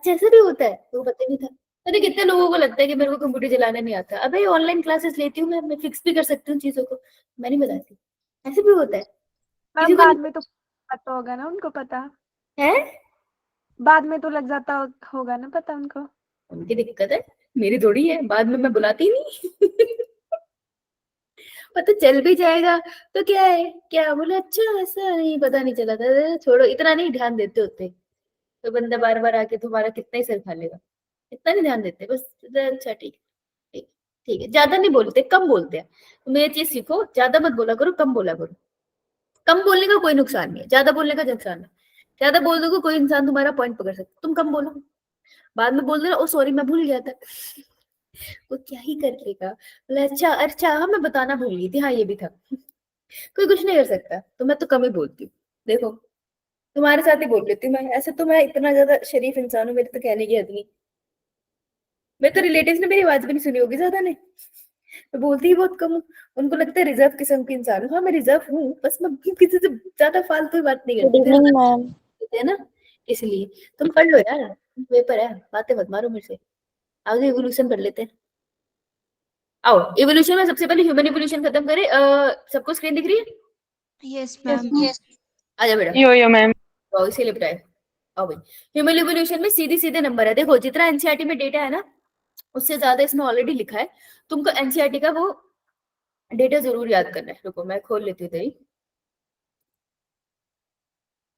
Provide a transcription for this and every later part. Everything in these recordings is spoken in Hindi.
अच्छा ऐसा भी होता है, तो पता नहीं था। पता कितने लोगों को लगता है कि मेरे को कंप्यूटर चलाना नहीं आता। अबे ऑनलाइन क्लासेस लेती हूँ मैं फिक्स भी कर सकती हूँ चीजों को, मैं नहीं बताती। ऐसे भी होता है किसी मैम को बाद में तो पता होगा ना उनको, पता है। बाद में तो लग जाता होगा ना पता उनको। उनकी दिक्कत है, मेरी थोड़ी है। बाद में मैं बुलाती नहीं पता चल भी जाएगा तो क्या है, क्या बोले अच्छा ऐसा नहीं पता नहीं चला था, अरे छोड़ो, इतना नहीं ध्यान देते होते। तो बंदा बार बार आके तुम्हारा कितना ही सिर खा लेगा, इतना नहीं ध्यान देते बस। अच्छा ठीक ठीक ठीक है, ज्यादा नहीं बोलते, कम बोलते हैं। तुम ये चीज सीखो, ज्यादा मत बोला करो, कम बोला करो। कम बोलने का कोई नुकसान नहीं है, ज्यादा बोलने का नुकसान है। ज्यादा बोल दोगे कोई इंसान तुम्हारा पॉइंट पकड़ सकता, तुम कम बोलो। बाद में बोल देना ओ सॉरी मैं भूल गया था वो क्या ही कर लेगा, बोले अच्छा अच्छा हाँ मैं बताना भूल गई थी, हाँ ये भी था कोई कुछ नहीं कर सकता। तो मैं तो कम ही बोलती हूँ। देखो तुम्हारे साथ ही बोल लेती हूँ मैं, ऐसे तो मैं इतना ज्यादा शरीफ इंसान हूँ, मेरे तो कहने की हद नहीं। मेरे तो रिलेटिव्स ने मेरी आवाज भी नहीं सुनी होगी ज्यादा ने, मैं बोलती ही बहुत कम हूँ। उनको लगता है रिजर्व किस्म की इंसान हूँ, हाँ मैं रिजर्व हूँ, बस मैं किसी से ज्यादा फालतू बात नहीं गुड करती फिर इवनिंग मैम। है ना। इसलिए तुम पढ़ लो यार, पेपर है, बातें मत मारो मेरे से। आगे इवोल्यूशन कर लेते हैं। आओ इवोल्यूशन में सबसे पहले ह्यूमन इवोल्यूशन खत्म करें। सबको स्क्रीन दिख रही है? Yes ma'am. आजा बेटा। यो मैम। तो इसीलिए बताए। आओ भाई, ह्यूमन इवोल्यूशन में सीधे सीधे नंबर है। देखो जितना एनसीईआरटी में डेटा है ना, उससे ज्यादा इसमें ऑलरेडी लिखा है। तुमको एनसीईआरटी का वो डेटा जरूर याद करना है। रुको मैं खोल लेती हूँ तेरी,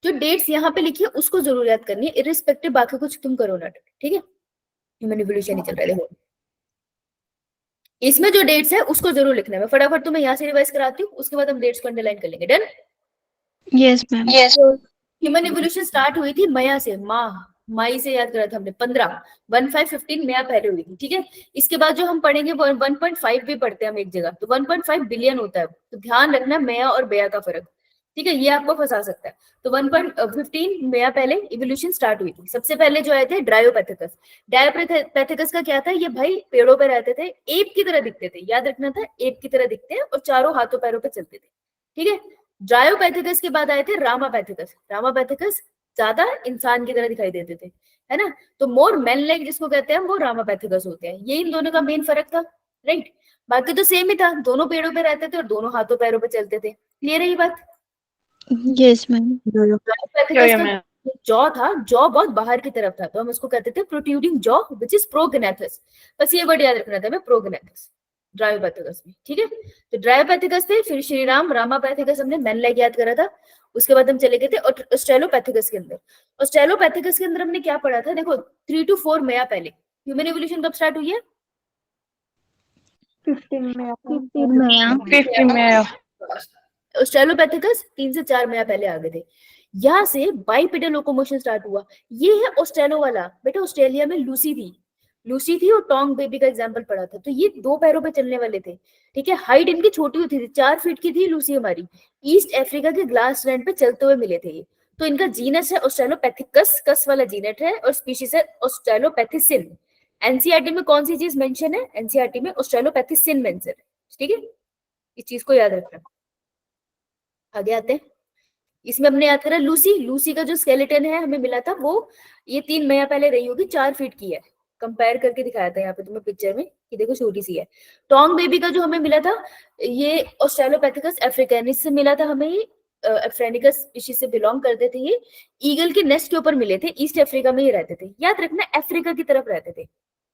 जो डेट्स यहाँ पे लिखी है उसको जरूर याद करनी है, इरिस्पेक्टिव बाकी कुछ तुम करो ना, ठीक है। ह्यूमन इवोल्यूशन ही चल रहा है। देखो इसमें जो डेट्स है उसको जरूर लिखना है। मैं फटाफट तुम्हें यहाँ से रिवाइज कराती हूँ, उसके बाद हम डेट्स को अंडरलाइन कर लेंगे। Done? Yes ma'am. Human evolution start हुई थी मया से, माह मई से याद करा था हमने। 15 मया पहले हुई थी, ठीक है। इसके बाद जो हम पढ़ेंगे वो 1.5 भी पढ़ते हैं हम एक जगह, तो 1.5 बिलियन होता है। तो ध्यान रखना मया और बेया का फर्क, ठीक है, ये आपको फंसा सकता है। तो 1.15 मया पहले इवोल्यूशन स्टार्ट हुई थी। सबसे पहले जो आए थे ड्रायोपैथिकस। ड्रायोपैथिकस का क्या था, ये भाई पेड़ों पे रहते थे, एप की तरह दिखते थे, याद रखना था, एप की तरह दिखते हैं और चारों हाथों पैरों पे चलते थे, ठीक है। ड्रायोपैथिकस के बाद आए थे रामापैथिकस। रामापैथिकस ज्यादा इंसान की तरह दिखाई देते थे, है ना। तो मोर मैन लाइक जिसको कहते हैं वो रामापैथिकस होते हैं। ये इन दोनों का मेन फर्क था, राइट। बाकी तो सेम ही था, दोनों पेड़ों पे रहते थे और दोनों हाथों पैरों पे चलते थे। क्लियर है ये बात? Yes ma'am. रामापैथिकस का जॉ था, जॉ बहुत बाहर की तरफ था, तो हम उसको कहते थे प्रोट्रूडिंग जॉ विच इज प्रोगनेथस। बस ये वर्ड याद रखना था मैं, प्रोगनेथस ड्रायोपैथिकस में, ठीक है। तो ड्रायोपैथिकस थे, फिर श्री राम रामापैथिकस हमने मैन लाइक याद करा था। उसके बाद हम चले गए थे ऑस्ट्रेलोपैथिकस के अंदर। ऑस्ट्रेलोपैथिकस के अंदर हमने क्या पढ़ा था, देखो 3 to 4 मया पहले। ह्यूमन इवोल्यूशन कब स्टार्ट हुई है? 15 में। ऑस्ट्रेलोपैथिकस 3 से 4 मया पहले आ गए थे। यहाँ से बाइपेडल लोकोमोशन स्टार्ट हुआ। ये है ऑस्ट्रेलो वाला। बेटा ऑस्ट्रेलिया में लूसी थी, लूसी थी और टोंग बेबी का एग्जांपल पढ़ा था। तो ये 2 पैरों पे चलने वाले थे, ठीक है। हाइट इनकी छोटी होती थी, 4 फीट की थी लूसी हमारी। ईस्ट अफ्रीका के ग्लास लैंड पे चलते हुए मिले थे ये। तो इनका जीनस है ऑस्ट्रेलोपैथिकस, कस वाला जीनस है, और स्पीशीज है ऑस्ट्रेलोपैथिसिन। एनसीईआरटी में कौन सी चीज मेंशन है? एनसीईआरटी में ऑस्ट्रेलोपैथिसिन मेंशन है, ठीक है। इस चीज को याद रखना। आगे आते हैं। इसमें हमने याद करा लूसी। लूसी का जो स्केलेटन है हमें मिला था वो ये 3 महीना पहले रही होगी, 4 फीट की है। कंपेयर करके दिखाया था यहाँ पे तुम्हें पिक्चर में कि देखो छोटी सी है। टोंग बेबी का जो हमें मिला था ये ऑस्ट्रेलोपैथिकस अफ्रीकैनिस से मिला था हमें। ये अफ्रेनिकस स्पीशीज से बिलोंग करते थे ये। ईगल के नेस्ट के ऊपर मिले थे, ईस्ट अफ्रीका में ही रहते थे। याद रखना अफ्रीका की तरफ रहते थे,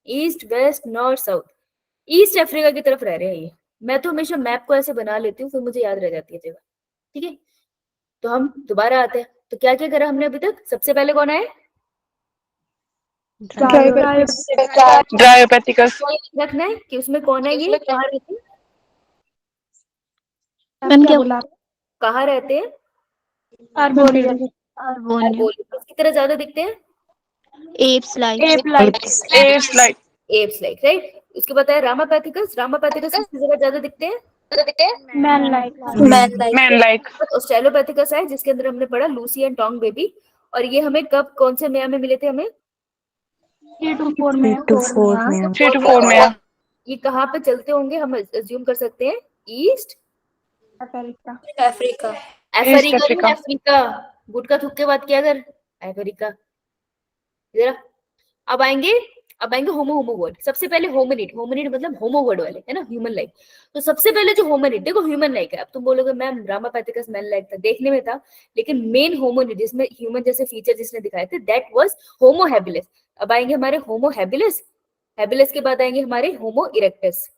east west north south, east Africa की तरफ रह रहे हैं ये। मैं तो हमेशा मैप को ऐसे बना लेती हूँ, फिर मुझे याद रह जाती है जगह, ठीक है। तो हम दोबारा आते हैं, तो क्या क्या करा हमने अभी तक? सबसे पहले कौन है? ड्रायोपैथिकस। रखना है कि उसमें कौन है, ये कहाँ रहते हैं? मैम क्या बोला? कहाँ रहते हैं? आर्बोरियल। आर्बोरियल की तरह ज्यादा दिखते हैं, apps like. Apps like. Apps like, right. उसके बाद है रामापैथिकस। रामापैथिकस किस जगह ज्यादा दिखते हैं? Man like. Man like. Australopithecus है जिसके अंदर हमने पढ़ा लूसी एंड टोंग बेबी। और ये हमें कब कौन से मया में मिले थे हमें? 3 to 4 में। 3 to 4 में। ये कहाँ पे चलते होंगे हम अज्यूम कर सकते हैं? East Africa. Africa. East Africa नहीं अफ्रीका। अफ्रीका। गुटका थूक के बात किया कर। अफ्रीका जरा। अब आएंगे होमो वर्ड। सबसे पहले होमिनिड मतलब होमो वर्ड वाले, है ना, ह्यूमन लाइक। तो सबसे पहले जो होमिनिड, देखो ह्यूमन लाइक है। अब तुम बोलोगे मैम रामापैथिकस मैन लाइक था, देखने में था, लेकिन मेन होमिनिड जिसमें ह्यूमन जैसे फीचर जिसने दिखाए थे, दैट वाज होमो हैबिलिस। अब आएंगे हमारे होमो हैबिलिस, हैबिलिस के बाद आएंगे हमारे होमो इरेक्टस।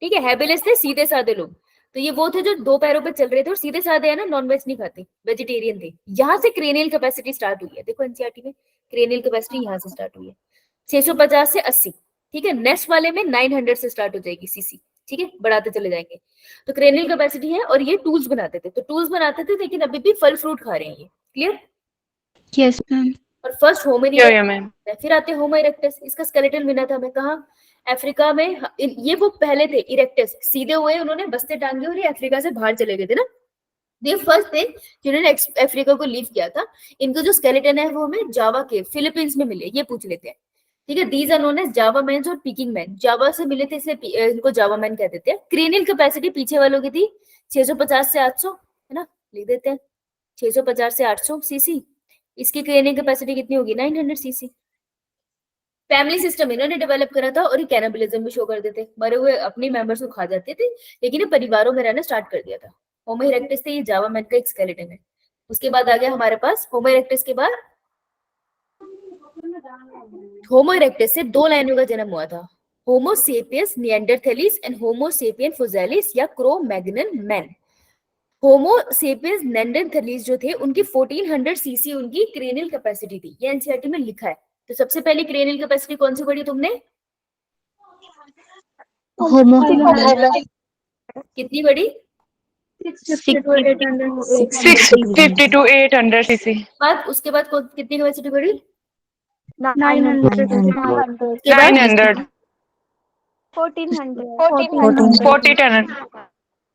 ठीक है, हैबिलिस थे सीधे साधे लोग, तो ये वो थे जो दो पैरों पे चल रहे थे और सीधे साधे, है ना, नॉनवेज नहीं खाते, वेजिटेरियन थे। यहाँ से क्रेनियल कैपेसिटी स्टार्ट हुई है, देखो एनसीईआरटी में क्रेनियल कैपेसिटी यहाँ से स्टार्ट हुई है 650 से 80। ठीक है, नेक्स्ट वाले में 900 से स्टार्ट हो जाएगी सीसी। ठीक है, बढ़ाते चले जाएंगे। तो क्रेनियल कैपेसिटी है, और ये टूल्स बनाते थे, तो टूल्स बनाते थे, लेकिन अभी भी फल फ्रूट खा रहे हैं ये। क्लियर? Yes, ma'am. और फर्स्ट होमिनिड, Yeah, मैम। फिर आते हैं होमो इरेक्टस। इसका स्केलेटन मिला था हमें कहाँ? अफ्रीका में। ये वो पहले थे इरेक्टस, सीधे हुए, उन्होंने बस्ते टांगे और ये अफ्रीका से बाहर चले गए थे ना। ये फर्स्ट थे जिन्होंने अफ्रीका को लीव किया था। इनको जो स्केलेटन है वो हमें जावा के फिलीपींस में मिले, ये पूछ लेते हैं। ठीक है, these are known as Java man और पीकिंग मैन। जावा से मिले थे इसलिए इनको जावा मैन कह देते हैं। क्रेनियल कैपेसिटी पीछे वालों की थी 650 से 800, है ना, लिख देते हैं 650 से 800 सीसी। इसकी क्रेनियल कैपेसिटी कितनी होगी? 900 सीसी। फैमिली सिस्टम इन्होंने डेवलप करा था, और ये कैनिबलिज्म भी शो करते थे, मरे हुए अपने मेंबर्स को खा जाते थे, लेकिन ये परिवारों में रहना स्टार्ट कर दिया था। होमो इरेक्टस थे, ये जावा मैन का एक स्केलेटन है। उसके बाद आ गया हमारे पास होमो इरेक्टस के बाद होमो इरेक्टस से दो लाइनों का जन्म हुआ था, होमो सेपियंस निएंडरथैलिस एंड होमो सेपियन फोजालिस या क्रो मैग्नन मैन। होमो सेपियंस निएंडरथैलिस जो थे उनकी 1400 सीसी उनकी क्रेनियल कैपेसिटी थी, ये एनसीईआरटी में लिखा है। तो सबसे पहली क्रेनियल कैपेसिटी कौन सी पढ़ी तुमने? Homo. कितनी बड़ी? 650 to 800 cc। बाद उसके बाद कितनी कैपेसिटी बढ़ी? 900 उसके बाद 900 1400 40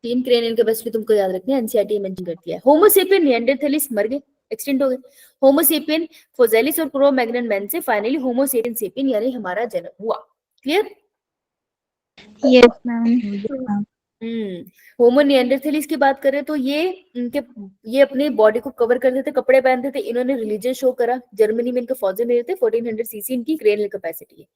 तीन क्रेनियल कैपेसिटी तुमको याद रखनी है, एनसीईआरटी मेंशन करती है। होमो सेपियन निएंडरथैलिस मर गए, एक्सटिंक्ट हो गए। होमो सेपियन फोजालिस और क्रो मैग्नन मैन से फाइनली होमो सेपियन सेपियन यानी हमारा जन्म हुआ। क्लियर? Yes, ma'am. होमो निएंडरथैलिस की बात करें तो ये अपनी बॉडी को कवर करते थे, कपड़े पहनते थे। इन्होंने रिलीजन शो करा, जर्मनी में इनके फौजे में थे। 1400 सीसी इनकी क्रेनियल कैपेसिटी है,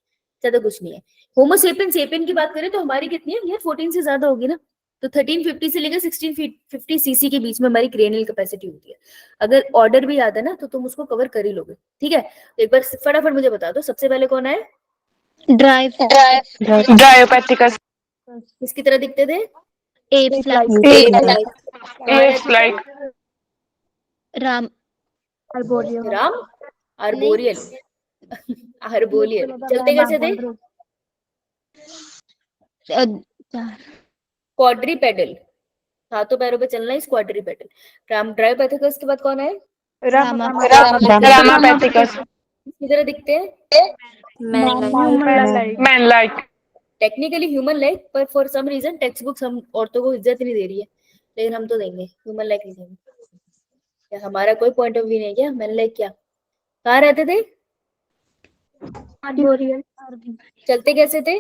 ज्यादा कुछ नहीं है। होमो सेपियन सेपियन की बात करें तो हमारी कितनी है यार? 14 से ज्यादा होगी ना। तो 1350 से लेकर 1650 सीसी के बीच में हमारी क्रेनियल कैपेसिटी होती है। अगर ऑर्डर भी याद है ना तो तुम उसको कवर कर ही लोगे। ठीक है, तो एक बार फटाफट मुझे बता दो, सबसे पहले कौन है? Drive. Dryopithecus किसकी तरह दिखते थे? Apes like. apes like Ram. Ram arboreal arboreal. चलते कैसे थे? क्वाड्रीपेडल, हाथों पैरों पे चलना है, क्वाड्रीपेडल। ड्रायोपैथिकस के बाद कौन है? Ramapithecus किस तरह दिखते हैं? man like technically human like, पर for some reason text books हम औरतों को इज्जत नहीं दे रही है, लेकिन हम तो देंगे, ह्यूमन लाइक नहीं देंगे। क्या हमारा कोई पॉइंट ऑफ व्यू नहीं है क्या? मैन लाइक क्या? कहाँ रहते थे? चलते कैसे थे?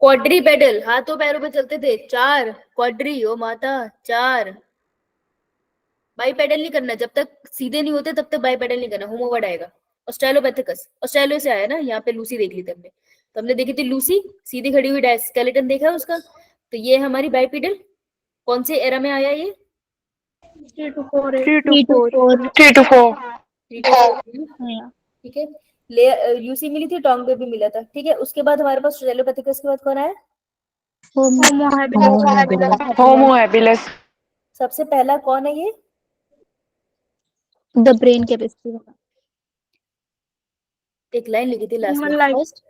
क्वाड्रीपेडल, हाथों पैरों पे चलते थे। चार क्वाड्री, ओ माता, चार। बाई पेडल नहीं करना, जब तक सीधे नहीं होते तब तक बाई पेडल नहीं करना, होमो वर्ड आएगा। ऑस्ट्रेलोपैथिकस, ऑस्ट्रेलो से आया ना, यहाँ पे लूसी देख ली थी हमने, तो हमने देखी थी लूसी सीधी खड़ी हुई, स्केलेटन देखा है उसका। तो ये हमारी बाइपेडल कौन से एरा में आया? ये 3 to 4 3 to 4 ठीक है। यूसी मिली थी, टोंग पे भी मिला था। ठीक है, उसके बाद हमारे पास ऑस्ट्रेलोपैथिकस के बाद कौन आया? Homo habilis सबसे पहला कौन है ये? The brain capacity. एक लाइन लिखी थी लास्ट Human में, like. फर्स्ट।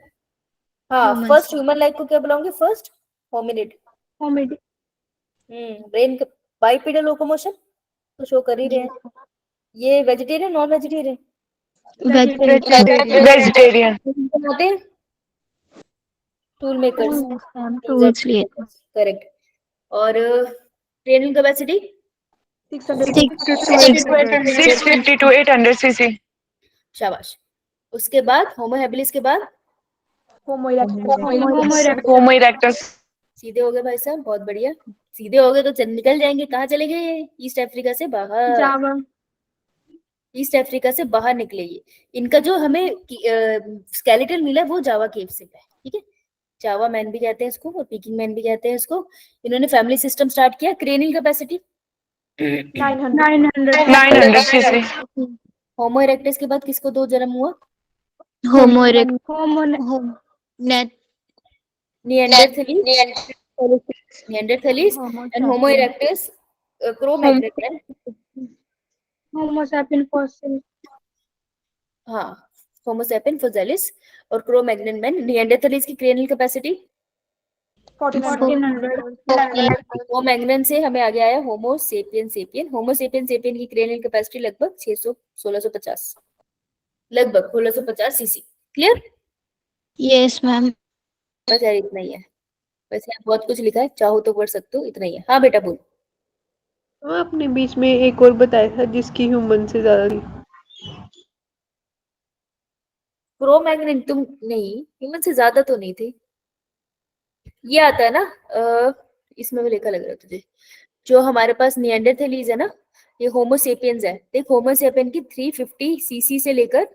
हाँ, Humans. फर्स्ट ह्यूमन लाइक को क्या बुलाऊंगे? First hominid. Brain bipedal locomotion तो शो कर ही रहे हैं। ये vegetarian non vegetarian? vegetarian tool makers, Tools. Correct. और ट्रेनिंग कैपेसिटी 650 to 800 cc शाबाश। उसके बाद होमो हैबिलिस के बाद Homo Homo erectus सीधे हो गए भाई साहब, बहुत बढ़िया। सीधे हो गए तो निकल जाएंगे, कहाँ चले गए? ईस्ट अफ्रीका से बाहर। ईस्ट अफ्रीका से बाहर निकले ये। इनका जो हमें स्केलेटल मिला है वो जावा केव से है, ठीक है। जावा मैन भी कहते हैं इसको और पीकिंग मैन भी कहते हैं इसको। इन्होंने फैमिली सिस्टम स्टार्ट किया। Cranial capacity 900 900 cc. Homo erectus के बाद किसको दो जन्म हुआ? होमो नेट neanderthalensis and Homo erectus, Cro-Magnon man. Homo sapien fossil. हाँ, होमो सैपियन फोसिलिस और क्रो-मैग्नेट मैन। निएंडरथैलिस की क्रेनियल कैपेसिटी 1400। क्रो-मैग्नेट से हमें आगे आया होमो सेपियन सेपियन। होमो सेपियन सेपियन की क्रेनियल कैपेसिटी लगभग 1650 लगभग 1650 सीसी। क्लियर? Yes ma'am. बस यार इतना ही है। वैसे यहाँ बहुत कुछ लिखा है, चाहो तो पढ़ सकते हो, इतना ही है। हाँ बेटा बोल। आपने बीच में एक और बताया था जिसकी ह्यूमन से ज्यादा थी। क्रो-मैग्नेट तुम नहीं, ह्यूमन से ज्यादा तो नहीं थी। ये आता है ना इसमें भी लिखा लग रहा है तुझे, जो हमारे पास निएंडरथैलिस है ना, ये होमो सेपियंस है। देख होमो सेपियन की 350 सीसी से लेकर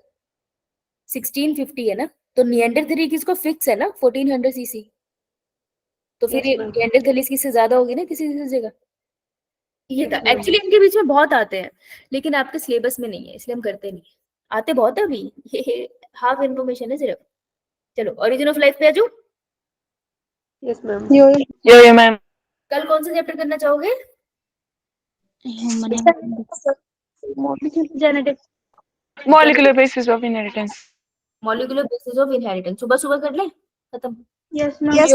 1650 है ना, तो निएंडरथैलिस किसको फिक्स है ना 1400 सीसी। तो फिर ये निएंडरथैलिस किससे ज्यादा होगी ना किसी जगह। ये था एक्चुअली, इनके बीच में बहुत आते हैं लेकिन आपके सिलेबस में नहीं है इसलिए हम करते नहीं। आते बहुत है अभी, ये हाफ इन्फॉर्मेशन है सिर्फ। चलो ओरिजिन ऑफ लाइफ पे आ जाओ। Yes ma'am. Yo, ma'am. कल कौन सा चैप्टर करना चाहोगे? Human genetics. Molecular basis of inheritance. Molecular basis of inheritance सुबह सुबह कर ले, खत्म। Yes ma'am. Yo,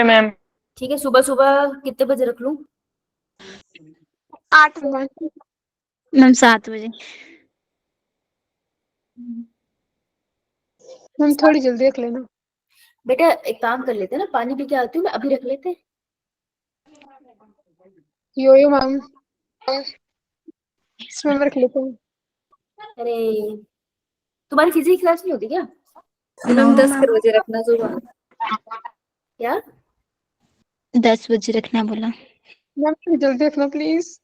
ma'am. ठीक है, सुबह सुबह कितने बजे रख लूं? 8 मैम 7 बजे। मैम थोड़ी जल्दी रख लेना। बेटा एक काम कर लेते हैं ना, पानी पी के आती हूँ मैं, अभी रख लेते हैं। यो मैम इसमें रख लेते हैं। अरे तुम्हारी फिजिक्स क्लास नहीं होती क्या? मैम 10 बजे रखना सुबह। क्या? 10 बजे रखना बोला। मैम थोड़ी जल्दी रखना प्लीज।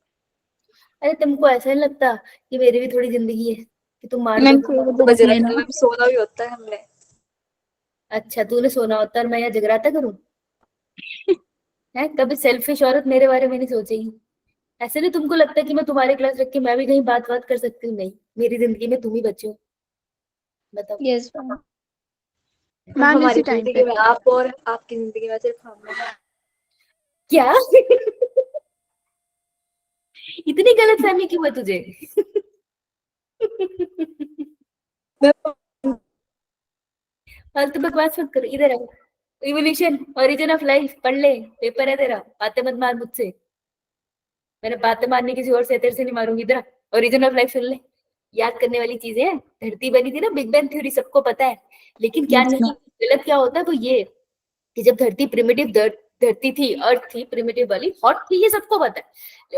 अरे तुमको ऐसा नहीं लगता कि मेरी भी थोड़ी जिंदगी है कि तुम मार मैम दो? बजे रखना मैम, सोना भी होता है हमने। अच्छा तूने सोना होता है और मैं यहाँ जगराता करूं? है कभी सेल्फिश औरत मेरे बारे में नहीं सोचेगी। ऐसे नहीं तुमको लगता कि मैं तुम्हारी क्लास रख के मैं भी कहीं बात बात कर सकती हूँ? नहीं, मेरी जिंदगी में तुम ही बचे हो। बताओ। Yes ma'am. मैम हमारी इसी टाइम जिंदगी पे में आप और आपकी जिंदगी में सिर्फ हम हैं। क्या? इतनी गलत फहमी क्यों है तुझे? फालतू बकवास मत करो, इधर आओ। इवोल्यूशन ओरिजिन ऑफ लाइफ पढ़ ले, पेपर है तेरा। बातें मत मार मुझसे, मैंने बातें मारनी किसी और से, तेरे से नहीं मारूंगी। इधर ओरिजिन ऑफ लाइफ सुन ले। याद करने वाली चीजें हैं। धरती बनी थी ना, बिग बैंग थ्योरी सबको पता है, लेकिन क्या नहीं गलत क्या होता है वो ये कि जब धरती प्रिमिटिव धरती थी, अर्थ थी प्रिमिटिव वाली, हॉट थी, ये सबको पता है।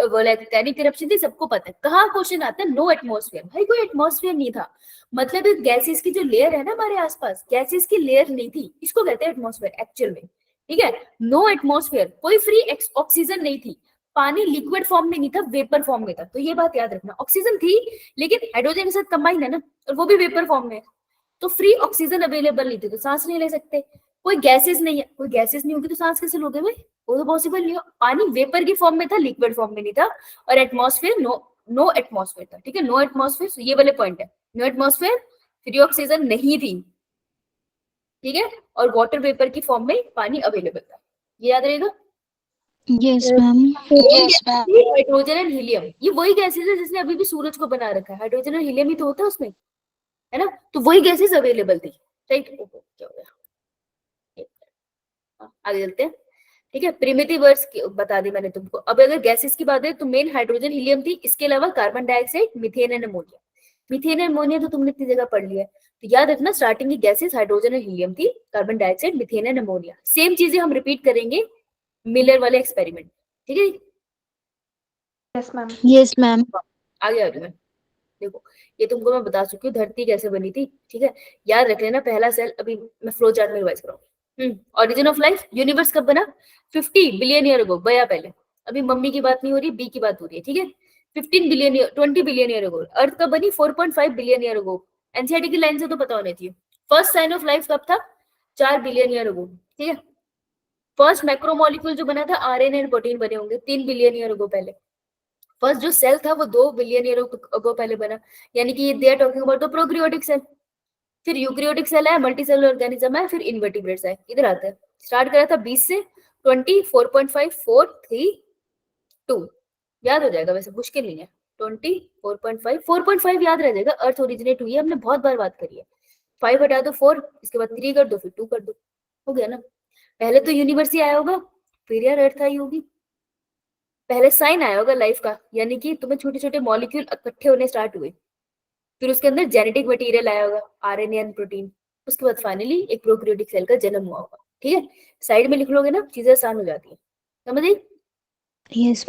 वोलेकेनिक इरप्शन थी, सबको पता है। कहाँ क्वेश्चन आता है? No atmosphere. भाई कोई एटमॉस्फेयर नहीं था, मतलब गैसेस की जो लेयर है ना हमारे आसपास, गैसेस की लेयर नहीं थी, इसको कहते हैं एटमॉस्फेयर एक्चुअल में। ठीक है, नो एटमॉस्फेयर, कोई फ्री ऑक्सीजन नहीं थी, पानी लिक्विड फॉर्म में नहीं था, वेपर फॉर्म में था। तो ये बात याद रखना, ऑक्सीजन थी लेकिन हाइड्रोजन के साथ कंबाइन है ना, और वो भी वेपर फॉर्म में। तो फ्री ऑक्सीजन अवेलेबल नहीं थी, तो सांस नहीं ले सकते। कोई गैसेस नहीं है, कोई गैसेस नहीं होगी तो सांस कैसे लोगे भाई? वो तो पॉसिबल नहीं है। पानी वेपर की फॉर्म में था, लिक्विड फॉर्म में नहीं था। और एटमॉस्फेयर नो एटमॉस्फेयर था। ठीक है, नो एटमॉस्फेयर, ये वाले पॉइंट है। नो एटमॉस्फेयर, फ्री ऑक्सीजन नहीं थी, ठीक है, और वाटर वेपर की फॉर्म में पानी अवेलेबल था। ये याद रहेगा। Yes ma'am. Hydrogen and helium, ये वही गैसेस है जिसने अभी भी सूरज को बना रखा है। हाइड्रोजन और हीलियम ही तो होता है उसमें, है ना। तो वही गैसेस अवेलेबल थी, राइट। क्या हो गया, आगे चलते हैं। ठीक है, प्रिमिटिव वर्ड्स बता दी मैंने तुमको। अब अगर गैसेस की बात है तो मेन हाइड्रोजन हीलियम थी, इसके अलावा carbon dioxide, methane and ammonia. Methane and ammonia तो तुमने इतनी जगह पढ़ लिया है, तो याद रखना स्टार्टिंग की गैसेस हाइड्रोजन और हीलियम थी, carbon dioxide, methane and ammonia. Same चीजें हम रिपीट करेंगे मिलर वाले एक्सपेरिमेंट, ठीक है। Yes ma'am. Yes ma'am. आगे आ रही मैं, देखो ये तुमको मैं बता चुकी हूँ धरती कैसे बनी थी, ठीक है। याद रख लेना पहला सेल, अभी मैं फ्लो चार्ट में रिवाइज कराऊंगी। ओरिजिन ऑफ लाइफ, यूनिवर्स कब बना? 50 बिलियन ईयर अगो, बया पहले। अभी मम्मी की बात नहीं हो रही, बी की बात हो रही है, ठीक है। 15 billion year 20 billion year ago. Earth कब बनी? 4.5 बिलियन ईयर अगो। एनसीईआरटी की लाइन से तो पता होना चाहिए। फर्स्ट साइन ऑफ लाइफ कब था? 4 बिलियन ईयर अगो। ठीक है। फर्स्ट मैक्रोमोलिक्यूल जो बना था आरएनए एंड प्रोटीन बने होंगे 3 बिलियन ईयर अगो पहले। फर्स्ट जो सेल था वो 2 बिलियन ईयर अगो पहले बना, यानी कि they are talking about the prokaryotic cell. फिर यूकैरियोटिक सेल आया, मल्टीसेलुलर ऑर्गेनिज्म आया, फिर इनवर्टिब्रेट्स आए। इधर आता है, स्टार्ट करा था 20 से 20, 4.5, 4, 3, 2। याद हो जाएगा, वैसे मुश्किल नहीं है। 20, 4.5, 4.5 याद रह जाएगा। अर्थ ओरिजिनेट हुई है, हमने बहुत बार बात करी है। 5 हटा दो 4, इसके बाद 3 कर दो, फिर 2 कर दो, हो गया ना। पहले तो यूनिवर्स ही आया होगा, फिर यार अर्थ आई होगी। पहले साइन आया होगा लाइफ का, यानी कि तुम्हें छोटे छोटे मॉलिक्यूल इकट्ठे होने स्टार्ट हुए, फिर उसके अंदर जेनेटिक मटेरियल आया होगा, आरएनए एंड प्रोटीन। उसके बाद फाइनली एक प्रोकैरियोटिक सेल का जन्म हुआ होगा। ठीक है, साइड में लिख लोगे ना, चीजें आसान हो जाती है। समझ आई? Yes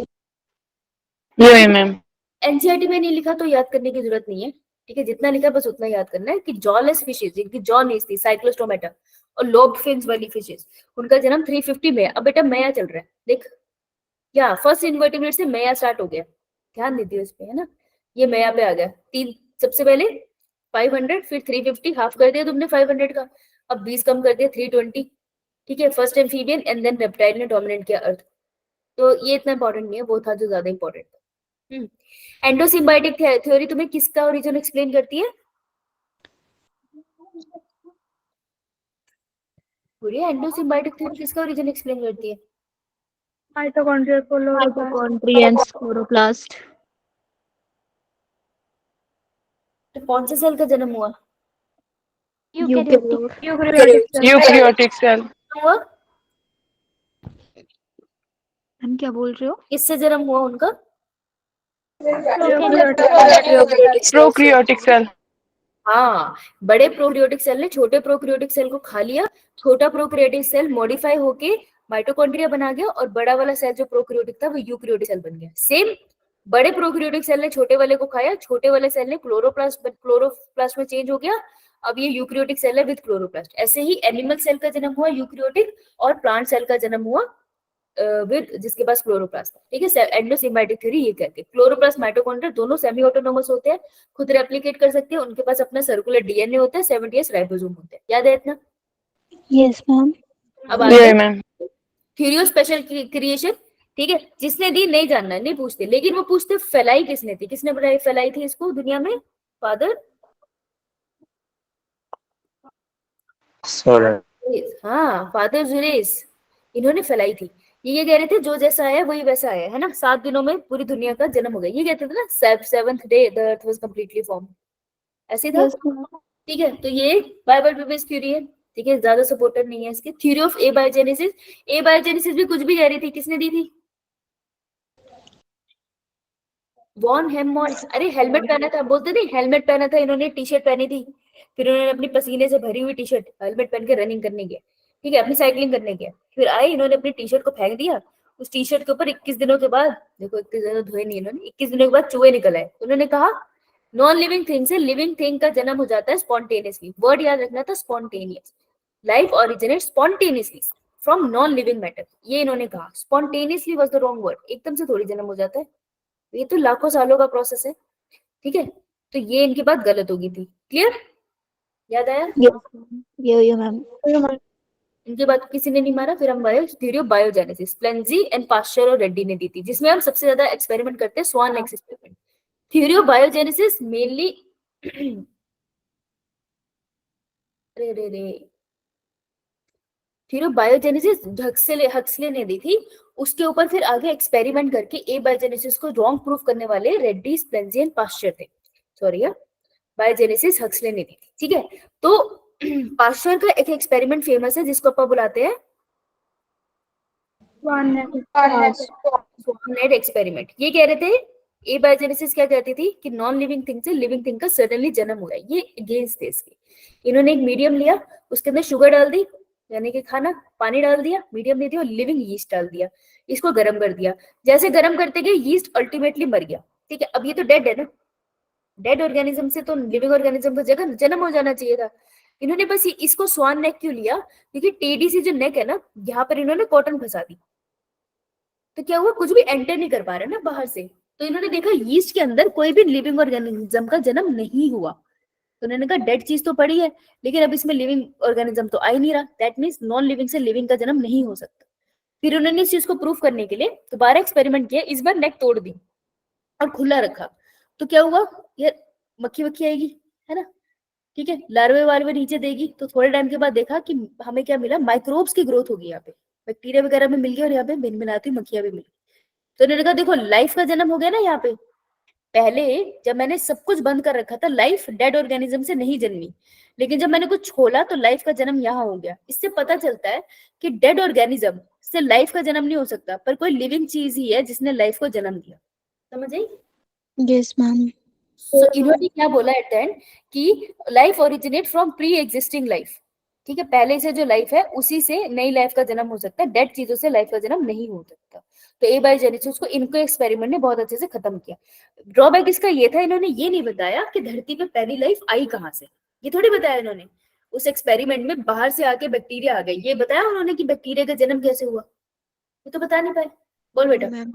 Yeah, yeah, ma'am. NCERT में नहीं लिखा तो याद करने की जरूरत नहीं है। ठीक है, जितना लिखा बस उतना याद करना है कि जॉलेस फिशेज, जिनकी जॉ नहीं थी, साइक्लोस्टोमेटा और लोब्ड फिन्स वाली फिशेज, उनका जन्म 350 में। अब बेटा मया चल रहा है, देख क्या फर्स्ट इन्वर्टिब्रेट से मया स्टार्ट हो गया, ध्यान दीजिए उस पे, है ना। ये मया पे आ गया। तीन सबसे पहले 500, फिर 350, हाफ कर दिया तुमने 500 का, अब 20 कम कर दिया 320। ठीक है, first amphibian and then reptile ने डोमिनेट किया अर्थ। तो ये इतना इंपॉर्टेंट नहीं है, वो था जो ज्यादा इंपॉर्टेंट था। एंडोसिम्बायोटिक थ्योरी तुम्हें किसका ओरिजिन एक्सप्लेन करती है? पूरी एंडोसिम्बायोटिक थ्योरी किसका ओरिजिन एक्सप्लेन करती है? Mitochondria chloroplast. माइटोकॉन्ड्रियंस क्लोरोप्लास्ट तो कौन से सेल का जन्म हुआ? Eukaryote Eukaryotic cell. हुआ? हम क्या बोल रहे हो? किससे जन्म हुआ उनका? Prokaryotic cell. हाँ, बड़े प्रोकैरियोटिक सेल ने छोटे प्रोकैरियोटिक सेल को खा लिया, छोटा प्रोकैरियोटिक सेल मॉडिफाई होके माइटोकॉन्ड्रिया बना गया, और बड़ा वाला सेल जो प्रोकैरियोटिक था वो यूकैरियोटिक सेल बन गया। सेम, बड़े प्रोकैरियोटिक सेल ने छोटे वाले को खाया, छोटे वाले सेल ने क्लोरोप्लास्ट में चेंज हो गया, अब ये यूकैरियोटिक सेल है विद क्लोरोप्लास्ट। ऐसे ही एनिमल सेल का जन्म हुआ यूकैरियोटिक, और प्लांट सेल का जन्म हुआ विद जिसके पास क्लोरोप्लास्ट था। ठीक है, एंडोसिम्बायोटिक थ्योरी ये कहते हैं। क्लोरोप्लास्ट माइटोकॉन्ड्रिया दोनों सेमी ऑटोनोमस होते हैं, खुद रेप्लिकेट कर सकते हैं, उनके पास अपना सर्कुलर डीएनए होता है, 70s राइबोसोम होते हैं। याद है इतना? Yes ma'am. अब Yeah, ma'am. Theory of special creation. ठीक है, जिसने दी नहीं जानना, नहीं पूछते, लेकिन वो पूछते फैलाई किसने थी, किसने बनाई फैलाई थी इसको दुनिया में? फादर, हाँ फादर जुरेस, इन्होंने फैलाई थी। ये कह रहे थे जो जैसा आया वही वैसा आया, है ना। 7 दिनों में पूरी दुनिया का जन्म हो गया, ये कहते थे ना, 7th day the earth was completely form, ऐसे था। Yes ma'am. ठीक है, तो ये बाइबल बेस्ड थ्योरी है। ठीक है, ज्यादा सपोर्टर नहीं है इसके। थ्योरी ऑफ एबायोजेनेसिस, एबायोजेनेसिस भी कुछ भी कह रही थी, किसने दी थी? वॉन हेममॉन्ट। अरे हेलमेट पहना था, बोलते थे हेलमेट पहना था इन्होंने, टी शर्ट पहनी थी, फिर उन्होंने अपनी पसीने से भरी हुई टी शर्ट हेलमेट पहन के रनिंग करने गया। ठीक है, अपनी साइकिलिंग करने गया, फिर आए इन्होंने अपनी टी शर्ट को फेंक दिया, उस टी शर्ट के ऊपर 21 दिनों के बाद, देखो 21 दिनों धोए नहीं इन्होंने, 21 दिनों के बाद चूहे निकल आए। उन्होंने कहा नॉन लिविंग थिंग से लिविंग थिंग का जन्म हो जाता है स्पॉन्टेनियसली। वर्ड याद रखना था, spontaneous. Life originate spontaneously from non living matter, ये इन्होंने कहा। Spontaneously was the wrong word, एकदम से थोड़ी जन्म हो जाता है, ये तो लाखों सालों का प्रोसेस है। ठीक है, तो ये इनकी बात गलत होगी थी। क्लियर? याद आया? Yo ma'am. इनकी बात किसी ने नहीं मारा। फिर हम बायो थ्योरी ऑफ बायोजेनेसिस, प्लेंजी एंड पास्चर और रेड्डी ने दी थी, जिसमें हम सबसे ज्यादा एक्सपेरिमेंट करते हैं, swan experiment. Theory of biogenesis mainly रे रे रे थ्योरी ऑफ बायोजेनेसिस हक्सले ने दी थी। उसके ऊपर फिर आगे एक्सपेरिमेंट करके ए बायोजेनेसिस को रॉन्ग प्रूफ करने वाले रेड्डी, स्प्लेंजी एंड पास्चर थे। सॉरी, बायोजेनेसिस हक्सले ने दी थी। ठीक है, तो पास्चर का एक एक्सपेरिमेंट फेमस है जिसको अपन बुलाते हैं स्वान एक्सपेरिमेंट। ये कह रहे थे ए बायोजेनेसिस क्या कहती थी कि नॉन लिविंग थिंग से लिविंग थिंग का सडनली जन्म हुआ है, ये अगेंस्ट थे इसके। इन्होंने एक मीडियम लिया, उसके अंदर शुगर डाल दी, यानी कि खाना, पानी डाल दिया, मीडियम दे दिया और लिविंग यीस्ट डाल दिया, इसको गर्म कर दिया। जैसे गर्म करते गए यीस्ट अल्टीमेटली मर गया। ठीक है, अब ये तो डेड है ना, डेड ऑर्गेनिज्म से तो लिविंग ऑर्गेनिज्म का जगह जन्म हो जाना चाहिए था। इन्होंने बस इसको स्वान नेक क्यों लिया? क्योंकि टेढ़ी सी जो नेक है ना, यहाँ पर इन्होंने कॉटन फंसा दी, तो क्या हुआ, कुछ भी एंटर नहीं कर पा रहा ना बाहर से, तो इन्होंने देखा यीस्ट के अंदर कोई भी लिविंग ऑर्गेनिज्म का जन्म नहीं हुआ। तो उन्होंने कहा डेड चीज तो पड़ी है, लेकिन अब इसमें लिविंग ऑर्गेनिज्म तो आ ही नहीं रहा, दैट मीन्स नॉन लिविंग से लिविंग का जन्म नहीं हो सकता। फिर उन्होंने इस चीज को प्रूव करने के लिए दोबारा एक्सपेरिमेंट किया, इस बार नेक तोड़ दी और खुला रखा। तो क्या हुआ यार, मक्खी वक्खी आएगी, है ना, ठीक है, लार्वे वार्वे नीचे देगी, तो थोड़े टाइम के बाद देखा कि हमें क्या मिला, माइक्रोब्स की ग्रोथ होगी यहाँ पे, बैक्टीरिया वगैरह में मिल गया और यहाँ पे भिन भिनाती मक्खियां भी मिली। तो उन्होंने कहा देखो लाइफ का जन्म हो गया ना यहाँ पे। पहले जब मैंने सब कुछ बंद कर रखा था, लाइफ डेड ऑर्गेनिज्म से नहीं जन्मी, लेकिन जब मैंने कुछ खोला तो लाइफ का जन्म यहाँ हो गया। इससे पता चलता है कि डेड ऑर्गेनिज्म से लाइफ का जन्म नहीं हो सकता, पर कोई लिविंग चीज ही है जिसने लाइफ को जन्म दिया। समझ आई? Yes, ma'am. सो इन्होंने क्या बोला एट द एंड कि life originate from pre existing life. ठीक है, पहले से जो लाइफ है उसी से नई लाइफ का जन्म हो सकता है, डेड चीजों से लाइफ का जन्म नहीं हो सकता। तो एबायोजेनेसिस को इनको एक्सपेरिमेंट ने बहुत अच्छे से खत्म किया। ड्रॉबैक इसका ये था, इन्होंने ये नहीं बताया कि धरती पे पहली लाइफ आई कहाँ से, ये थोड़ी बताया इन्होंने। उस एक्सपेरिमेंट में बाहर से आके बैक्टीरिया आ गई, ये बताया उन्होंने कि बैक्टीरिया का जन्म कैसे हुआ, ये तो बता नहीं पाए। बोल बेटा Ma'am.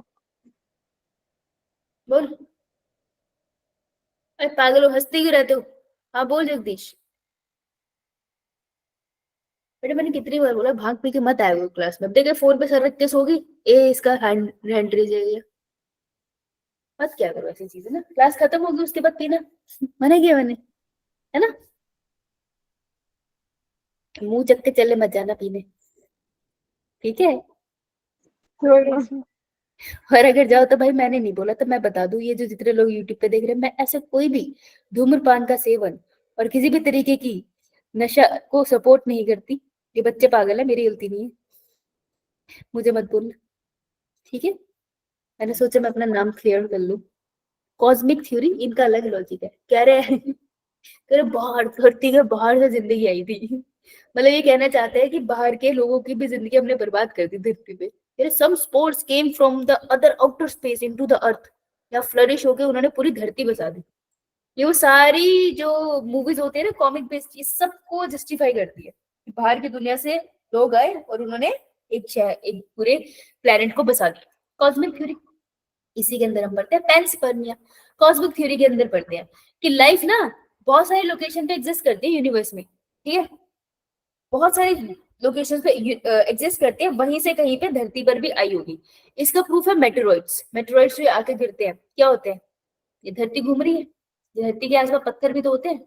बोल। अरे पागल हो, हंसते क्यों रहते हो? हाँ बोल जगदीश। बेटा मैंने कितनी बार बोला भाग पी के मत आया करो क्लास में। अब देखे फोन पे सर रख के सोगी, ए इसका हैंड रेज है ये। मत क्या करो ऐसी चीजें ना, क्लास खत्म होगी उसके बाद पीना। मना किया मैंने, है ना। मुंह चक के चले मत जाना पीने, ठीक है। और अगर जाओ तो भाई मैंने नहीं बोला, तो मैं बता दूं, ये जो जितने लोग यूट्यूब पे देख रहे हैं, मैं ऐसे कोई भी धूम्रपान का सेवन और किसी भी तरीके की नशा को सपोर्ट नहीं करती। ये बच्चे पागल है, मेरी गलती नहीं है, मुझे मत बोलना, ठीक है। मैंने सोचा मैं अपना नाम क्लियर कर लूं। कॉस्मिक थ्योरी इनका अलग लॉजिक है, कह रहे हैं कह रहे बाहर धरती के बाहर से जिंदगी आई थी। मतलब ये कहना चाहते हैं कि बाहर के लोगों की भी जिंदगी हमने बर्बाद कर दी धरती पे। Some spores came from the other outer space into the earth, या फ्लरिश होके उन्होंने पूरी धरती बसा दी। ये वो सारी जो मूवीज होती है ना कॉमिक बेस्ड, ये सबको जस्टिफाई करती है कि बाहर की दुनिया से लोग आए और उन्होंने एक पूरे प्लेनेट को बसा दिया। कॉस्मिक थ्योरी इसी के अंदर हम पढ़ते हैं। पैंसपर्मिया कॉस्मिक थ्योरी के अंदर पढ़ते हैं कि लाइफ ना बहुत सारी लोकेशन पे एग्जिस्ट करती है यूनिवर्स में, ठीक है, बहुत सारी लोकेशन पे एग्जिस्ट करती है, वहीं से कहीं पे धरती पर भी आई होगी। इसका प्रूफ है मेटेरॉइड्स। मेटेरॉइड्स जो आके गिरते हैं क्या होते हैं, ये धरती घूम रही है, धरती के आसपास पत्थर भी तो होते हैं,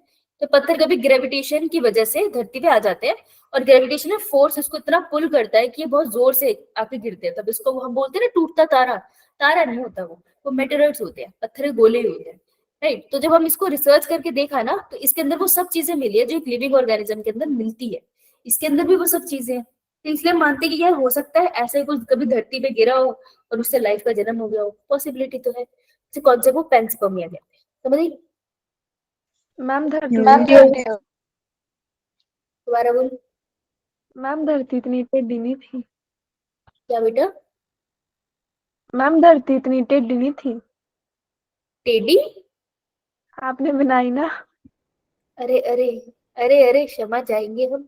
तो पत्थर कभी ग्रेविटेशन की वजह से धरती पे आ जाते हैं, और ग्रेविटेशनल फोर्स उसको इतना पुल करता है कि ये बहुत जोर से आके गिरते हैं। तब इसको हम बोलते हैं ना टूटता तारा। तारा नहीं होता, वो मेटेरॉइड्स होते हैं, पत्थर के गोले ही होते हैं, राइट। तो जब हम इसको रिसर्च करके देखा ना, तो इसके अंदर वो सब चीजें मिली है जो एक लिविंग ऑर्गेनिज्म के अंदर मिलती है, इसके अंदर भी वो सब चीजें हैं। तो इसलिए हम मानते हैं कि यार हो सकता है ऐसा ही कुछ कभी धरती पे गिरा हो और उससे लाइफ का जन्म हो गया हो, पॉसिबिलिटी तो है। इसे कॉन्सेप्ट को पेंसिपर्मिया कहते हैं, समझ गई? मैम धरती मैम दोबारा बोल। मैम धरती इतनी टेढ़ी नहीं थी। क्या बेटा? मैम धरती इतनी टेढ़ी नहीं थी, टेडी? आपने बनाई ना। अरे अरे अरे अरे क्षमा चाहेंगे हम,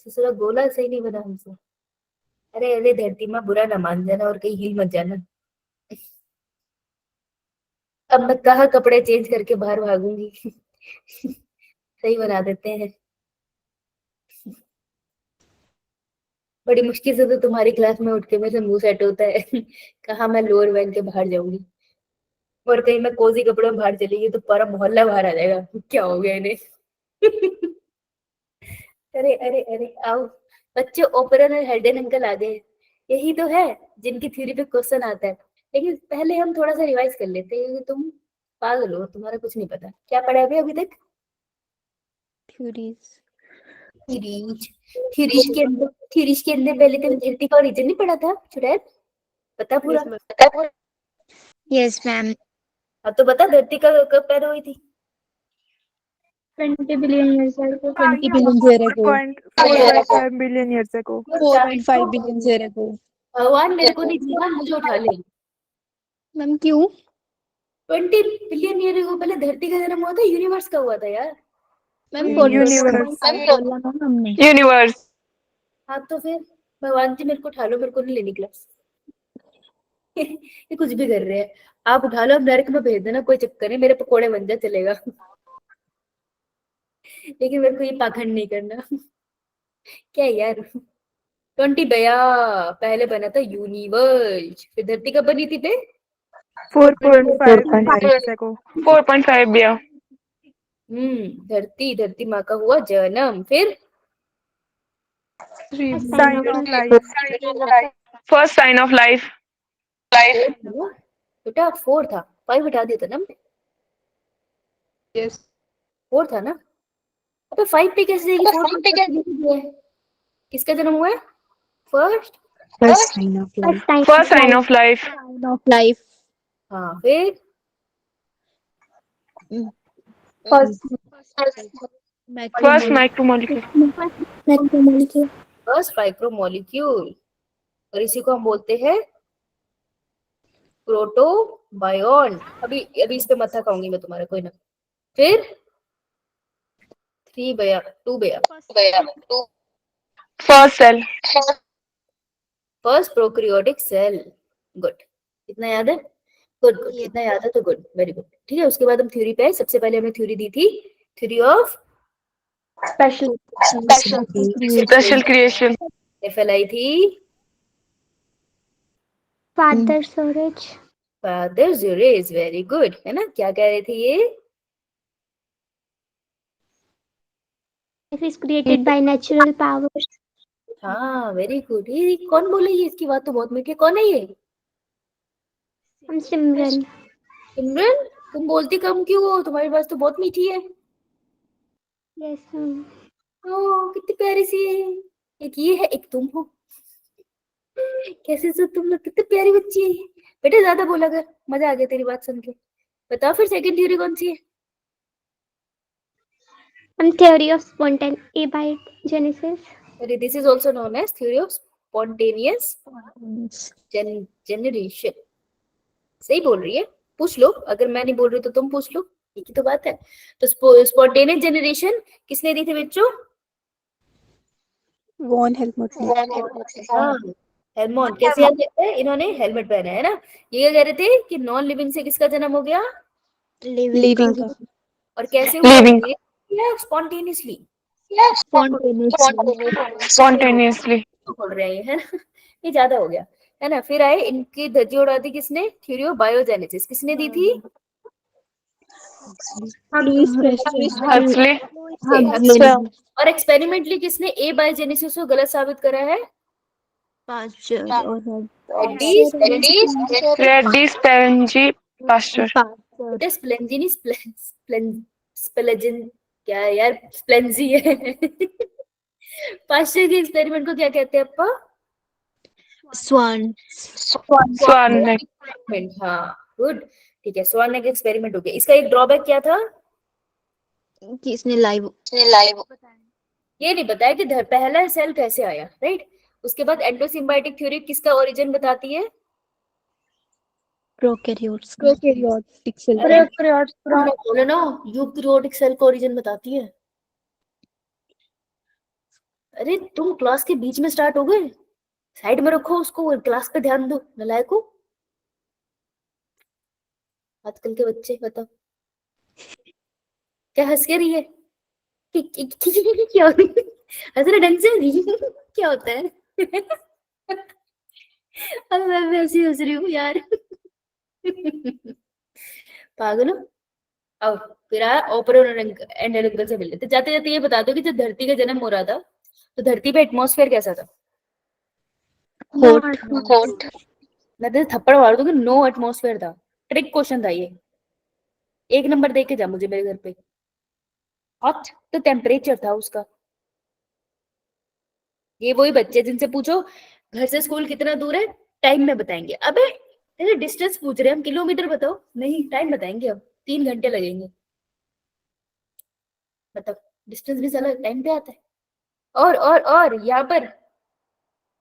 ससुरा गोला सही नहीं बना हमसे। अरे अरे धरती माँ बुरा ना मान जाना और कहीं हिल मत जाना। अब मैं कहाँ कपड़े चेंज करके बाहर भागूंगी। सही बना देते हैं। बड़ी मुश्किल से तो तुम्हारी क्लास में उठ के मेरे से मुंह सेट होता है। कहाँ मैं लोअर पहन के बाहर जाऊंगी, और कहीं मैं कोजी कपड़ों में बाहर चली गई तो पूरा मोहल्ला बाहर आ जाएगा, क्या हो गया इन्हें। अरे अरे अरे आओ बच्चे, ओपेरन और हेल्डन अंकल आ गए। यही तो है जिनकी थ्योरी पे क्वेश्चन आता है। लेकिन पहले हम थोड़ा सा रिवाइज कर लेते हैं, क्योंकि तुम पागल हो, तुम्हारा कुछ नहीं पता। क्या पढ़ा है अभी तक? theories. थ्योरीज। थ्योरीज के अंदर पहले तुम धरती का ओरिजिन नहीं पढ़ा था चुड़ैल? पता पूरा? Yes, ma'am. Yes, ma'am. अब तो बता धरती का कब पैदा हुई थी? 20 billion years ago. 20 billion years ago. 4.5 billion years ago. 4.5 billion years ago. भगवान मेरे को नहीं जीवा, मुझे उठा ले। मैम क्यों? 20 बिलियन ईयर अगो पहले धरती का जन्म हुआ था, यूनिवर्स का हुआ था यार। Ma'am Universe. बोला ना हमने। Universe. हाँ तो फिर भगवान जी मेरे को उठा लो, मेरे को नहीं लेनी क्लास। ये कुछ भी कर रहे हैं। आप उठा लो, आप नरक में भेज देना, कोई चक्कर नहीं, मेरे पकोड़े बन जाए चलेगा। लेकिन मेरे को ये पाखंड नहीं करना। क्या है यार। 20 भैया। पहले बना था यूनिवर्स, फिर धरती कब बनी थी बे? 4.5 को 4.5 भैया. धरती धरती माँ का हुआ जन्म, फिर sign of life First sign of life. बेटा 4 था, 5 हटा दिया था ना हमने? यस 4 था ना? अबे 5 पे कैसे जाएगी? 4 पे कैसे है? किसका जन्म हुआ है? First. First sign of life. First sign of life. Sign of life. हाँ, फिर First micromolecule. Macromolecule. First micromolecule, और इसी को हम बोलते हैं प्रोटोबायोन। अभी अभी इस पे मत्था खाऊंगी मैं तुम्हारा, कोई ना। फिर 3 भैया, 2 भैया। First cell. First prokaryotic cell. Good, इतना याद है? Good good, Yes. इतना याद है तो गुड, वेरी गुड। ठीक है, उसके बाद हम थ्योरी पे आए। सबसे पहले हमने थ्योरी दी थी, थ्योरी ऑफ Special creation. फैलाई थी Father storage. फादर ज़ुरेस। वेरी गुड, है ना? क्या कह रहे थे ये? Life is created by natural powers. हाँ, वेरी गुड। ये कौन बोले? ये इसकी बात तो बहुत मीठी है। कौन है ये? I'm Simran. सिमरन, तुम बोलती कम क्यों हो? तुम्हारी बात तो बहुत मीठी है। Yes. ओ, कितनी प्यारी सी है। एक ये है, एक तुम हो। कैसे से तुम लोग, कितनी प्यारी बच्ची है। बेटा ज्यादा बोला कर, मजा आ गया तेरी बात सुन के। बताओ फिर सेकंड थ्योरी कौन सी है? Theory of spontaneous अरे this is also known as theory of spontaneous generation. सही बोल रही है, पूछ लो। अगर मैं नहीं बोल रही तो तुम पूछ लो, एक ही तो बात है। तो स्पॉन्टेनियस जनरेशन किसने दी थी बच्चों? Von Helmont. हाँ, हेलमोन। कैसे याद रखते हैं? इन्होंने हेलमेट पहना है ना। ये कह रहे थे कि नॉन लिविंग से किसका जन्म हो गया? Living. और कैसे हुआ Living. ये? Spontaneously Spontaneously. बोल रहे हैं, है ना? ये ज्यादा हो गया, है ना? फिर आए इनकी धज्जी उड़ा दी किसने? थ्योरी ऑफ बायोजेनेसिस किसने दी थी? Louis Pasteur. Huxley. और एक्सपेरिमेंटली किसने ए बायोजेनेसिस को गलत साबित करा है? Pasteur. Reddy Sperangi Pasteur. बेटा स्प्लेंजिनी स्प्लेंजन क्या है यार? स्प्लेंजी है। पास्चर के एक्सपेरिमेंट को क्या कहते हैं अपा? Swan. Swan neck. हाँ, गुड। ठीक है, स्वान नेक एक्सपेरिमेंट हो गया। इसका एक ड्रॉबैक क्या था? किसने लाइव ये नहीं बताया कि पहला सेल कैसे आया, राइट? उसके बाद एंडोसिम्बायोटिक थ्योरी किसका ओरिजिन बताती है? प्रोकैरियोट्स बोलो ना, यूकेरियोटिक सेल का ओरिजिन बताती है। अरे तुम क्लास के बीच में स्टार्ट हो गए, साइड में रखो उसको, क्लास पे ध्यान दो नलायको। आजकल के बच्चे बताओ, क्या हंस के रही है? क्या हंस रहे ढंग से? क्या होता है? अब मैं वैसे हंस रही हूँ यार। पागल हो। अब फिर आया ओपरन एंड एंगल से मिलते। जाते जाते ये बता दो कि जब धरती का जन्म हो रहा था तो धरती पे एटमॉस्फेयर कैसा था? हॉट मैं तो थप्पड़ मार दूंगी, नो एटमॉस्फेयर था। ट्रिक क्वेश्चन था ये, 1 नंबर दे के जा मुझे मेरे घर पे। हॉट तो टेम्परेचर था उसका। ये वही बच्चे जिनसे पूछो घर से स्कूल कितना दूर है, टाइम में बताएंगे। अबे तेरे डिस्टेंस पूछ रहे हैं हम, किलोमीटर बताओ। नहीं, टाइम बताएंगे हम, 3 घंटे लगेंगे। बताओ, डिस्टेंस भी साला टाइम पे आता है। और यहाँ पर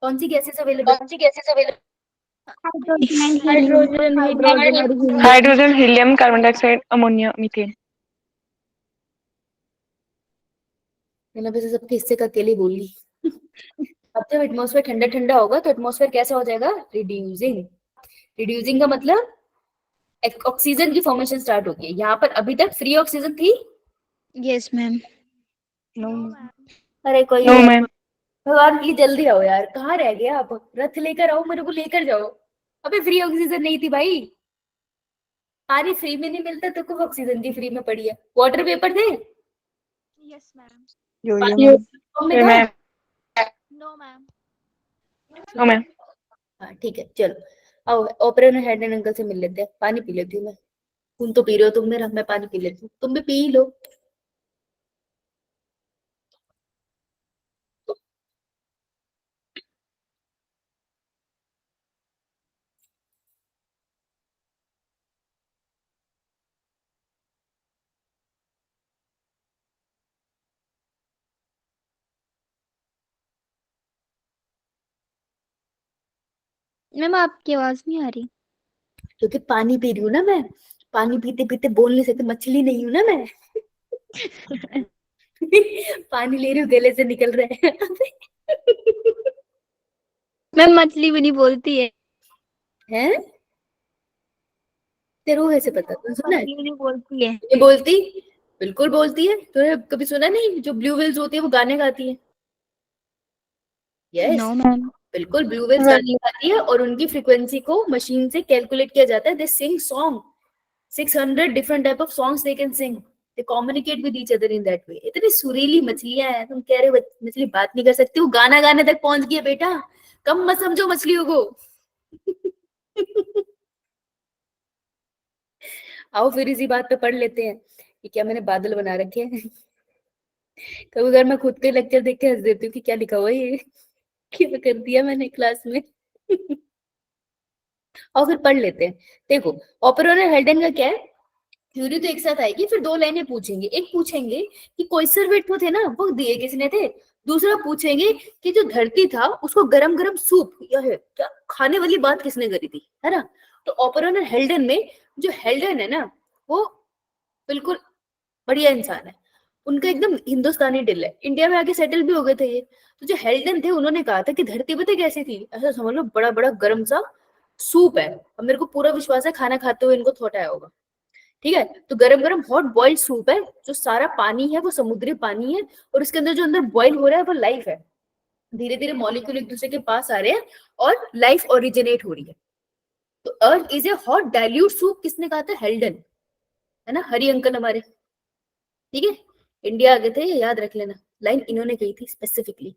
कौन सी gases available? Hydrogen, helium, carbon dioxide, ammonia, methane. मैंने वैसे सबके हिस्से का अकेले बोल ली। अब जब एटमॉस्फेयर ठंडा ठंडा होगा तो एटमॉस्फेयर कैसा हो जाएगा? रिड्यूसिंग। रिड्यूसिंग का मतलब ऑक्सीजन की फॉर्मेशन स्टार्ट होगी। यहाँ पर अभी तक फ्री ऑक्सीजन थी। Yes, ma'am. No. अरे कोई No, है। ma'am. भगवान प्लीज जल्दी आओ यार, कहाँ रह गए आप? रथ लेकर आओ, मेरे को लेकर जाओ। अबे फ्री ऑक्सीजन नहीं थी भाई, पानी फ्री में नहीं मिलता तो कुछ ऑक्सीजन की फ्री में पड़ी है। वाटर पेपर थे, यस मैम। यो पानी मैम। फॉर्म में Yeah, था। ma'am. No ma'am. No, ma'am. हाँ ठीक है, चलो आओ ऑपरेटर हेड एंड अंकल से मिल लेते हैं। पानी पी लेती हूँ मैं, खून तो पी रहे हो तुम मेरा, मैं पानी पी लेती हूँ, तुम भी पी लो। मैम आपकी आवाज नहीं आ रही। क्योंकि पानी पी रही हूँ ना मैं, पानी पीते पीते बोल नहीं सकती, मछली नहीं हूँ ना मैं। पानी ले रही हूँ, गले से निकल रहा है। मैम मछली भी नहीं बोलती है। हैं? तेरे को कैसे पता, तुम सुना है? मछली भी नहीं बोलती है। ये बोलती, बिल्कुल बोलती है। तूने कभी सुना नहीं, जो ब्लू व्हेल्स होती है वो गाने गाती है। Yes, no ma'am. बिल्कुल ब्लू व्हेल्स गाने गाती है, और उनकी फ्रीक्वेंसी को मशीन से कैलकुलेट किया जाता है। They sing song, 600 different type of songs they can sing, they communicate with each other in that way. इतनी सुरीली मछलियां हैं, तुम कह रहे हो मछली बात नहीं कर सकती, वो गाना गाने तक पहुंच गई है बेटा। कम मत समझो मछलियों को। आओ फिर इसी बात पे पढ़ लेते हैं कि क्या मैंने बादल बना रखे हैं। कभी अगर मैं खुद के लेक्चर देख के हंस देती हूँ कि क्या लिखा हुआ है ये, क्या कर दिया मैंने क्लास में। और फिर पढ़ लेते हैं। देखो ऑपरेटर हेल्डन का क्या है, थ्योरी तो एक साथ आएगी, फिर दो लाइनें पूछेंगे। एक पूछेंगे कि कोइसरवेट वो थे ना, वो दिए किसने थे। दूसरा पूछेंगे कि जो धरती था उसको गरम गरम सूप या है क्या खाने वाली बात किसने करी थी, है ना। तो ऑपरेटर हेल्डन में, जो हेल्डन है ना, वो बिल्कुल बढ़िया इंसान है। उनका एकदम हिंदुस्तानी दिल है, इंडिया में आके सेटल भी हो गए थे ये। तो जो हेल्डन थे उन्होंने कहा था कि धरती पता कैसी थी, ऐसा समझ लो बड़ा बड़ा गर्म सा सूप है। अब मेरे को पूरा विश्वास है खाना खाते हुए इनको थॉट आया होगा। ठीक है, तो गरम गरम हॉट बॉइल्ड सूप है, जो सारा पानी है वो समुद्री पानी है, और इसके अंदर जो अंदर बॉइल हो रहा है वो लाइफ है। धीरे धीरे मॉलिक्यूल एक दूसरे के पास आ रहे हैं और लाइफ ओरिजिनेट हो रही है। तो earth is a hot dilute soup, किसने कहा था? हेल्डन, है ना, हरी अंकल हमारे। ठीक है, इंडिया आ गए थे, याद रख लेना, लाइन इन्होंने कही थी स्पेसिफिकली।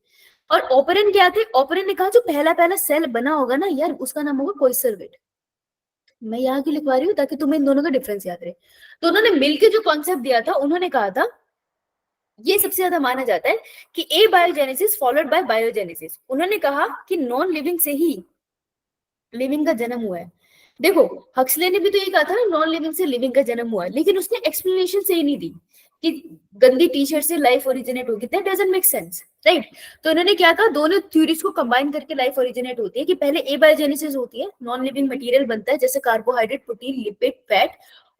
और ओपरन क्या थे? ओपरन ने कहा जो पहला पहला सेल बना होगा ना यार, उसका नाम होगा कोइसरवेट। मैं यहाँ क्यों लिखवा रही हूँ, ताकि तुम्हें इन दोनों का डिफरेंस याद रहे। तो उन्होंने मिलकर जो कॉन्सेप्ट दिया था, उन्होंने कहा था, ये सबसे ज्यादा माना जाता है कि ए बायोजेनेसिस फॉलोड बाय बायोजेनेसिस। उन्होंने कहा कि नॉन लिविंग से ही लिविंग का जन्म हुआ है। देखो हक्सले ने भी तो ये कहा था ना, नॉन लिविंग से लिविंग का जन्म हुआ है, लेकिन उसने एक्सप्लेनेशन सही नहीं दी कि गंदी टी शर्ट से लाइफ ओरिजिनेट होगी। That doesn't make sense, right. तो इन्होंने क्या कहा, दोनों थ्योरीज को कंबाइन करके लाइफ ओरिजिनेट होती है कि पहले एबायोजेनेसिस होती है, नॉन लिविंग मटेरियल बनता है जैसे कार्बोहाइड्रेट, प्रोटीन, लिपिड, फैट,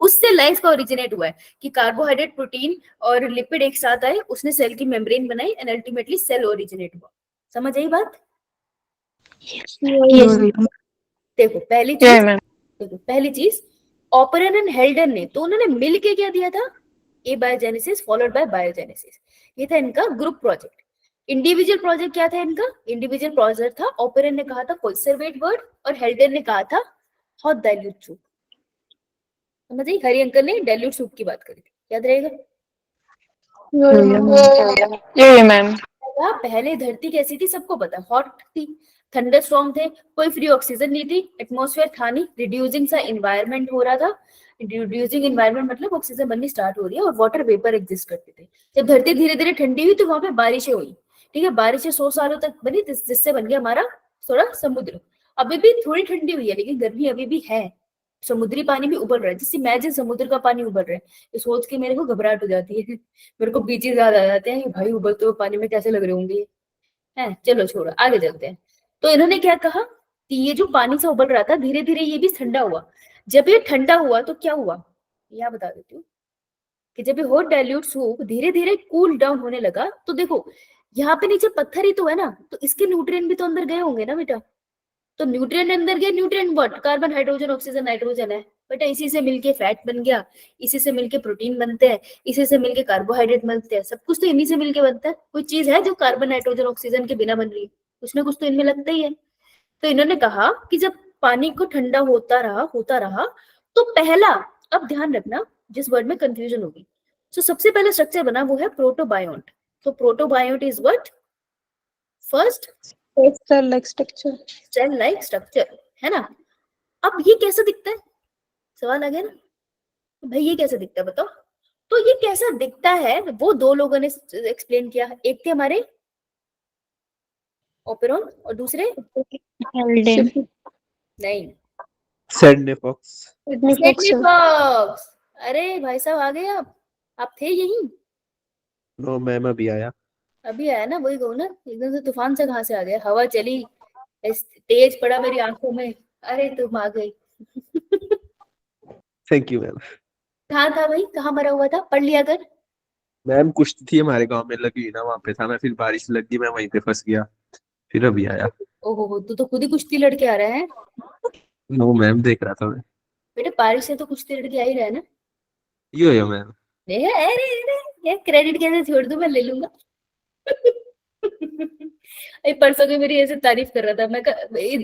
उससे लाइफ का ओरिजिनेट हुआ है कि कार्बोहाइड्रेट, प्रोटीन और लिपिड एक साथ आए, उसने सेल की मेम्ब्रेन बनाई एंड अल्टीमेटली सेल ओरिजिनेट हुआ। समझ आई बात? Yes. देखो पहली Yeah, चीज, ma'am. देखो पहली चीज, ऑपरन एंड हेल्डन ने, तो उन्होंने मिलके क्या दिया था, ए बायोजेनेसिस फॉलोड बाय बायोजेनेसिस। ये था इनका ग्रुप प्रोजेक्ट। इंडिविजुअल प्रोजेक्ट क्या था इनका? इंडिविजुअल प्रोजेक्ट था, ऑपरन ने कहा था कोइसरवेट वर्ड, और हेल्डन ने कहा था हॉट डाइल्यूट सूप। समझ आई? हरी अंकल ने डाइल्यूट सूप की बात करी थी, याद रहेगा। Yeah, ma'am. पहले धरती कैसी थी सबको पता, हॉट थी, थंडर स्टॉर्म थे, कोई फ्री ऑक्सीजन नहीं थी, एटमॉस्फेयर था नहीं, रिड्यूसिंग सा इन्वायरमेंट हो रहा था। रिड्यूसिंग इन्वायरमेंट मतलब ऑक्सीजन बननी स्टार्ट हो रही है और वाटर वेपर एग्जिस्ट करते थे। जब धरती धीरे धीरे ठंडी हुई तो वहां पे बारिशें हुई। ठीक है, बारिशें 100 सालों तक बनी, जिससे बन गया हमारा थोड़ा समुद्र। अभी भी थोड़ी ठंडी हुई है, लेकिन गर्मी अभी भी है। समुद्री पानी भी उबल रहा है, जिससे इमेजिन समुद्र का पानी उबल रहा है, ये सोच के मेरे को घबराहट हो जाती है। मेरे को बीचेस याद आ जाते हैं कि भाई उबलते हुए पानी में कैसे लग रहे होंगे। है, चलो छोड़ो, आगे चलते हैं। तो इन्होंने क्या कहा कि ये जो पानी से उबल रहा था, धीरे धीरे ये भी ठंडा हुआ। जब ये ठंडा हुआ तो क्या हुआ, यह बता देती हूँ कि जब ये हॉट डाइल्यूट सूप धीरे धीरे कूल डाउन होने लगा, तो देखो यहाँ पे नीचे पत्थर ही तो है ना, तो इसके न्यूट्रिएंट भी तो अंदर गए होंगे ना बेटा। तो न्यूट्रिएंट अंदर गया, nutrient what, carbon hydrogen oxygen nitrogen है बेटा, इसी से मिलके फैट बन गया, इसी से मिलके प्रोटीन बनते हैं, इसी से मिलके कार्बोहाइड्रेट बनते हैं, सब कुछ तो इन्हीं से मिलके बनता है। कोई चीज है जो कार्बन नाइट्रोजन ऑक्सीजन के बिना बन रही है? कुछ ना कुछ तो इनमें लगता ही है। तो इन्होंने कहा कि जब पानी को ठंडा होता रहा तो पहला, अब ध्यान रखना जिस वर्ड में कंफ्यूजन होगी, तो सबसे पहला स्ट्रक्चर बना वो है प्रोटोबायोंट। तो protobiont is what? First cell like structure. Cell like structure, है ना। अब ये कैसा दिखता है, सवाल आ गया ना भाई, ये कैसा दिखता है बताओ। तो ये कैसा दिखता है वो दो लोगों ने एक्सप्लेन किया। एक थे हमारे ओपेरॉन और दूसरे हेल्डेन। नहीं, सैडने फॉक्स। Sydney fox. अरे भाई साहब आ गए आप थे यहीं? नो मैम अभी आया। अभी आया ना, वही कहूँ ना, एकदम से तूफान से कहाँ से आ गया, हवा चली, तेज पड़ा मेरी आंखों में, अरे तुम आ गई। Thank you ma'am. कहाँ था भाई, कहाँ मरा हुआ था, पढ़ लिया कर। मैम कुश्ती थी हमारे गांव में लगी हुई ना, वहां पे था मैं, फिर बारिश लग गई, मैं वहीं पे फंस गया, फिर अभी आया। ओहो, तू तो खुद ही कुश्ती लड़के आ रहा है नो मैम देख रहा था मैं। बेटे, बारिश से तो कुश्ती लड़के आ ही रहा है ना। यो मैम। अरे अरे क्रेडिट कैसे छोड़ दूं, मैं ले लूंगा। अरे परसों भी मेरी ऐसे तारीफ कर रहा था,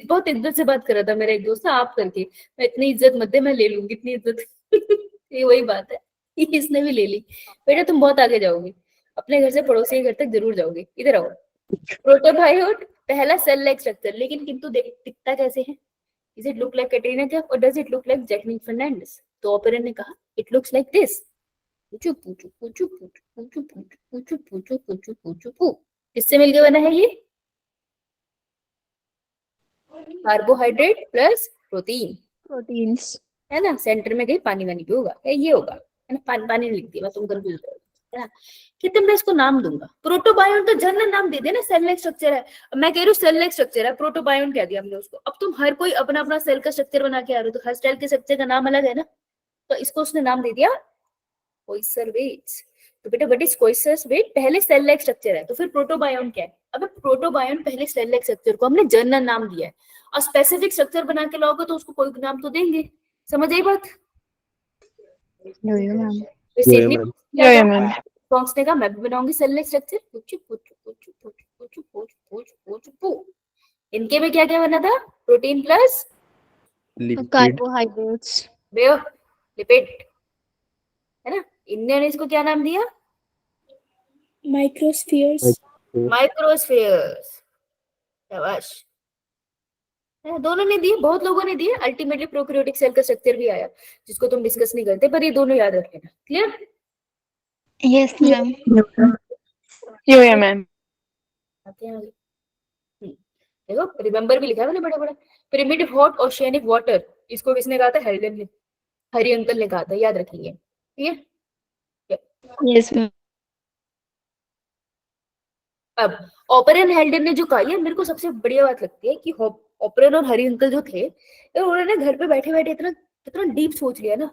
बहुत इज्जत से बात कर रहा था मेरा एक दोस्त, आप करके, मैं इतनी इज्जत मत दे, मैं ले लूंगी इतनी इज्जत। ये वही बात है, इसने भी ले ली। बेटा तुम बहुत आगे जाओगे, अपने घर से पड़ोसी के घर तक जरूर जाओगे। इधर आओ। प्रोटोबायोट पहला सेल लाइक स्ट्रक्चर, लेकिन किंतु दिखता कैसे है? Is it look like Katrina Kaif और does it look like Jacqueline Fernandez? तो ऑपरेटर ने कहा इट लुक्स लाइक दिस। पूछू पूछू पूछू पूछू पूछू पूछू पूछू पूछू पूछू पू। किससे मिलके बना है ये? Carbohydrate plus protein, proteins. है ना। सेंटर में कहीं पानी वानी भी होगा, ये होगा, है ना। पानी पानी लिख दिया, तुम कंफ्यूज हो, है ना। कितने मैं इसको नाम दूंगा? प्रोटोबायोन तो जनरल नाम दे देना, सेल लाइक स्ट्रक्चर है। मैं कह रही हूँ सेल लाइक स्ट्रक्चर है, प्रोटोबायोन कह दिया हमने उसको। अब तुम हर कोई अपना अपना सेल का स्ट्रक्चर बना के आ रहे हो, तो हर सेल के स्ट्रक्चर का नाम अलग है ना, तो इसको उसने नाम दे दिया कोइसर वेट्स। तो बेटा व्हाट इज कोइसर वेट? पहले सेल लाइक स्ट्रक्चर है, तो फिर प्रोटोबायोन क्या है? अब प्रोटोबायोन पहले सेल लाइक स्ट्रक्चर को हमने जनरल नाम दिया है, और स्पेसिफिक स्ट्रक्चर बना के लाओगे तो उसको कोई नाम तो देंगे। समझ आई बात? यो मैम। फॉक्स ने कहा मैं भी बनाऊंगी सेल लाइक स्ट्रक्चर। पूछू पूछू पूछू पूछू पूछू पूछू पूछू पूछू पू। इनके में क्या क्या बना था? Protein plus lipid. Carbohydrates. Lipid, है ना। इन्होंने इसको क्या नाम दिया? माइक्रोस्फीयर्स। माइक्रोस्फीयर्स। शाबाश। दोनों ने दिए, बहुत लोगों ने दिए। अल्टीमेटली प्रोकैरियोटिक सेल का स्ट्रक्चर भी आया, जिसको तुम डिस्कस नहीं करते, पर ये दोनों याद रख लेना। Clear? Yes ma'am. Yo ma'am. आते हैं आगे। देखो रिमेंबर भी लिखा है मैंने बड़ा बड़ा। प्रिमिटिव हॉट ओशियनिक वाटर, इसको किसने कहा था? हेल्डन ने, हरी अंकल ने कहा था, याद रखिए। ठीक है। Yes ma'am. अब ऑपरेन हेल्डन ने जो कहा, ये मेरे को सबसे बढ़िया बात लगती है कि ऑपरेन और हरी अंकल जो थे, उन्होंने घर पे बैठे बैठे इतना इतना डीप सोच लिया ना।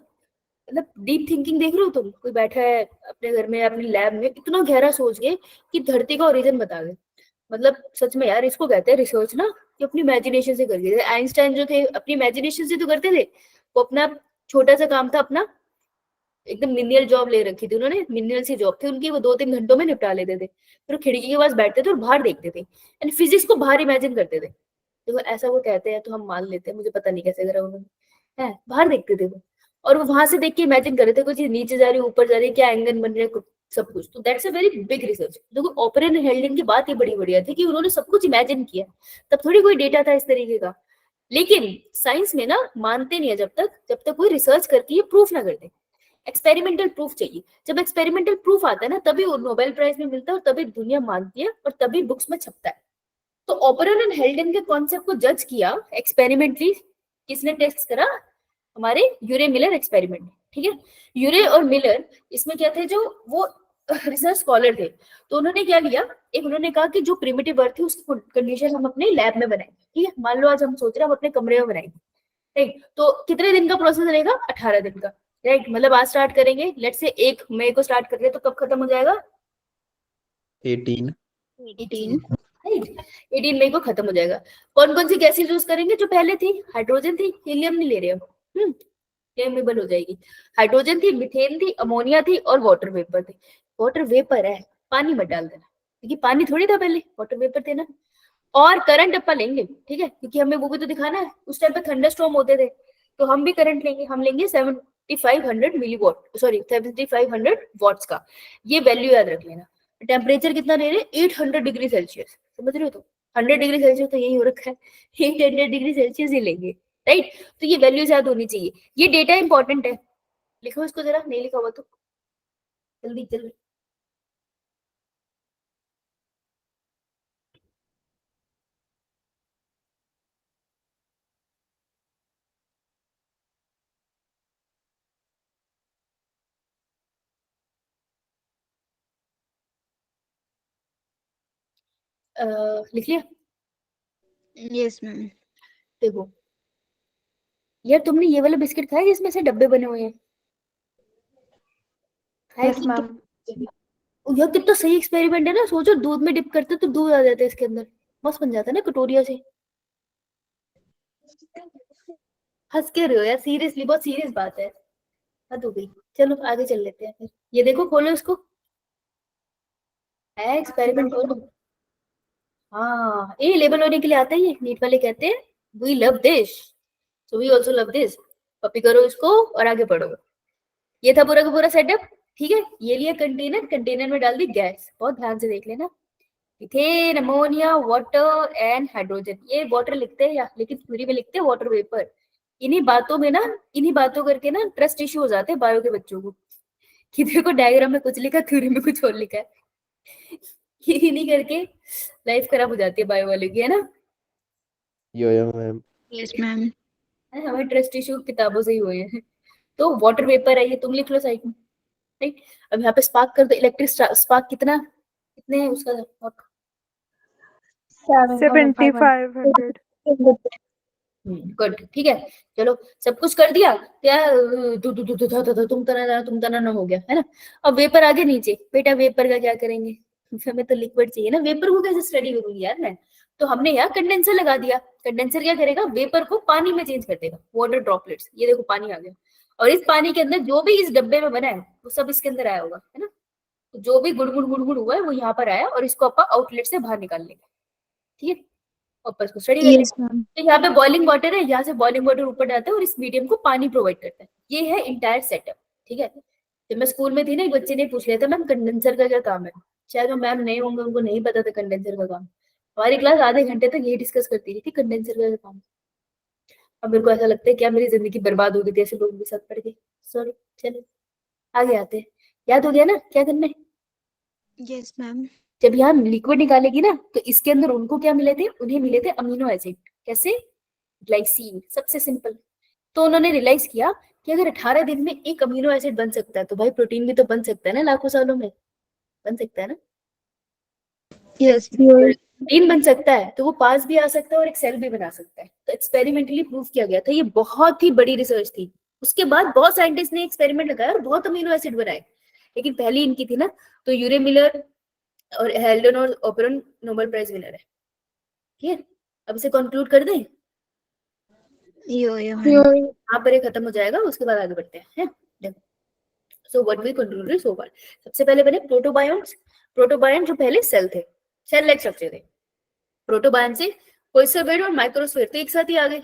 मतलब डीप थिंकिंग देख रहे हो तुम, कोई बैठा है अपने घर में अपनी लैब में, इतना गहरा सोच गए कि धरती का ओरिजिन बता गए। मतलब सच में यार, इसको कहते हैं रिसर्च ना, कि अपनी इमेजिनेशन से करके। जैसे आइंस्टाइन जो थे अपनी इमेजिनेशन से तो करते थे, वो अपना छोटा सा काम था, अपना एकदम मिनियल जॉब ले रखी थी उन्होंने, मिनियल सी जॉब थी उनकी, वो 2-3 घंटों में निपटा लेते थे। फिर वो खिड़की के पास बैठते थे और बाहर देखते थे, एंड फिजिक्स को बाहर इमेजिन करते थे। देखो ऐसा वो कहते हैं तो हम मान लेते हैं, मुझे पता नहीं कैसे करा उन्होंने, है बाहर देखते थे वो, और वो वहां से देख के इमेजिन कर रहे थे कोई चीज नीचे जा रही है, ऊपर जा रही है, क्या एंगल बन रहा है, सब कुछ। तो that's a very big research. देखो ऑपरेन हेल्डन की बात ही बड़ी बढ़िया थी कि उन्होंने सब कुछ इमेजिन किया, तब थोड़ी कोई डेटा था इस तरीके का। लेकिन साइंस में ना मानते नहीं है जब तक कोई रिसर्च करके ये प्रूफ ना कर दे। एक्सपेरिमेंटल प्रूफ चाहिए। जब एक्सपेरिमेंटल प्रूफ आता है ना, तभी वो नोबेल प्राइज में मिलता है, और तभी दुनिया मानती है, और तभी बुक्स में छपता है। तो ऑपरेन एंड हेल्डन के कॉन्सेप्ट को जज किया एक्सपेरिमेंटली, किसने टेस्ट करा? हमारे यूरे मिलर एक्सपेरिमेंट। ठीक है, यूरे और मिलर इसमें क्या थे, जो वो रिसर्च स्कॉलर थे। तो उन्होंने क्या किया, एक उन्होंने कहा कि जो प्रिमिटिव अर्थ है उसकी कंडीशन हम अपने लैब में बनाएंगे। ठीक है, मान लो आज हम सोच रहे हैं हम अपने कमरे में बनाएंगे, राइट। तो कितने दिन का प्रोसेस रहेगा? 18 दिन का, राइट। मतलब आज स्टार्ट करेंगे, लेट से 1 मई को स्टार्ट कर रहे, तो कब खत्म हो जाएगा? 18। 18। राइट। 18 मई को खत्म हो जाएगा। कौन कौन सी गैसेज यूज करेंगे? जो पहले थी, हाइड्रोजन थी, हीलियम नहीं ले रहे हम, फ्लेमेबल हो जाएगी। हाइड्रोजन थी, मीथेन थी, अमोनिया थी और वाटर वेपर थी। वाटर वेपर है, पानी मत डाल देना, क्योंकि पानी थोड़ी था पहले, वाटर वेपर थे ना। और करंट अपन लेंगे, ठीक है, क्योंकि हमें वो भी तो दिखाना है। उस टाइम पे थंडरस्टॉर्म होते थे, तो हम भी करंट लेंगे। हम लेंगे 7500 मिलीवॉट, सॉरी 7500 वॉट्स का। ये वैल्यू याद रख लेना। टेम्परेचर कितना ले रहे हैं? 800 डिग्री सेल्सियस, समझ रहे हो? तो 100 डिग्री सेल्सियस तो यही हो रखा है, 800 डिग्री सेल्सियस ही लेंगे, राइट। तो ये वैल्यूज याद होनी चाहिए। ये डेटा इंपॉर्टेंट है, लिखो इसको जरा, नहीं लिखा हुआ तो जल्दी जल्दी। लिख लिया? Yes, ma'am. देखो यार, तुमने ये वाला बिस्किट खाया जिसमें से डब्बे बने हुए हैं? खाया यस कि? मैम। यार कितना सही एक्सपेरिमेंट है ना। सोचो दूध में डिप करते तो दूध आ जाता है इसके अंदर, मस्त बन जाता है ना कटोरिया से। हंस के रहे हो यार, सीरियसली बहुत सीरियस बात है। हद हो गई। चलो आगे चल लेते हैं फिर। ये देखो, खोलो इसको, है एक्सपेरिमेंट खोलो। हाँ, ये लेबल होने के लिए आता है। ये नीट वाले कहते हैं we love this, so we also love this. Copy करो इसको और आगे पढ़ो। ये था पूरा का पूरा सेटअप, ठीक है। ये लिया कंटेनर, कंटेनर में डाल दी गैस। बहुत ध्यान से देख लेना, methane, ammonia, water and hydrogen. ये वाटर लिखते हैं या, लेकिन थ्योरी में लिखते हैं वाटर वेपर। इन्हीं बातों में ना, इन्हीं बातों करके ना ट्रस्ट इश्यू हो जाते हैं बायो के बच्चों को, कि देखो डायग्राम में कुछ लिखा, थ्योरी में कुछ और लिखा है। इन्हीं करके लाइफ खराब हो जाती है बायो वाले की, है ना। यो मैम। Yes, ma'am. हमें ट्रस्ट इश्यू किताबों से ही हुए हैं। तो वाटर वेपर है ये, तुम लिख लो साइड में, राइट। अब यहाँ पे स्पार्क कर दो। इलेक्ट्रिक स्पार्क कितना, कितने है उसका? 7500। गुड, ठीक है। चलो सब कुछ कर दिया क्या? तुम तना ना हो गया, है ना। अब वेपर आगे नीचे। बेटा वेपर का क्या करेंगे? हमें तो लिक्विड चाहिए ना। वेपर को कैसे स्टडी करूंगी यार मैं? तो हमने यहाँ कंडेंसर लगा दिया। कंडेंसर क्या करेगा? वेपर को पानी में चेंज कर देगा, वाटर ड्रॉपलेट्स। ये देखो पानी आ गया, और इस पानी के अंदर जो भी इस डब्बे में बना है वो सब इसके अंदर आया होगा, है ना। तो जो भी गुड़गुड़ गुड़गुड़ हुआ है वो यहाँ पर आया, और इसको अपन आउटलेट से बाहर निकाल लेंगे, ठीक है। वापस को स्टडी कर Yes, लेंगे। ma'am. तो यहाँ पे बॉइलिंग वाटर है, यहाँ से बॉइलिंग वाटर ऊपर जाता है और इस मीडियम को पानी प्रोवाइड करता है। ये है इंटायर सेटअप, ठीक है। जब मैं स्कूल में थी ना, एक बच्चे ने पूछ लिया था, मैम कंडेंसर का क्या काम है? शायद वो मैम नहीं होंगे, उनको नहीं पता था कंडेंसर का काम। हमारी क्लास आधे घंटे तक यही डिस्कस करती रही थी, कंडेंसर का क्या काम। अब मेरे को ऐसा लगता है क्या मेरी जिंदगी बर्बाद हो गई थी ऐसे लोगों के साथ पढ़ के। सॉरी, चलो आगे आते हैं। याद हो गया ना क्या करना है? Yes, ma'am. जब यहाँ लिक्विड निकालेगी ना, तो इसके अंदर उनको क्या मिले थे? उन्हें मिले थे अमीनो एसिड। कैसे? ग्लाइसिन, सबसे सिंपल। तो उन्होंने रियलाइज किया कि अगर 18 दिन में एक अमीनो एसिड बन सकता है, तो भाई प्रोटीन भी तो बन सकता है ना, लाखों सालों में बन सकता है ना। Yes. प्रोटीन बन सकता है तो वो पास भी आ सकता है और एक सेल भी बना सकता है। तो एक्सपेरिमेंटली प्रूव किया गया था। ये बहुत ही बड़ी रिसर्च थी। उसके बाद बहुत साइंटिस्ट ने एक्सपेरिमेंट लगाया और बहुत अमीनो एसिड बनाए, लेकिन पहली इनकी थी ना। तो यूरे मिलर और हेल्डन और ओपेरन नोबेल प्राइज विनर है, ठीक है। अब इसे कंक्लूड कर दें? Ma'am. यहाँ पर ये खत्म हो जाएगा, उसके बाद आगे बढ़ते हैं। सो व्हाट वी कंक्लूडेड सो फार। सबसे पहले बने प्रोटोबायोन्ट्स। प्रोटोबायोन जो पहले सेल थे, सेल लाइक स्ट्रक्चर थे। प्रोटोबायोन से कोइसोबेड और माइक्रोस्फेयर तो एक साथ ही आ गए,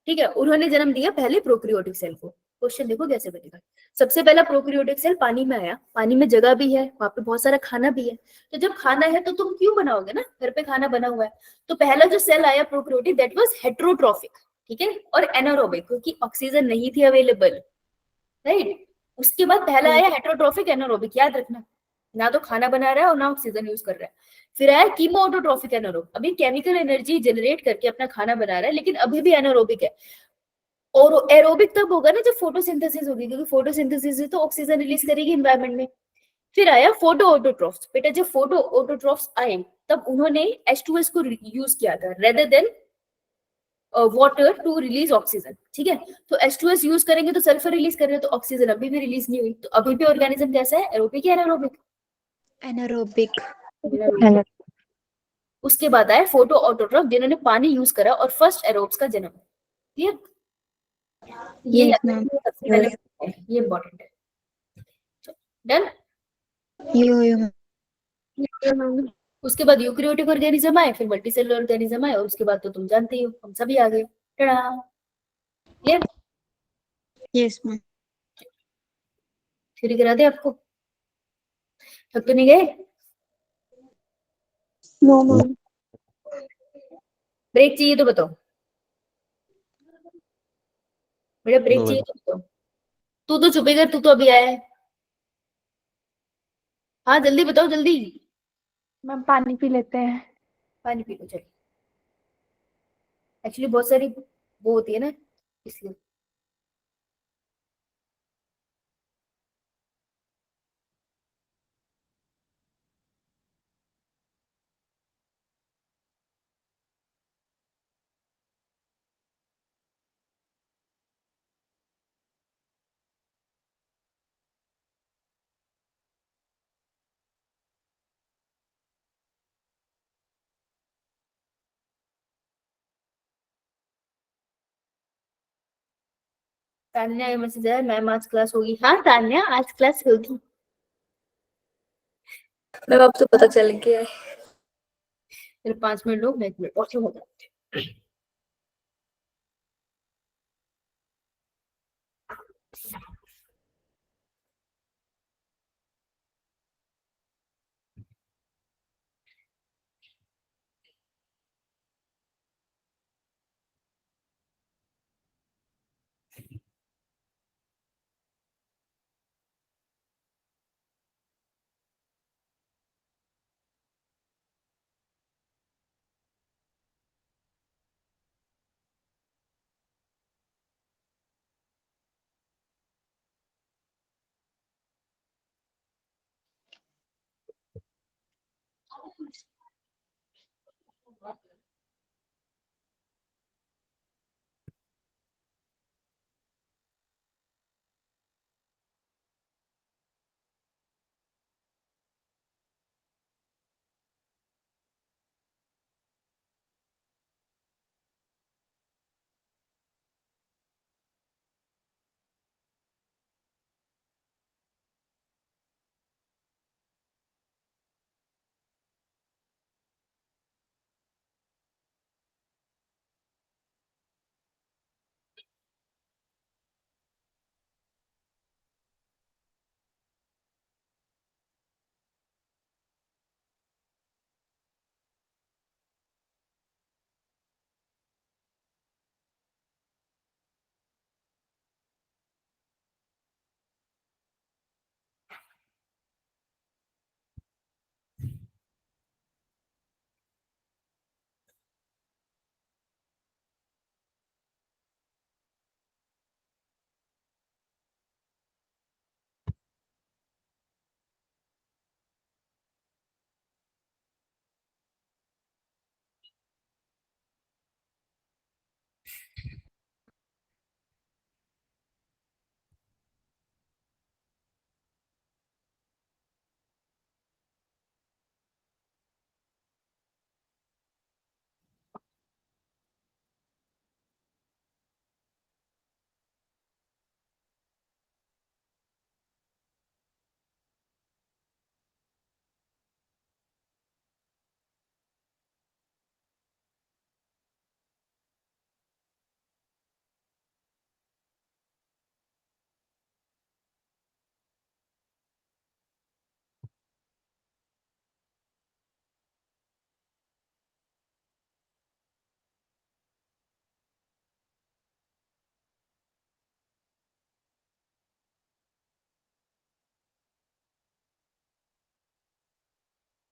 ठीक है। उन्होंने जन्म दिया पहले प्रोकैरियोटिक सेल को। क्वेश्चन देखो कैसे बनेगा। सबसे पहला प्रोकैरियोटिक सेल पानी में आया। पानी में जगह भी है, वहां पे बहुत सारा खाना भी है। तो जब खाना है तो तुम क्यों बनाओगे ना, घर पे खाना बना हुआ है। तो पहला जो सेल आया प्रोकैरियोटिक, दैट वाज हेटेरोट्रॉफिक, ठीक है, और एनारोबिक, क्योंकि ऑक्सीजन नहीं थी अवेलेबल, राइट। उसके बाद पहला आया हेटेरोट्रॉफिक एनारोबिक, याद रखना। ना तो खाना बना रहा है और ना ऑक्सीजन यूज कर रहा है। फिर आया कीमोऑटोट्रॉफिक एनारोबिक, अभी केमिकल एनर्जी जनरेट करके अपना खाना बना रहा है, लेकिन अभी भी एनारोबिक है। और एरोबिक तब होगा ना जब फोटोसिंथेसिस होगी, क्योंकि फोटोसिंथेसिस से तो ऑक्सीजन रिलीज करेगी एनवायरनमेंट में। फिर आया फोटो ऑटोट्रॉफ्स। बेटा जब फोटो ऑटोट्रॉफ्स आए तब उन्होंने H2S को यूज किया था rather than water to release oxygen, ठीक है। तो H2S यूज करेंगे तो सल्फर रिलीज कर रहे हैं, तो ऑक्सीजन अभी भी रिलीज नहीं हुई। तो अभी भी ऑर्गेनिज्म कैसा है? एरोबिक या एनारोबिक? Anaerobic. उसके बाद आए फोटो ऑटोट्रॉफ जिन्होंने पानी यूज करा और फर्स्ट एरोब्स का जन्म। क्लियर? ये Yes, ma'am. सबसे पहले है, ये इंपॉर्टेंट है। डन। You. उसके बाद यूकैरियोटिक ऑर्गेनिज्म आए, फिर मल्टीसेलुलर ऑर्गेनिज्म आए, और उसके बाद तो तुम जानते ही हो, हम सभी आ गए। टड़ा। क्लियर? Yes, ma'am. शुरू करा दे आपको? थक तो नहीं गए? No, ma'am. ब्रेक चाहिए तो बताओ बेटा, ब्रेक No, चाहिए तो बताओ। तू तो चुप ही कर, तू तो अभी आया है। हाँ जल्दी बताओ, जल्दी। मैम पानी पी लेते हैं। पानी पी लो चलो। एक्चुअली बहुत सारी वो होती है ना, इसलिए। तान्या का मैसेज आया, मैम आज क्लास होगी। हाँ तान्या, आज क्लास होगी। मैम अब तो पता चल गया है। फिर 5 मिनट लो, मैं 1 मिनट और हो जाते।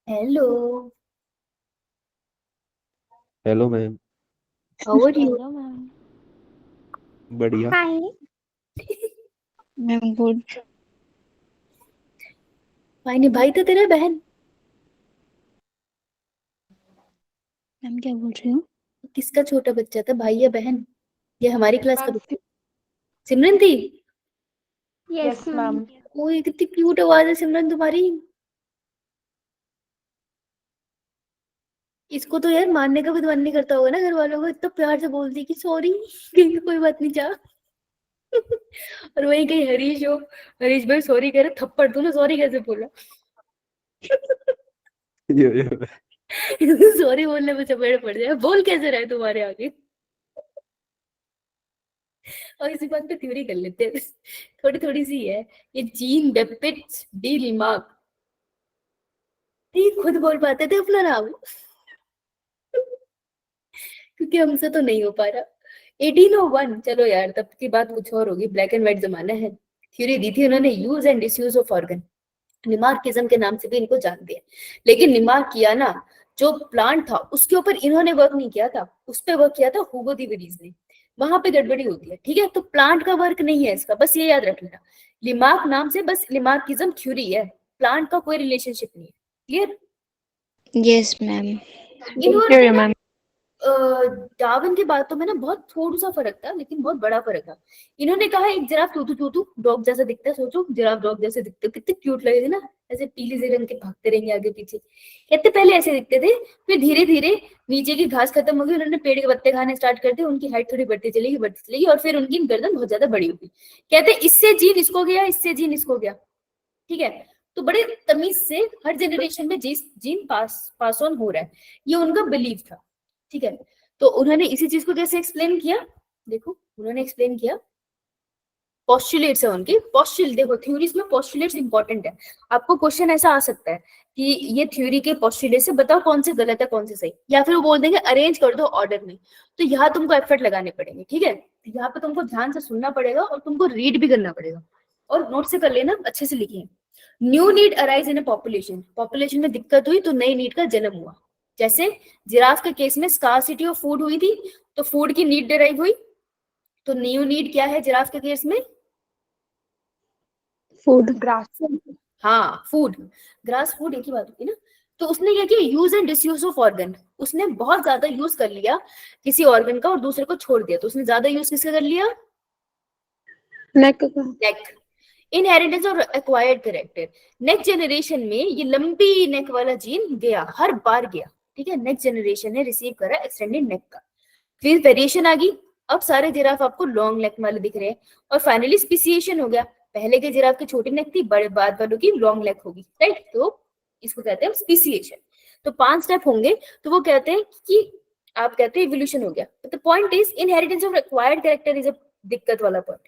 Hello, hello ma'am. How are you? Hello ma'am. बढ़िया। हाय। Ma'am, good. फाइन। भाई तो तेरा बहन मैम क्या बोल रही हो? किसका छोटा बच्चा था, भाई या बहन? ये हमारी क्लास का मैम बच्चा सिमरन थी। Yes ma'am. ओए कितनी क्यूट आवाज है सिमरन तुम्हारी। इसको तो यार मारने का भी मन नहीं करता होगा ना घर वालों को, इतना प्यार से बोलती कि सॉरी, कोई बात नहीं जा। और वही कहीं हरीश हो, हरीश भाई सॉरी कह रहे, थप्पड़ तूने सॉरी कैसे बोला? यो यो सॉरी बोलने में चपेट पड़ जाए, बोल कैसे रहे तुम्हारे आगे। और इसी बात पे थ्योरी कर लेते हैं, थोड़ी थोड़ी सी है। ये जीन बेपिट्स डी लिमार्क, ये खुद बोल पाते थे अपना नाम, क्योंकि हमसे तो नहीं हो पा रहा। 1801, चलो यार तब की बात कुछ और होगी, ब्लैक एंड व्हाइट जमाना है। थ्योरी दी थी उन्होंने, use and disuse of organ, Lamarckism के नाम से भी इनको जानते हैं। लेकिन निमार्कियाना जो प्लांट था उसके ऊपर इन्होंने वर्क नहीं किया था, उस पर वर्क किया था हुगो दी विडीज ने, वहां पे गड़बड़ी होती है। ठीक है, तो प्लांट का वर्क नहीं है इसका, बस ये याद रख लेना। लिमार्क नाम से बस लिमार्किज्म थ्योरी है, प्लांट का कोई रिलेशनशिप नहीं है। क्लियर? Yes, ma'am. इन्होंने Yeah, ma'am. डार्विन की बातों में ना बहुत थोड़ा सा फर्क था, लेकिन बहुत बड़ा फर्क था। इन्होंने कहा एक जिराफ चूतू चूतू डॉग जैसा दिखता है, सोचो जिराफ डॉग जैसे दिखते, कितने क्यूट लगेगा ना, ऐसे पीले से रंग के भागते रहेंगे आगे पीछे। कहते पहले ऐसे दिखते थे, फिर धीरे धीरे नीचे की घास खत्म हो गई, उन्होंने पेड़ के पत्ते खाने स्टार्ट कर दिए, उनकी हाइट थोड़ी बढ़ती चलेगी, और फिर उनकी गर्दन बहुत ज्यादा बड़ी होगी। कहते इससे जीन इसको गया, इससे जीन इसको गया। ठीक है, तो बड़े तमीज से हर जनरेशन में जीन पास ऑन हो रहा है, ये उनका बिलीव था। ठीक है, तो उन्होंने इसी चीज को कैसे एक्सप्लेन किया, देखो उन्होंने एक्सप्लेन किया, पोस्टुलेट्स है उनके, पोस्टुलेट देखो थ्योरीज में पोस्टुलेट्स इंपॉर्टेंट है। आपको क्वेश्चन ऐसा आ सकता है कि ये थ्योरी के पोस्टुलेट से बताओ कौन से गलत है कौन से सही, या फिर वो बोल देंगे अरेंज कर दो ऑर्डर में, तो यहाँ तुमको एफर्ट लगाने पड़ेंगे। ठीक है, तो यहाँ पे तुमको ध्यान से सुनना पड़ेगा और तुमको रीड भी करना पड़ेगा, और नोट से कर लेना, अच्छे से लिखिए। New need arise in A population, population में दिक्कत हुई तो नई नीड का जन्म हुआ। जैसे जिराफ के केस में स्कार्सिटी ऑफ फूड हुई थी, तो फूड की नीड डिराइव हुई, तो न्यू नीड क्या है जिराफ के केस में? Food. ग्रास। हाँ फूड, ग्रास फूड एक ही बात होती है ना। तो उसने क्या किया, use and disuse of organ, उसने बहुत ज्यादा यूज कर लिया किसी ऑर्गन का और दूसरे को छोड़ दिया, तो उसने ज्यादा यूज किसका कर लिया? नेक का। नेक। इनहेरिटेंस और एक्वायर्ड कैरेक्टर, नेक्स्ट जनरेशन में ये लंबी नेक वाला जीन गया, हर बार गया। ठीक है, नेक्स्ट जनरेशन ने रिसीव करा एक्सटेंडेड नेक का, फिर वेरिएशन आ गई, अब सारे जिराफ आपको लॉन्ग नेक वाले दिख रहे हैं, और फाइनली स्पेसिएशन हो गया, पहले के जिराफ की छोटी नेक थी, बड़े बाद वालों की लॉन्ग नेक होगी। राइट, तो इसको कहते हैं स्पेसिएशन। तो 5 स्टेप होंगे, तो वो कहते हैं कि आप कहते हैं इवोल्यूशन हो गया, तो the point is inheritance of acquired character is a दिक्कत वाला पॉइंट।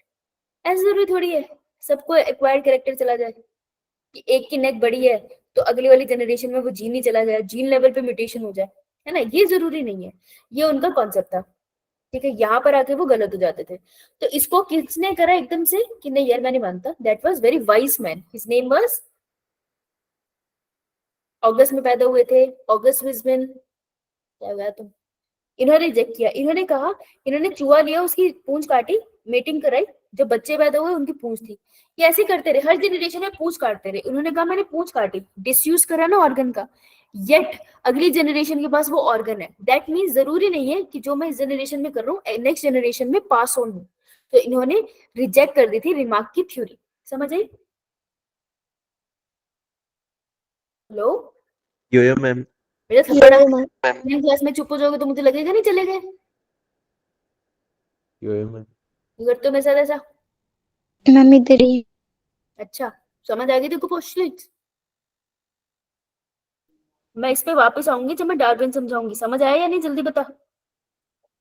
ऐसा जरूरी थोड़ी है सबको एक्वायर्ड कैरेक्टर चला जाए, कि एक की नेक बड़ी है तो अगली वाली जनरेशन में वो जीन ही चला जाए, जीन लेवल पे म्यूटेशन हो जाए, है ना, ये जरूरी नहीं है। ये उनका कॉन्सेप्ट था। ठीक है, यहाँ पर आके वो गलत हो जाते थे। तो इसको किसने करा एकदम से कि नहीं यार मैं नहीं मानता, that was very wise man, his name was, अगस्त में पैदा हुए थे, अगस्त विजमैन, क्या हुआ तुम, इन्होंने रिजेक्ट किया। इन्होंने कहा, इन्होंने चूहा लिया, उसकी पूंछ काटी, मेटिंग कराई, जब बच्चे पैदा हुए उनकी पूंछ थी, ये ऐसे करते रहे, हर जनरेशन में पूंछ काटते रहे। उन्होंने कहा मैंने पूंछ काटी, डिसयूज करा ना ऑर्गन का, येट अगली जनरेशन के पास वो ऑर्गन है, दैट मीन्स जरूरी नहीं है कि जो मैं इस जनरेशन में कर रहा हूँ नेक्स्ट जनरेशन में पास ऑन हो। तो इन्होंने रिजेक्ट कर दी थी रिमार्क की थ्योरी। समझ आई? हेलो, यो मैम। मेरा थप्पड़ क्लास में चुप हो जाओगे तो मुझे लगेगा नहीं चले गए, यो मैम। करते हो मेरे साथ ऐसा? Ma'am, इधर ही. अच्छा, समझ आ गई तेरे को पोस्टुलेट्स? मैं इस पे वापस आऊंगी जब मैं डार्विन समझाऊंगी, समझ आया या नहीं जल्दी बता।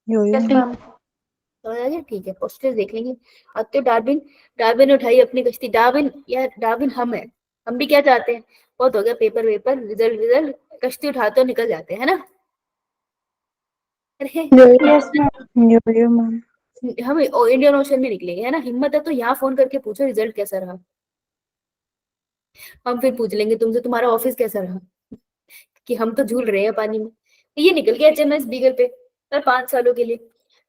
Yes ma'am. समझ आ गया? ठीक है, पोस्टुलेट्स देख लेंगे। आते हो डार्विन, डार्विन उठाई अपनी कश्ती, डार्विन यार डार्विन हम है, हम भी क्या चाहते हैं, बहुत हो गया पेपर वेपर रिजल्ट, कश्ती उठाते हो निकल जाते हैं, है ना? अरे यस मैम। Yo ma'am. हम इंडियन ओशन में निकलेंगे, है ना, हिम्मत है तो यहाँ फोन करके पूछो रिजल्ट कैसा रहा, हम फिर पूछ लेंगे तुमसे तुम्हारा ऑफिस कैसा रहा, कि हम तो झूल रहे हैं पानी में। ये निकल गया एचएमएस बीगल पे पर 5 सालों के लिए।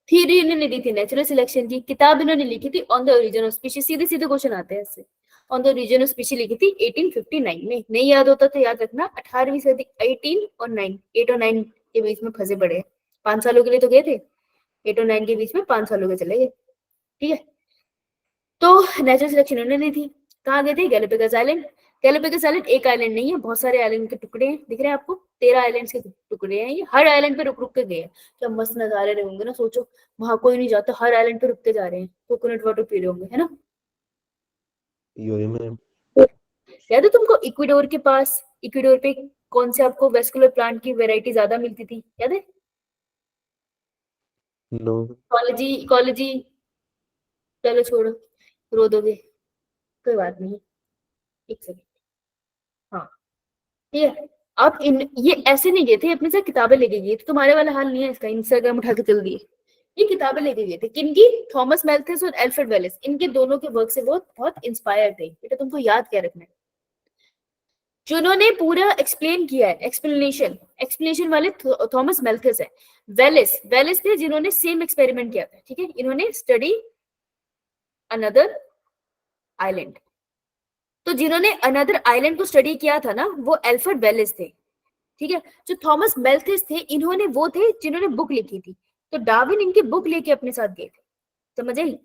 थ्योरी इन्होंने दी थी नेचुरल सिलेक्शन की, किताब इन्होंने लिखी थी on the origin of species, सीधे सीधे क्वेश्चन आते हैं इससे। On the origin of species लिखी थी 1859 में, नहीं याद होता तो याद रखना 18वीं सदी, 18 और 9, 8 और 9 के बीच में फंसे पड़े हैं, 5 सालों के लिए तो गए थे, 8 और 9 के बीच में 5 सालों के चले गए। ठीक है, तो नेचुरल सिलेक्शन उन्होंने दी थी, कहाँ गए थे, गैलापागोस आइलैंड, गैलापागोस आइलैंड एक आइलैंड नहीं है, बहुत सारे आइलैंड के टुकड़े हैं, दिख रहे हैं आपको, 13 आइलैंड्स के टुकड़े हैं ये, हर आइलैंड पे रुक रुक के गए हैं। क्या मस्त नजारे रहे होंगे ना, सोचो वहां कोई नहीं जाता, हर आइलैंड पे रुकते जा रहे हैं, कोकोनट वाटर पी रहे होंगे, है ना। यो मैम याद है तुमको इक्वेडोर के पास, इक्वेडोर पे कौन से आपको वेस्कुलर प्लांट की वैरायटी ज्यादा मिलती थी, याद है। नो इकोलॉजी इकोलॉजी, चलो छोड़ो, रो दोगे, कोई बात नहीं, एक सेकंड। हाँ ये आप इन ये ऐसे नहीं गए थे, अपने साथ किताबें लेके गए थे, तुम्हारे वाला हाल नहीं है इसका, इंस्टाग्राम उठा के चल दिए। ये किताबें लेके गए थे किनकी, थॉमस मैल्थस और एल्फ्रेड वेलेस, इनके दोनों के वर्क से वो बहुत इंस्पायर थे, बेटा तुमको याद क्या रखना है। जिन्होंने पूरा एक्सप्लेन किया है, एक्सप्लेनेशन वाले थॉमस मैल्थस है। वेलेस वेलेस थे जिन्होंने सेम एक्सपेरिमेंट किया था, ठीक है, इन्होंने स्टडी अनदर आइलैंड। तो जिन्होंने अनदर आइलैंड को स्टडी किया था ना, वो एल्फ्रेड वेलेस थे, ठीक है। जो थॉमस मैल्थस थे, इन्होंने वो थे जिन्होंने बुक लिखी थी, तो डार्विन इनकी बुक लेके अपने साथ गए थे, समझ आई।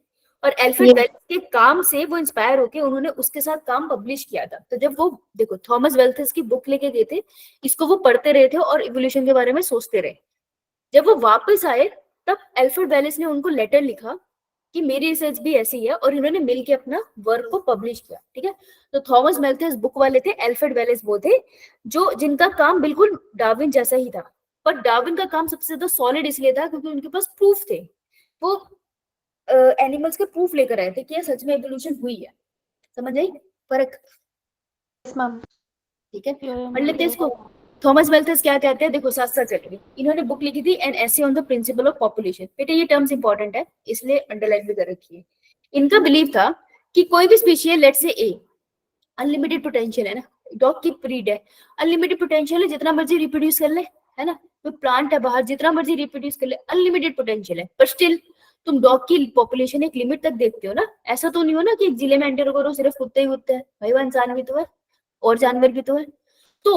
और एल्फ्रेड वेलेस के काम से वो इंस्पायर होके उन्होंने उसके साथ काम पब्लिश किया था। तो जब वो देखो थॉमस वेल्थस की बुक लेके गए थे, इसको वो पढ़ते रहे थे और इवोल्यूशन के बारे में सोचते रहे। जब वो वापस आए तब एल्फ्रेड वेलेस ने उनको लेटर लिखा कि मेरी रिसर्च भी ऐसी है, और इन्होंने मिलके अपना वर्क को पब्लिश किया, ठीक है। तो थॉमस मैल्थस बुक वाले थे, एल्फ्रेड वेलेस वो थे जो जिनका काम बिल्कुल डार्विन जैसा ही था, पर डार्विन का काम सबसे ज्यादा सॉलिड इसलिए था क्योंकि उनके पास प्रूफ थे, वो एनिमल्स के प्रूफ लेकर आए थे कि सच में एवोल्यूशन हुई है, समझ आई फर्क, यस मैम। ठीक है। पढ़ लेते हैं इसको। थॉमस मैल्थस क्या कहते हैं, देखो साथ साथ चल रही, इन्होंने बुक लिखी थी an essay on the principle of population, बेटे ये टर्म्स इंपॉर्टेंट है इसलिए अंडरलाइन भी कर रखी है। इनका बिलीव था कि कोई भी स्पीशीज है, let's say A, unlimited potential है ना, डॉग की ब्रीड है, अनलिमिटेड पोटेंशियल है, जितना मर्जी रिप्रोड्यूस कर ले, है ना, कोई प्लांट है बाहर जितना मर्जी रिप्रोड्यूस कर ले, अनलिमिटेड पोटेंशियल है, पर स्टिल तुम डॉग की पॉपुलेशन एक लिमिट तक देखते हो ना। ऐसा तो नहीं हो ना कि एक जिले में एंटर करो सिर्फ कुत्ते ही कुत्ते हैं, भाई वो इंसान भी तो है और जानवर भी तो है। तो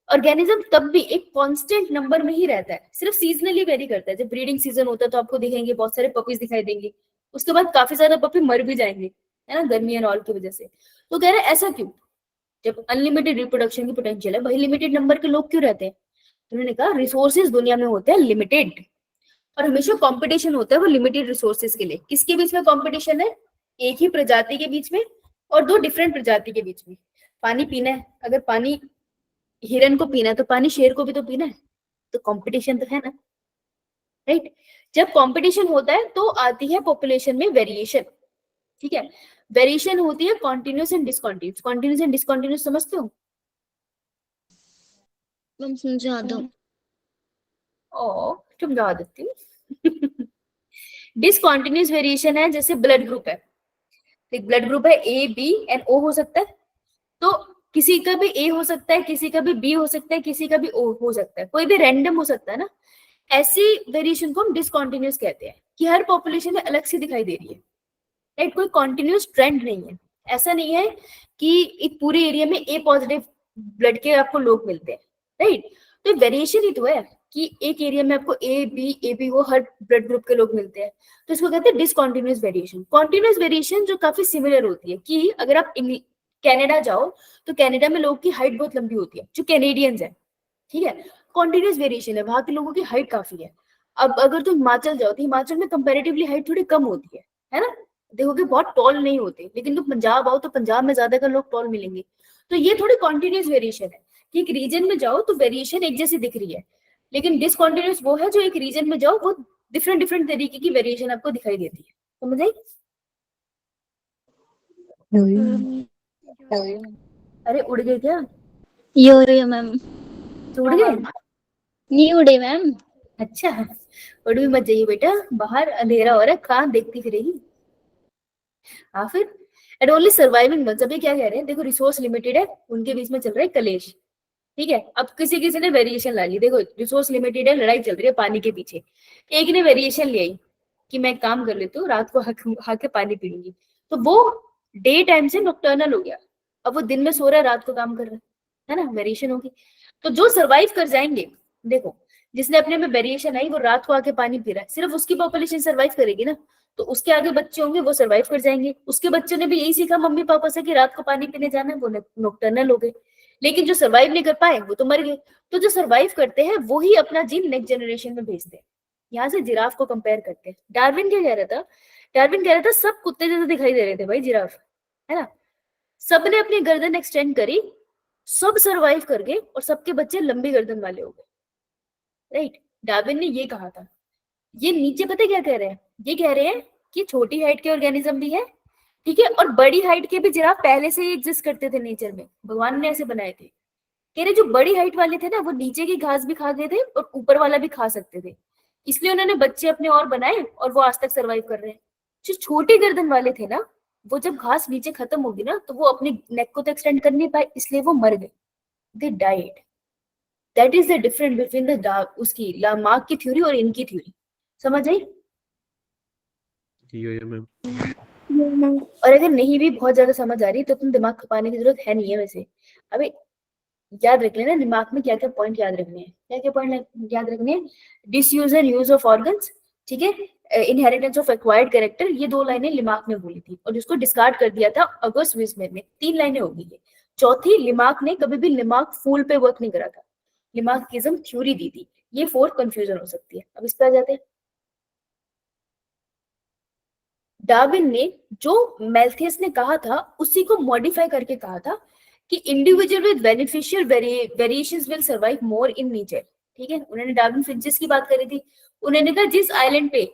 ऑर्गेनिज्म तब भी एक कांस्टेंट नंबर में ही रहता है, सिर्फ सीजनली वेरी करता है। जब ब्रीडिंग सीजन होता है तो आपको दिखेंगे बहुत सारे पपीज दिखाई देंगे, उसके बाद काफी सारे पपी मर भी जाएंगे, है ना, गर्मी एंड ऑल की वजह से। तो कह रहे हैं ऐसा क्यों, जब अनलिमिटेड रिप्रोडक्शन की पोटेंशियल है, वही लिमिटेड नंबर के लोग क्यों रहते हैं। उन्होंने कहा रिसोर्सेज दुनिया में होते हैं लिमिटेड, और हमेशा कंपटीशन होता है वो लिमिटेड रिसोर्सेज के लिए। किसके बीच में कंपटीशन है, एक ही प्रजाति के बीच में और दो डिफरेंट प्रजाति के बीच में। पानी पीना है, अगर पानी हिरन को पीना है तो पानी शेर को भी तो पीना है, तो कंपटीशन तो है ना, राइट। जब कंपटीशन होता है तो आती है पॉपुलेशन में वेरिएशन, ठीक है। वेरिएशन होती है continuous and discontinuous. Continuous and discontinuous समझते हो, मैम समझा दो। ओ समझा देती हूँ। डिसकॉन्टिन्यूस वेरिएशन है, जैसे ब्लड ग्रुप है, ब्लड ग्रुप है ए बी एंड ओ हो सकता है, तो किसी का भी ए हो सकता है, किसी का भी बी हो सकता है, किसी का भी ओ हो सकता है, कोई भी रैंडम हो सकता है ना। ऐसी वेरिएशन को हम डिसकॉन्टिन्यूस कहते हैं कि हर पॉपुलेशन में अलग से दिखाई दे रही है, राइट, कोई कॉन्टिन्यूस ट्रेंड नहीं है। ऐसा नहीं है कि एक पूरे एरिया में ए पॉजिटिव ब्लड के आपको लोग मिलते हैं, राइट। तो वेरिएशन ही तो है कि एक एरिया में आपको ए बी हो, हर ब्लड ग्रुप के लोग मिलते हैं, तो इसको कहते हैं डिसकॉन्टिन्यूस वेरिएशन। कॉन्टिन्यूस वेरिएशन जो काफी सिमिलर होती है, कि अगर आप कनाडा जाओ तो कनाडा में लोगों की हाइट बहुत लंबी होती है, जो कैनेडियंस है, ठीक है, कॉन्टिन्यूस वेरिएशन है, वहां के लोगों की हाइट काफी है। अब अगर तुम हिमाचल जाओ तो हिमाचल में कंपैरेटिवली हाइट थोड़ी कम होती है ना, देखोगे बहुत टॉल नहीं होते, लेकिन तुम पंजाब आओ तो पंजाब में ज्यादा लोग टॉल मिलेंगे। तो ये थोड़ी कॉन्टिन्यूस वेरिएशन है कि एक रीजन में जाओ तो वेरिएशन एक जैसी दिख रही है, लेकिन डिसकॉन्टिन्यूस वो है जो एक रीजन में जाओ वो डिफरेंट डिफरेंट तरीके की वेरिएशन आपको दिखाई देती है, समझ आई। अरे उड़ गए क्या, यो रे मैम, उड़ गए, नहीं उड़े मैम। अच्छा उड़ भी मत जाइए बेटा, बाहर अंधेरा हो रहा है, कहाँ देखती फिरेगी। हाँ फिर एंड ओनली सर्वाइविंग वंस। अभी क्या कह रहे हैं, देखो रिसोर्स लिमिटेड है, उनके बीच में चल रहा है कलेश, ठीक है। अब किसी किसी ने वेरिएशन ला ली, देखो रिसोर्स लिमिटेड है, लड़ाई चल रही है पानी के पीछे, एक ने वेरिएशन ले आई कि मैं काम कर लेती हूँ, रात को हाके पानी पीऊंगी, तो वो डे टाइम से नॉकटर्नल हो गया, अब वो दिन में सो रहा है रात को काम कर रहा है ना, वेरिएशन होगी। तो जो सर्वाइव कर जाएंगे, देखो जिसने अपने में वेरिएशन आई वो रात को आके पानी पी रहा है, सिर्फ उसकी पॉपुलेशन सर्वाइव करेगी ना, तो उसके आगे बच्चे होंगे वो सरवाइव कर जाएंगे। उसके बच्चों ने भी यही सीखा मम्मी पापा से कि रात को पानी पीने जाना है, वो नॉकटर्नल हो गए। लेकिन जो सरवाइव नहीं कर पाए वो तो मर गए। तो जो सरवाइव करते हैं वो ही अपना जीन नेक्स्ट जनरेशन में भेजते हैं। यहाँ से जिराफ को कंपेयर करते हैं। डार्विन क्या कह रहा था? डार्विन कह रहा था सब कुत्ते जैसे दिखाई दे रहे थे भाई जिराफ, है ना। सबने अपनी गर्दन एक्सटेंड करी, सब सरवाइव कर गए और सबके बच्चे लंबी गर्दन वाले हो गए, राइट। डार्विन ने ये कहा था। ये नीचे पता है क्या कह रहे हैं? ये कह रहे हैं कि छोटी हाइट के ऑर्गेनिज्म भी है, ठीक है, और बड़ी हाइट के भी जिराफ पहले से ही एग्जिस्ट करते थे नेचर में, भगवान ने ऐसे बनाए थे। कह रहे जो बड़ी हाइट वाले थे ना वो नीचे की घास भी खा गए थे और ऊपर वाला भी खा सकते थे, इसलिए उन्होंने बच्चे अपने और बनाए और वो आज तक सरवाइव कर रहे हैं। जो छोटे गर्दन वाले थे ना, वो जब घास नीचे खत्म होगी ना तो वो अपने नेक को तो एक्सटेंड कर नहीं पाए, इसलिए वो मर गए, they died. That is the difference between the उसकी लामार्क की थ्योरी और इनकी थ्योरी। समझ आई? यो मैम। और अगर नहीं भी बहुत ज्यादा समझ आ रही तो तुम दिमाग खपाने की जरूरत है नहीं है वैसे। अबे याद रख लेना दिमाग में क्या क्या पॉइंट याद रखने हैं, क्या क्या पॉइंट याद रखने हैं। Disuse and use of organs, ठीक है, इनहेरिटेंस ऑफ एक्वायर्ड कैरेक्टर, ये 2 लाइनें लिमार्क ने बोली थी और जिसको डिस्कार्ड कर दिया था ऑगस्ट विजमेर में। 3 लाइनें होगी ये। चौथी, लिमार्क ने कभी भी लिमार्क फूल पे वर्क नहीं करा था, लिमार्किज्म थ्योरी दी थी। ये 4 कंफ्यूजन हो सकती है। अब इस पे आ जाते हैं। डार्विन ने जो मैल्थियस ने कहा था उसी को मॉडिफाई करके कहा था कि individual with beneficial variations will survive more in nature, ठीक है। उन्होंने डार्विन फिंचेस की बात करी थी। उन्होंने कहा जिस आइलैंड पे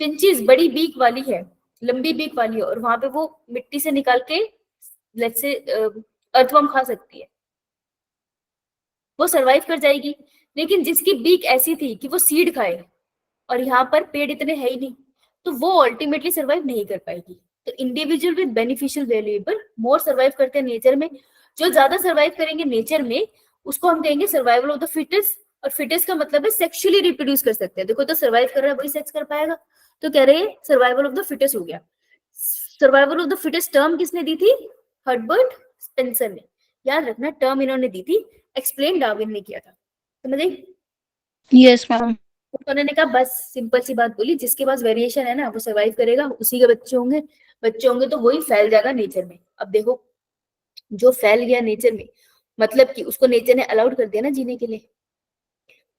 फिंचेस बड़ी बीक वाली है, लंबी बीक वाली है, और वहां पे वो मिट्टी से निकाल के लेट्स से अर्थवर्म खा सकती है, वो सरवाइव कर जाएगी। लेकिन जिसकी बीक ऐसी थी कि वो सीड खाए और यहाँ पर पेड़ इतने है ही नहीं, तो वो अल्टीमेटली सरवाइव नहीं कर पाएगी। तो individual with beneficial valuable more survive करते हैं नेचर में। जो ज्यादा सरवाइव करेंगे नेचर में उसको हम कहेंगे सर्वाइवल ऑफ द फिटेस्ट। और फिटेस्ट का मतलब है सेक्सुअली रिप्रोड्यूस कर सकते हैं। देखो तो सर्वाइव कर रहा है वही सेक्स कर पाएगा, तो कह रहे हैं सर्वाइवल ऑफ द फिटेस्ट हो गया। Survival of the fittest term किसने दी थी? हर्बर्ट स्पेंसर ने। याद रखना टर्म इन्होंने दी थी, एक्सप्लेन डार्विन ने किया था। समझ आई? Yes ma'am. तो उन्होंने कहा बस सिंपल सी बात बोली, जिसके पास वेरिएशन है ना वो सरवाइव करेगा, उसी के बच्चे होंगे तो वही फैल जाएगा नेचर में। अब देखो जो फैल गया नेचर में मतलब कि उसको नेचर ने अलाउड कर दिया ना जीने के लिए,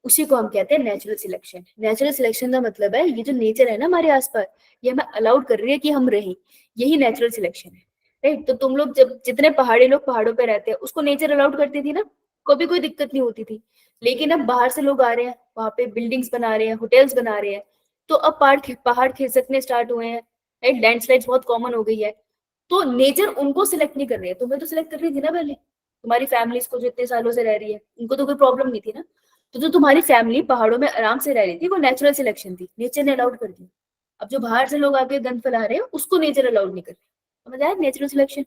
उसी को हम कहते हैं नेचुरल सिलेक्शन। नेचुरल सिलेक्शन का मतलब है ये जो नेचर है ना हमारे आसपास, ये हमें अलाउड कर रही है कि हम रहें, यही नेचुरल सिलेक्शन है, राइट। तो तुम लोग जब जितने पहाड़ी लोग पहाड़ों पे रहते हैं उसको नेचर अलाउड करती थी ना, कभी कोई दिक्कत नहीं होती थी। लेकिन अब बाहर से लोग आ रहे हैं, वहां पे बिल्डिंग्स बना रहे हैं, होटल्स बना रहे हैं, तो अब पहाड़ खिसकने स्टार्ट हुए हैं, राइट। लैंडस्लाइड्स बहुत कॉमन हो गई है, तो नेचर उनको सिलेक्ट नहीं कर रही है, तुम्हें तो सिलेक्ट कर रही थी ना पहले। तुम्हारी फैमिलीज को जो इतने सालों से रह रही है उनको तो कोई प्रॉब्लम नहीं थी ना। तो जो तुम्हारी फैमिली पहाड़ों में आराम से रह रही थी वो नेचुरल सिलेक्शन थी, नेचर ने अलाउड कर दी। अब जो बाहर से लोग आके गंद फैला रहे हैं उसको नेचर अलाउड नहीं कर रही। समझ आया? Natural selection.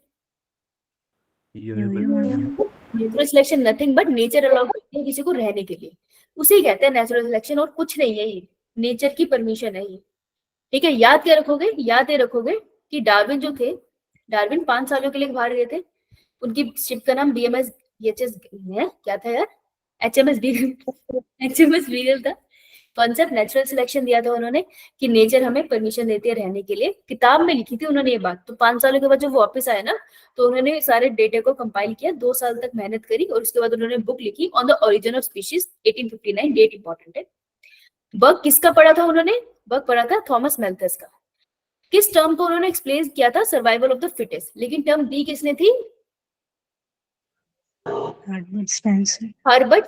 Natural selection nothing but nature allowed करती है किसी को रहने के लिए, उसे कहते हैं नेचुरल सिलेक्शन, और कुछ नहीं है ये, नेचर की परमिशन है ये, ठीक है। याद क्या रखोगे? याद ये रखोगे कि डार्विन जो थे, डार्विन 5 सालों के लिए बाहर गए थे। उनकी शिप का नाम BMS HMS है, क्या था यार? HMS बीगल था। कॉन्सेप्ट नेचुरल सिलेक्शन दिया था उन्होंने कि नेचर हमें परमिशन देती है रहने के लिए। किताब में लिखी थी उन्होंने ये बात। तो 5 सालों के बाद जब वो वापस आए ना तो उन्होंने सारे डेटा को कंपाइल किया, 2 साल तक मेहनत करी और उसके बाद उन्होंने बुक लिखी on the origin of species 1859। Date important है। वर्क किसका पढ़ा था उन्होंने? वर्क पढ़ा था थॉमस मैल्थस का। किस टर्म को उन्होंने एक्सप्लेन किया था? Survival of the fittest. लेकिन टर्म दी किसने थी? Herbert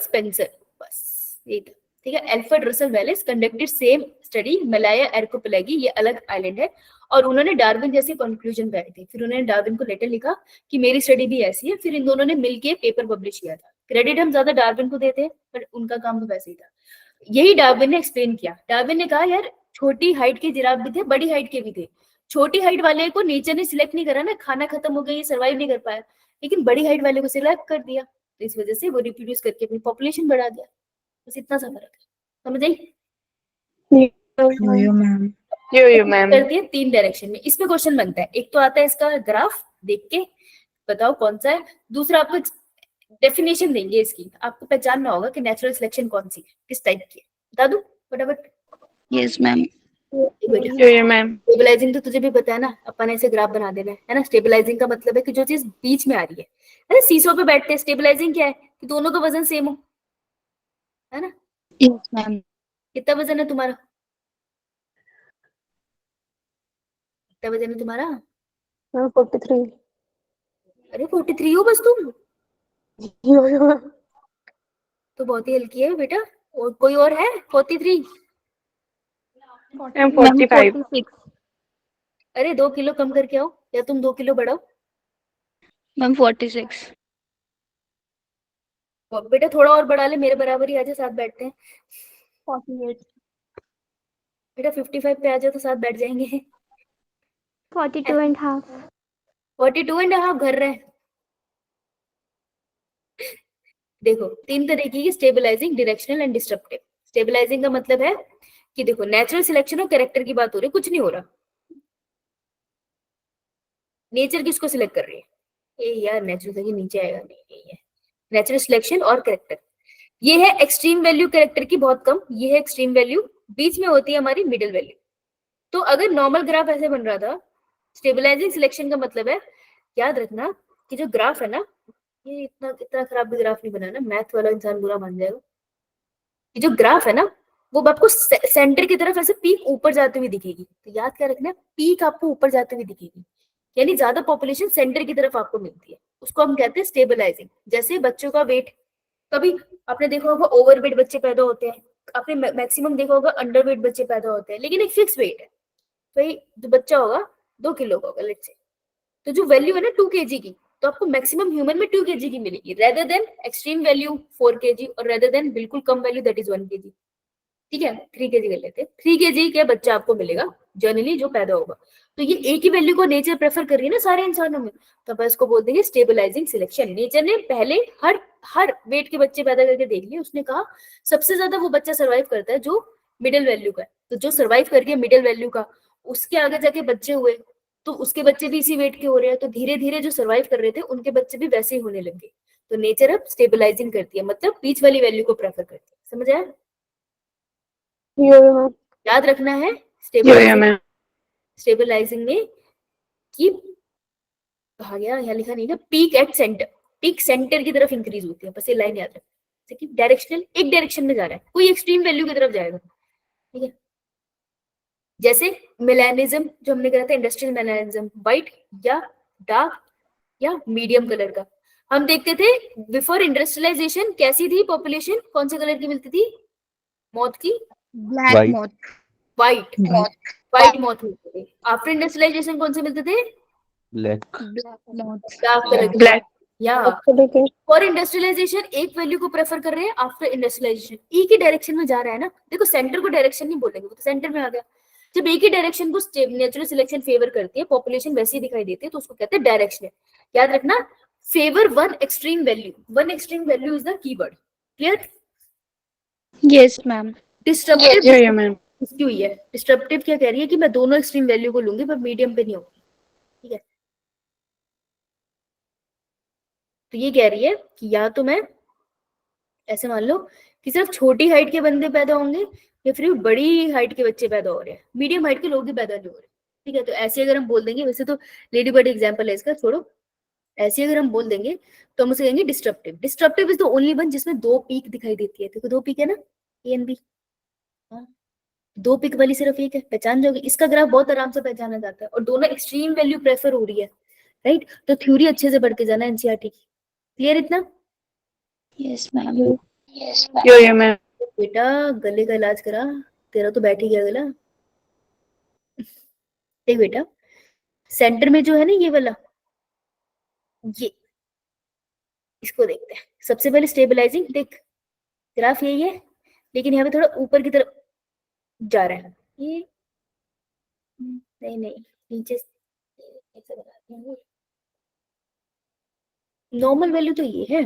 Spencer. बस यही था, ठीक है। Alfred Russel Wallace conducted same study Malaya archipelago, ये अलग आइलैंड है, और उन्होंने डार्विन जैसे कंक्लूजन पे आए थे। फिर उन्होंने डार्विन को लेटर लिखा कि मेरी स्टडी भी ऐसी है। फिर इन दोनों ने मिलके पेपर पब्लिश किया था। क्रेडिट हम ज्यादा डार्विन को देते हैं पर उनका काम तो वैसे ही था। यही डार्विन ने एक्सप्लेन किया। डार्विन ने कहा यार छोटी हाइट के जिराफ भी थे, बड़ी हाइट के भी थे। छोटी हाइट वाले को नेचर ने सिलेक्ट नहीं करा ना, खाना खत्म हो गया, ये सर्वाइव नहीं कर पाया, लेकिन बड़ी हाइट वाले को सिलेक्ट कर दिया, तो इस वजह से वो रिप्रोड्यूस करके अपनी पॉपुलेशन बढ़ा दिया। बस इतना सा फर्क है। समझ आई? यो मैम। करती है 3 डायरेक्शन में। इसमें क्वेश्चन बनता है, एक तो आता है इसका ग्राफ देख के बताओ कौन सा है, दूसरा आपको डेफिनेशन देंगे इसकी, आपको पहचानना होगा कि नेचुरल सिलेक्शन कौन सी है, किस टाइप की है। बता दूं फटाफट? Yes ma'am. Yo ma'am stabilising तो तुझे भी पता है ना, अपन ऐसे ग्राफ बना देना है ना। स्टेबलाइजिंग का मतलब है कि जो चीज बीच में आ रही है। अरे सीसो पे बैठते हैं, स्टेबलाइजिंग क्या है कि दोनों का वजन सेम हो, है ना। Yes, ma'am. कितना वजन है तुम्हारा, कितना वजन है तुम्हारा? 43 अरे 43 हो बस तुम, यो यो मैम तो बहुत ही हल्की है बेटा। और कोई और है 43? Ma'am Ma'am, 45 46. अरे 2 किलो कम करके आओ, या तुम 2 किलो बढ़ाओ। Ma'am, 46. और बेटा थोड़ा और बढ़ा ले, मेरे बराबर ही आ जा, साथ बैठते हैं। 48. बेटा 55 पे आ जाओ तो साथ बैठ जाएंगे। 42.5. 42.5 घर रहे। देखो 3 तरीके की stabilising, directional and disruptive. Stabilising का मतलब है कि देखो नेचुरल सिलेक्शन और कैरेक्टर की बात हो रही है, कुछ नहीं हो रहा। नेचर किसको सिलेक्ट कर रही है? ये यार नेचुरल से नीचे आएगा, नहीं यही है नेचुरल सिलेक्शन और कैरेक्टर। ये है एक्सट्रीम वैल्यू कैरेक्टर की बहुत कम, ये है एक्सट्रीम वैल्यू, बीच में होती है हमारी मिडिल वैल्यू। तो अगर नॉर्मल ग्राफ ऐसे बन रहा था, स्टेबलाइजिंग सिलेक्शन का मतलब है, याद रखना कि जो ग्राफ है ना, ये इतना इतना खराब भी ग्राफ नहीं बनाना, मैथ वाला इंसान बुरा मान जाएगा। ये जो ग्राफ है ना, वो आपको सेंटर की तरफ ऐसे पीक ऊपर जाते हुए दिखेगी। तो याद क्या रखना, पीक आपको ऊपर जाते हुए दिखेगी, यानी ज्यादा पॉपुलेशन सेंटर की तरफ आपको मिलती है, उसको हम कहते हैं स्टेबलाइजिंग। जैसे बच्चों का वेट, कभी आपने देखा होगा ओवरवेट बच्चे पैदा होते हैं, आपने मैक्सिमम देखा होगा अंडरवेट बच्चे पैदा होते हैं, लेकिन एक फिक्स वेट है। भाई जो बच्चा होगा 2 किलो का होगा लेट्स से, तो जो वैल्यू है ना 2 kg की, तो आपको मैक्सिमम ह्यूमन में 2 kg की मिलेगी, rather than extreme value 4 kg, और रेदर देन बिल्कुल कम वैल्यू दैट इज 1 kg। ठीक है 3 kg कर लेते हैं, 3 kg का बच्चा आपको मिलेगा जनरली जो पैदा होगा। तो ये एक ही वैल्यू को नेचर प्रेफर कर रही है ना सारे इंसानों में, तो अपन इसको बोल देंगे स्टेबलाइजिंग सिलेक्शन। नेचर ने पहले हर हर वेट के बच्चे पैदा करके देख लिए, उसने कहा सबसे ज्यादा वो बच्चा सर्वाइव करता है जो मिडिल वैल्यू का है। तो जो सर्वाइव कर गया मिडिल वैल्यू का, उसके आगे जाके बच्चे हुए, तो उसके बच्चे भी इसी वेट के हो रहे हैं, तो धीरे धीरे जो सर्वाइव कर रहे थे उनके बच्चे भी वैसे ही होने लगे। तो नेचर अब स्टेबलाइजिंग करती है, मतलब बीच वाली वैल्यू को प्रेफर करती है। समझ आया? यो मैम याद रखना है यो मैम स्टेबलाइजिंग में कि कहा गया, यहाँ लिखा नहीं ना, peak at centre, peak centre की तरफ इंक्रीज होती है, बस ये लाइन याद रखना। जैसे कि डायरेक्शनल एक डायरेक्शन में जा रहा है, कोई एक्सट्रीम वैल्यू की तरफ जाएगा। ठीक है, जैसे मेलानिज्म जो हमने करा था, इंडस्ट्रियल मेलानिज्म, व्हाइट या डार्क या मीडियम कलर का। हम देखते थे बिफोर इंडस्ट्रियलाइजेशन कैसी थी पॉपुलेशन, कौन से कलर की मिलती थी मौत की? Black White. moth. White, Moth. White मौत मिलती थी। आफ्टर इंडस्ट्रियलाइजेशन कौन से मिलते थे? Black. Black moth. Dark colour के। ब्लैक या देखिए फॉर इंडस्ट्रियलाइजेशन एक वैल्यू को प्रेफर कर रहे हैं, आफ्टर इंडस्ट्रियलाइजेशन एक ही डायरेक्शन में जा रहा है ना। देखो सेंटर को डायरेक्शन नहीं बोलेंगे, वो तो सेंटर में आ गया। जब एक ही डायरेक्शन को नेचुरल सिलेक्शन फेवर करती है, पॉपुलेशन वैसी दिखाई देती है, तो उसको कहते हैं डायरेक्शन। याद रखना, favour one extreme value, one extreme value is the keyword. Clear? Yes, ma'am. Disruptive yo ma'am इसकी हुई है। डिस्ट्रप्टिव क्या कह रही है कि मैं दोनों एक्सट्रीम वैल्यू को लूंगी पर मीडियम पे नहीं होगी। ठीक है, तो ये कह रही है कि या तो मैं ऐसे मान लो कि सिर्फ छोटी हाइट के बंदे पैदा होंगे, या फिर बड़ी हाइट के बच्चे पैदा हो रहे हैं, मीडियम हाइट के लोग भी पैदा नहीं हो रहे। ठीक है, तो ऐसे अगर हम बोल देंगे, वैसे तो लेडी बर्ड एग्जाम्पल है इसका, छोड़ो, ऐसे अगर हम बोल देंगे तो हम उसे कहेंगे disruptive. Disruptive is the only one जिसमें 2 पीक दिखाई देती है। देखो 2 पीक है ना, ए एंड बी, 2 पीक वाली सिर्फ एक है, पहचान जाओगे। इसका ग्राफ बहुत आराम से पहचाना जाता है, और दोनों एक्सट्रीम वैल्यू प्रेफर हो रही है, राइट। तो थ्योरी अच्छे से पढ़ के जाना एनसीईआरटी की। क्लियर इतना? Yes, ma'am. Yes, यो मैम बेटा गले का इलाज करा, तेरा तो बैठ ही गया गला। देख बेटा, सेंटर में जो है ना ये वाला, ये इसको देखते हैं सबसे पहले। स्टेबलाइजिंग देख, ग्राफ यही है, लेकिन यहाँ पे थोड़ा ऊपर की तरफ जा रहा है ये। नहीं नहीं, नीचे ऐसे बनाते हैं। नॉर्मल वैल्यू तो ये है,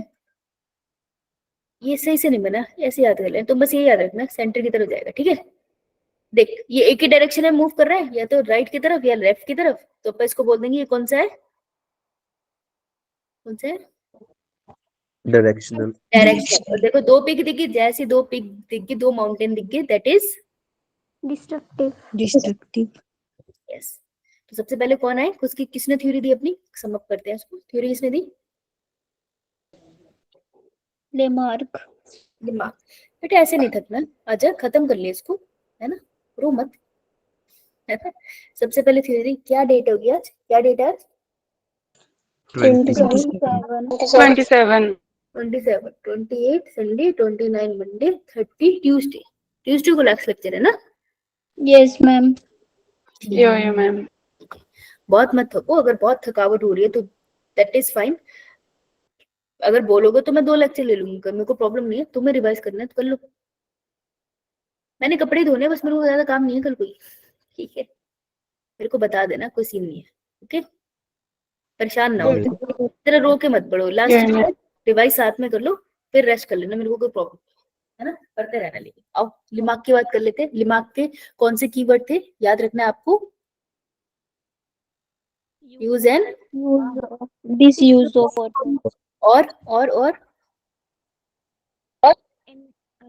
ये सही से नहीं बना, ऐसे याद कर लें। तो बस ये याद रखना सेंटर की तरफ जाएगा। ठीक है, देख ये एक ही डायरेक्शन में मूव कर रहा है, या तो राइट की तरफ या लेफ्ट की तरफ, तो अपन इसको बोल देंगे ये कौन सा है, कौन सा है? डायरेक्शनल। डायरेक्शन। और देखो 2 पिक दिखी, जैसे 2 पिक दिख गई, 2 माउंटेन दिख गए, दैट इज डिस्ट्रक्टिव। यस। तो सबसे पहले कौन आए, उसकी किसने थ्योरी दी अपनी, सम अप करते हैं इसको। थ्योरी किसने दी? लेमार्क। दिमाग। बेटा ऐसे नहीं थकना, आजा खत्म कर लिया इसको, है ना, रो मत, है ना। सबसे पहले थ्योरी, क्या डेट होगी आज, क्या डेट है आज? 27 27 27, 28 संडे, 29 मंडे, 30 ट्यूसडे। ट्यूसडे को लास्ट लेक्चर है ना? Yes ma'am. Yo ma'am. बहुत मत थको, अगर बहुत थकावट हो रही है तो दैट इज फाइन। अगर बोलोगे तो मैं 2 लेक्चर ले लूंगी, मेरे को प्रॉब्लम नहीं है। तुम्हें रिवाइज करना है तो कर लो, मैंने कपड़े धोने हैं, बस मेरे को ज्यादा काम नहीं है कल कोई, ठीक है। मेरे को बता देना, कोई सीन नहीं है, ओके। परेशान ना हो, तेरा रो के मत पड़ो, लास्ट रिवाइज साथ में कर लो, फिर रेस्ट कर लेना, मेरे को कोई प्रॉब्लम है ना, करते रहना। लेकिन आओ लिमाक की बात कर लेते हैं। लिमाक के कौन से कीवर्ड थे, याद रखना है आपको? यूज एंड डिसयूज ऑफ और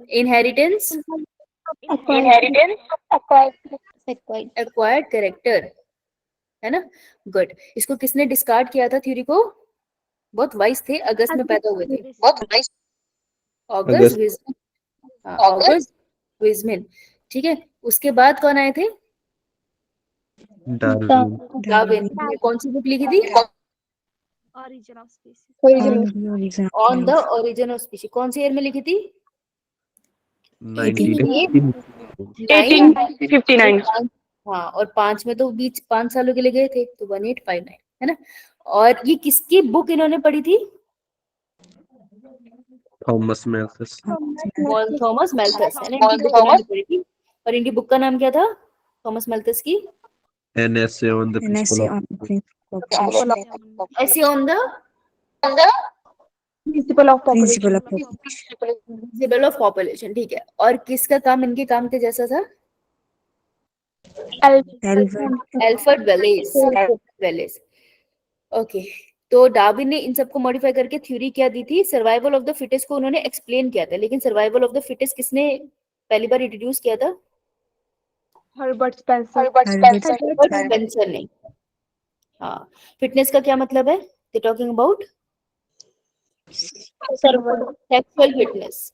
इनहेरिटेंस, एक्वायर्ड कैरेक्टर, है ना। गुड। इसको किसने डिस्कार्ड किया था थ्योरी को? बहुत वाइस थे, अगस्त में पैदा हुए थे। ऑगस्ट विजमिन, ऑगस्ट विजमिन, ठीक है। उसके बाद कौन आए थे? डार्विन। डार्विन। कौन सी बुक लिखी थी? Origin of species। On the origin of species. कौन सी ईयर में लिखी थी? 1859 हाँ, और 5 में तो बीच 5 सालों के लिए गए थे, तो 1859, है ना। और ये किसकी बुक इन्होंने पढ़ी थी? थॉमस मैल्थस। थॉमस मैल्थस, है ना, इनकी बुक इन्होंने पढ़ी थी। और इनकी बुक का नाम क्या था थॉमस मैल्थस की? An essay on the principle of essay on the principle of principle of population, ठीक है। और किसका काम इनके काम के जैसा था? Alfred Wallace. ओके। तो डार्विन ने इन सबको मॉडिफाई करके थ्योरी क्या दी थी? सर्वाइवल ऑफ द फिटेस्ट को उन्होंने एक्सप्लेन किया था। लेकिन सर्वाइवल ऑफ द फिटेस्ट किसने पहली बार इंट्रोड्यूस किया था? Herbert Spencer. स्पेंसर ने। हाँ। फिटनेस का क्या मतलब है? They talking about sexual fitness,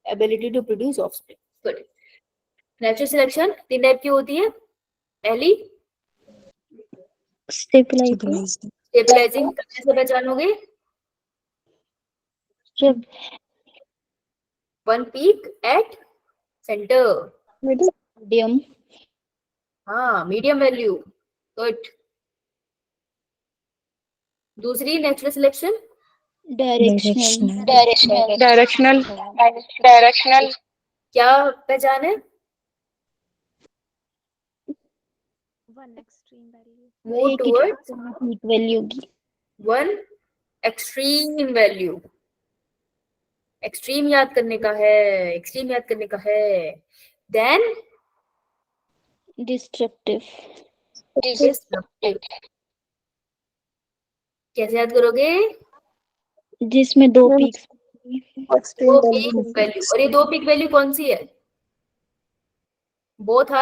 ability to produce offspring. Good. Natural selection 3 type की होती है। पहली स्टेबलाइजिंग, कैसे पहचानोगे? One peak at centre. Medium. हाँ, मीडियम वैल्यू। गुड। दूसरी नेचुरल सिलेक्शन डायरेक्शनल। क्या पहचान है? One extreme value। Move towards value की वन एक्सट्रीम वैल्यू। एक्सट्रीम याद करने का है, एक्सट्रीम याद करने का है। Then destructive. कैसे याद करोगे? जिसमें 2 पीक्स। 2 peak value. और ये 2 पीक वैल्यू कौन सी है? Both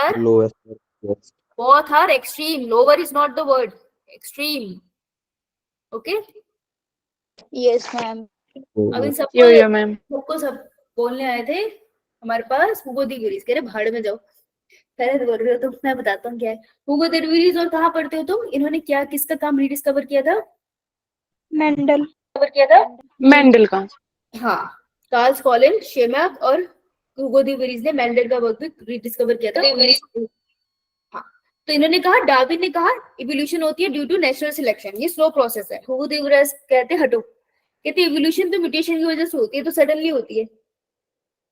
are extreme. Lower is not the word, extreme. Okay. Yes ma'am. अब इन यो मैम। सबको सब बोलने आए थे हमारे पास हुगो दी गिरीज, कह रहे भाड़ में जाओ। पहले तो बोल रहे हो तो मैं बताता हूँ क्या है हुगो दी गिरीज और कहाँ पढ़ते हो तुम? इन्होंने क्या किसका काम रिडिस्कवर किया था? मेंडल। मेंडल का। हाँ, कार्ल कॉलिन शेमैक और हुगो दी गिरीज ने मेंडल का वर्क भी रिडिस्कवर किया था। हाँ, तो इन्होंने कहा, डार्विन ने कहा इवोल्यूशन होती है ड्यू टू नेचुरल सिलेक्शन, ये स्लो प्रोसेस है। हुगो दी गिरीज कहते हटो, कहते इवोल्यूशन तो म्यूटेशन की वजह से होती है, तो सडनली होती है।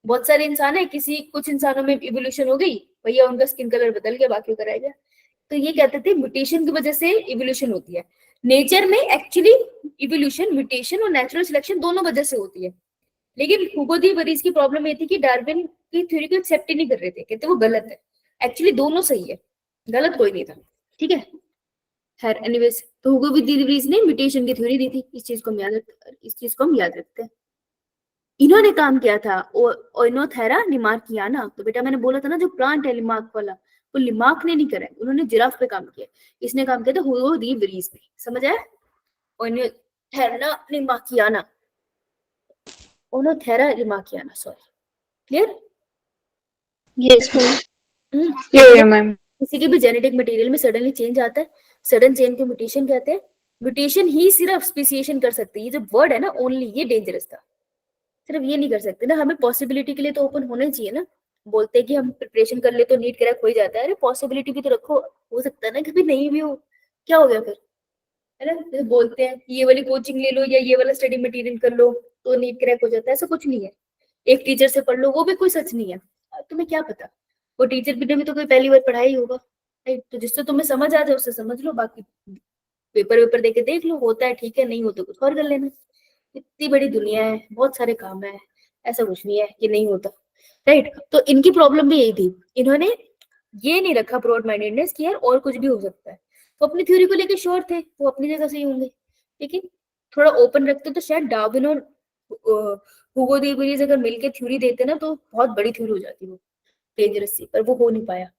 बहुत सारे इंसान है, किसी कुछ इंसानों में इवोल्यूशन हो गई, भैया उनका स्किन कलर बदल गया, बाकी कराया गया। तो ये कहते थे म्यूटेशन की वजह से इवोल्यूशन होती है। नेचर में एक्चुअली इवोल्यूशन, म्यूटेशन और नेचुरल सिलेक्शन दोनों वजह से होती है। लेकिन हुगो दी गिरीज की प्रॉब्लम ये थी कि डार्विन की थ्योरी को एक्सेप्ट ही नहीं कर रहे थे, कहते वो गलत है। एक्चुअली दोनों सही है, गलत कोई नहीं था, ठीक है। खैर एनीवेज, तो हुगो दी गिरीज ने म्यूटेशन की थ्योरी दी थी। इस चीज को हम याद रखते हैं। इन्होंने काम किया था ओइनोथेरा लिमार्कियाना। तो बेटा मैंने बोला था ना जो प्लांट है लिमार्क वाला, वो लिमार्क ने नहीं करा है, उन्होंने जिराफ पे काम किया। इसने काम किया था हुगो दी वेरिस पे, समझ आया? Oenothera lamarckiana, Oenothera lamarckiana, sorry. Clear? Yes, ma'am. Yeah, ma'am. किसी के भी जेनेटिक मटेरियल में सडनली चेंज आता है, सडन चेंज को म्यूटेशन कहते हैं। म्यूटेशन ही सिर्फ स्पेसिएशन कर सकती है। ये जो वर्ड है ना ओनली, ये डेंजरस था। सिर्फ ये नहीं कर सकते ना, हमें पॉसिबिलिटी के लिए तो ओपन होना ही चाहिए ना। बोलते हैं कि हम प्रिपरेशन कर ले तो नीट क्रैक हो ही जाता है, अरे पॉसिबिलिटी भी तो रखो, हो सकता है ना कभी नहीं भी हो, क्या हो गया फिर, है ना? जैसे बोलते हैं कि ये वाली कोचिंग ले लो या ये वाला स्टडी मटेरियल कर लो तो नीट क्रैक हो जाता है, ऐसा कुछ नहीं है। एक टीचर से पढ़ लो, वो भी कोई सच नहीं है। तुम्हें क्या पता, वो टीचर भी ने भी तो कोई पहली बार पढ़ाया ही होगा, राइट? तो जिससे तुम्हें समझ आ जाए उससे समझ लो, बाकी पेपर वेपर देके देख लो, होता है ठीक है, नहीं होता कुछ और कर लेना। इतनी बड़ी दुनिया है, बहुत सारे काम है, ऐसा कुछ नहीं है कि नहीं होता, राइट? तो इनकी प्रॉब्लम भी यही थी, इन्होंने ये नहीं रखा ब्रॉड माइंडेडनेस कि यार और कुछ भी हो सकता है। वो अपनी थ्योरी को लेकर श्योर थे, वो अपनी जगह सही होंगे, लेकिन थोड़ा ओपन रखते तो शायद डार्विन और हुगो दी वेरिस अगर मिलकर थ्योरी देते ना तो बहुत बड़ी थ्योरी हो जाती वो, डेंजरस सी, पर वो हो नहीं पाया।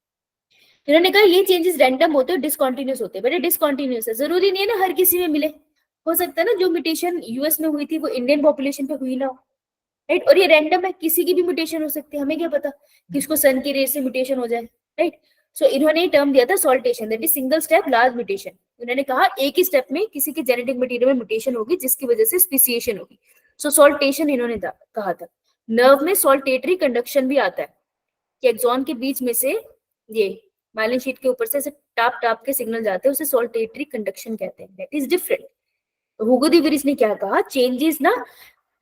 इन्होंने कहा ये चेंजेस रैंडम होते हैं, डिसकंटिन्यूअस होते हैं। बेटा डिसकंटिन्यूअस है, जरूरी नहीं है ना हर किसी में मिले, हो सकता है ना जो म्यूटेशन यूएस में हुई थी वो इंडियन पॉपुलेशन पे हुई ना हो, राइट? और ये रैंडम है, किसी की भी म्यूटेशन हो सकती है, हमें क्या पता किसको सन की रेस से म्यूटेशन हो जाए, राइट? सो इन्होंने टर्म दिया था saltation, that is single step large mutation. इन्होंने कहा एक ही स्टेप में किसी के जेनेटिक मटेरियल में म्यूटेशन होगी जिसकी वजह से स्पेसिएशन होगी, सो सॉल्टेशन इन्होंने कहा था। नर्व में सॉल्टेटरी कंडक्शन भी आता है कि एक्सॉन के बीच में से ये माइलिन शीट के ऊपर से ऐसे टाप टाप के सिग्नल जाते हैं, उसे सॉल्टेटरी कंडक्शन कहते हैं, that is different. Hugo de Vries ने क्या कहा, चेंजेस ना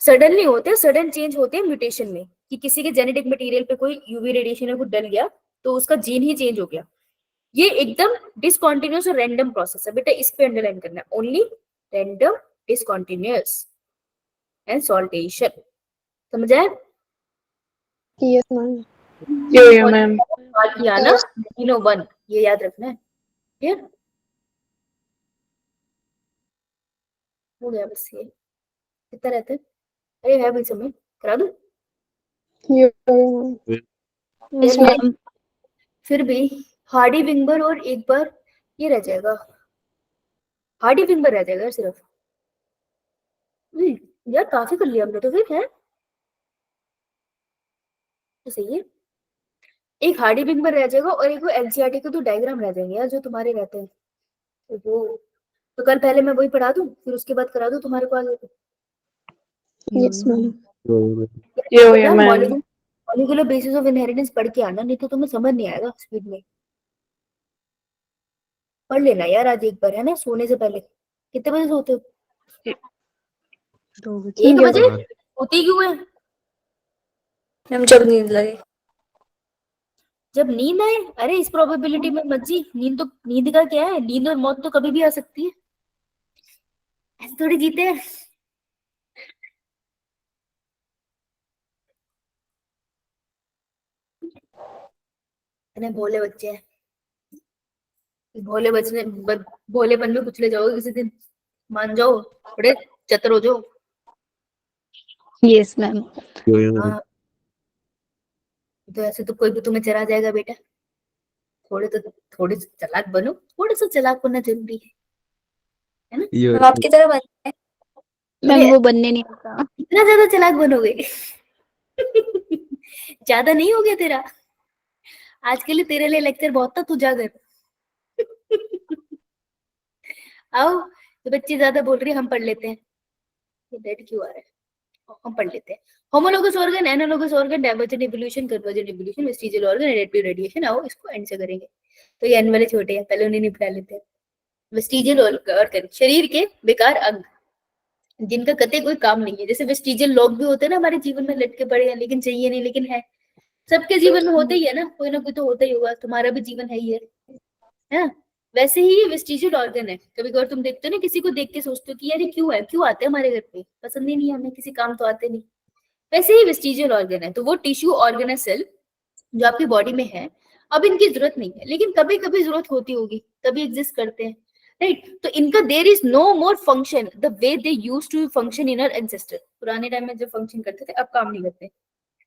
सडनली होते हैं, सडन चेंज होते हैं म्यूटेशन में, कि किसी के जेनेटिक मटेरियल पे कोई यूवी रेडिएशन है वो डल गया तो उसका जीन ही चेंज हो गया। ये एकदम डिसकंटिन्यूअस और रैंडम प्रोसेस है बेटा, इस पे अंडरलाइन करना है, only random, discontinuous and saltation, समझ आया? Yes, ma'am. Yeah, ma'am. किया ना 1, ये याद रखना है, क्लियर? हो गया बस, ये कितना रहता है? अरे है भाई समय, करा दूं? Yeah, ma'am. Yes, ma'am. फिर भी हार्डी विंगर और एक बार ये रह जाएगा, हार्डी विंगर रह जाएगा सिर्फ। यार काफी कर लिया हमने तो, फिर है तो सही है। एक हार्डी विंगर रह जाएगा और एक वो एनसीईआरटी के तो डायग्राम रह जाएंगे यार जो तुम्हारे रहते हैं, तो वो तो कल पहले मैं वही पढ़ा दूं फिर उसके बाद करा दूं तुम्हारे को आगे। Yes, ma'am. Yeah, ma'am. Molecular basis of inheritance पढ़ के आना, नहीं तो तुम्हें समझ नहीं आएगा स्पीड में। पढ़ लेना यार आज एक बार, है ना, सोने से पहले। कितने बजे सोते हो? 1 बजे? सोती क्यों है? हम जब नींद लगे। जब नींद आए? अरे इस प्रोबेबिलिटी में मत जी, नींद तो, नींद का क्या है, नींद और मौत तो कभी भी आ सकती है, ऐसे थोड़ी जीते हैं। इतने भोले बच्चे हैं, भोलेपन में कुचले जाओगे किसी दिन, मान जाओ, बड़े चतुर हो जाओ। Yes, ma'am. हाँ, तो ऐसे तो कोई भी तुम्हें चला जाएगा बेटा, थोड़े से चालाक बनो, थोड़ा सा चालाक होना जरूरी है ना? हम आपकी तरह बनते हैं। मैम वो बनने नहीं आता। इतना ज्यादा चालाक बनोगे? ज्यादा नहीं हो गया तेरा? आज के लिए तेरे लिए लेक्चर बहुत था, तू जा घर। आओ, तो बच्चे ज्यादा बोल रही है, हम पढ़ लेते हैं। ये डेट क्यों आ रहा है? हम पढ़ लेते हैं। Homologous organ, analogous organ, divergent evolution, convergent evolution, vestigial organ, adaptive radiation. आओ इसको एंड से करेंगे, तो ये एन वाले छोटे हैं, पहले उन्हें निपटा लेते हैं। वेस्टिजियल ऑर्गन, शरीर के बेकार अंग जिनका कतई कोई काम नहीं है, जैसे वेस्टिजियल लॉग भी होते हैं ना हमारे जीवन में, लटके पड़े हैं लेकिन चाहिए नहीं, लेकिन है, सबके जीवन में होते ही है ना कोई तो होता ही होगा, तुम्हारा भी जीवन है ही है। वैसे ही ये वेस्टिजियल ऑर्गन है। कभी कभार तुम देखते हो ना, किसी को देख के सोचते हो कि यार ये क्यों है, क्यों आते हैं हमारे घर पे, पसंद ही नहीं है हमें, किसी काम तो आते नहीं। वैसे ही वेस्टिजियल ऑर्गन है, तो वो टिश्यू ऑर्गन है, सेल जो आपकी बॉडी में है, अब इनकी जरूरत नहीं है, लेकिन कभी कभी जरूरत होती होगी, तभी एग्जिस्ट करते हैं। राइट। तो इनका there is no more function the way they use to function in our ancestor. पुराने टाइम में जो फंक्शन करते थे अब काम नहीं करते,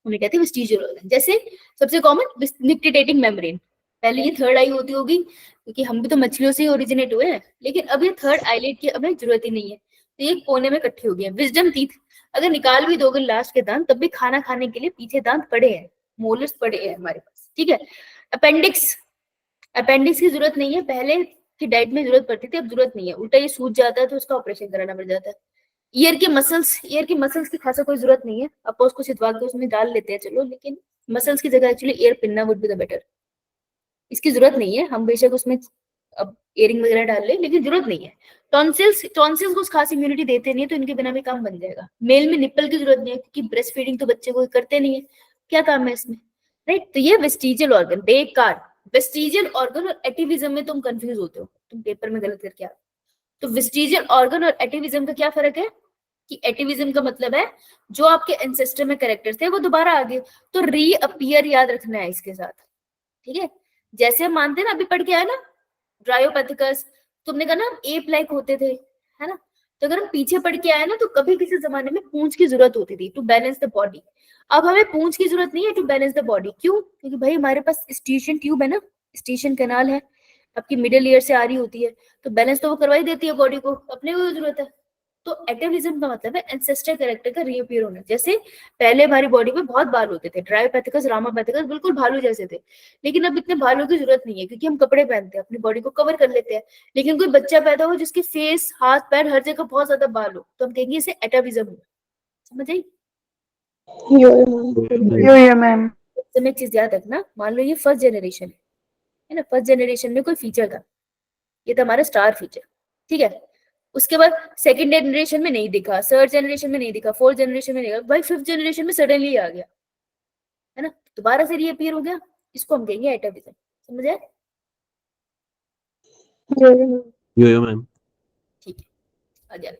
उन्हें कहते हैं वेस्टिजियल ऑर्गन। जैसे सबसे कॉमन निक्टेटिंग मेम्ब्रेन, पहले ये थर्ड आई होती होगी क्योंकि हम भी तो मछलियों से ही ओरिजिनेट हुए हैं, लेकिन अब ये थर्ड आईलेट की अब जरूरत ही नहीं है, तो ये कोने में इकट्ठी हो गई है। विजडम टीथ, अगर निकाल भी दोगे लास्ट के दांत तब भी खाना खाने के लिए पीछे दांत पड़े हैं, मोलर्स पड़े हैं हमारे पास, ठीक है। अपेंडिक्स, अपेंडिक्स की जरूरत नहीं है, पहले की डाइट में जरूरत पड़ती थी, अब जरूरत नहीं है, उल्टा ये सूज जाता है तो उसका ऑपरेशन कराना पड़ जाता है। ईयर के मसल्स, ईयर की मसल्स की खासा कोई जरूरत नहीं है, आप उसको छिदवा के उसमें डाल लेते हैं चलो, लेकिन मसल्स की जगह actually ear pinna would be the better. इसकी जरूरत नहीं है, हम बेशक उसमें अब इयरिंग वगैरह डाल ले, लेकिन जरूरत नहीं है। टॉन्सिल्स, टॉन्सिल्स को खास इम्यूनिटी देते नहीं है, तो इनके बिना भी काम बन जाएगा। मेल में निप्पल की जरूरत नहीं है क्योंकि ब्रेस्ट फीडिंग तो बच्चे को करते नहीं है, क्या काम है इसमें, राइट। तो ये वेस्टिजियल ऑर्गन, बेकार। वेस्टिजियल ऑर्गन और एटिविज्म में तुम कंफ्यूज होते हो, तुम पेपर में गलत करके आते हो। तो वेस्टिजियल ऑर्गन और एटिविज्म का क्या फर्क है कि एटिविज्म का मतलब है जो आपके एंसेस्टर में कैरेक्टर्स थे वो दोबारा आ गए, तो रीअपियर याद रखना है इसके साथ, ठीक है। जैसे हम मानते हैं ना, अभी पढ़ के आया ना ड्रायोपैथिकस, तुमने कहा ना एप लाइक होते थे, है ना। तो अगर हम पीछे पढ़ के आए ना तो कभी किसी जमाने में पूंछ की जरूरत होती थी टू बैलेंस द बॉडी। अब हमें पूंछ की जरूरत नहीं है टू बैलेंस द बॉडी, क्यों? क्योंकि भाई हमारे पास स्टेशन ट्यूब है ना, स्टेशन कैनाल है, आपकी मिडिल ईयर से आ रही होती है, तो बैलेंस तो वो करवा ही देती है बॉडी को, अपने को जरूरत है। तो एटाविज्म का मतलब है एंसेस्टर कैरेक्टर का रीअपीयर होना। जैसे पहले हमारी बॉडी में बहुत बाल होते थे, ड्रायोपैथिकस, रामापैथिकस बिल्कुल भालू जैसे थे, लेकिन अब इतने बालों की जरूरत नहीं है क्योंकि हम कपड़े पहनते हैं, अपनी बॉडी को कवर कर लेते हैं। लेकिन कोई बच्चा पैदा हो जिसके फेस, हाथ, पैर हर जगह बहुत ज्यादा बाल हो, तो हम कहेंगे इसे एटाविज्म हो। समझ आई? यो मैम। तो एक चीज याद रखना, मान लो ये फर्स्ट जनरेशन है ना, फर्स्ट जनरेशन में कोई फीचर था, ये था हमारा स्टार फीचर, ठीक है। उसके बाद सेकंड जनरेशन में नहीं दिखा, थर्ड जनरेशन में नहीं दिखा, फोर्थ जनरेशन में नहीं दिखा, भाई फिफ्थ जनरेशन में सडनली आ गया, है ना, दोबारा से रीअपीयर हो गया, इसको हम कहेंगे एटाविज्म। समझ आया? Yo ma'am. ठीक है, आ गया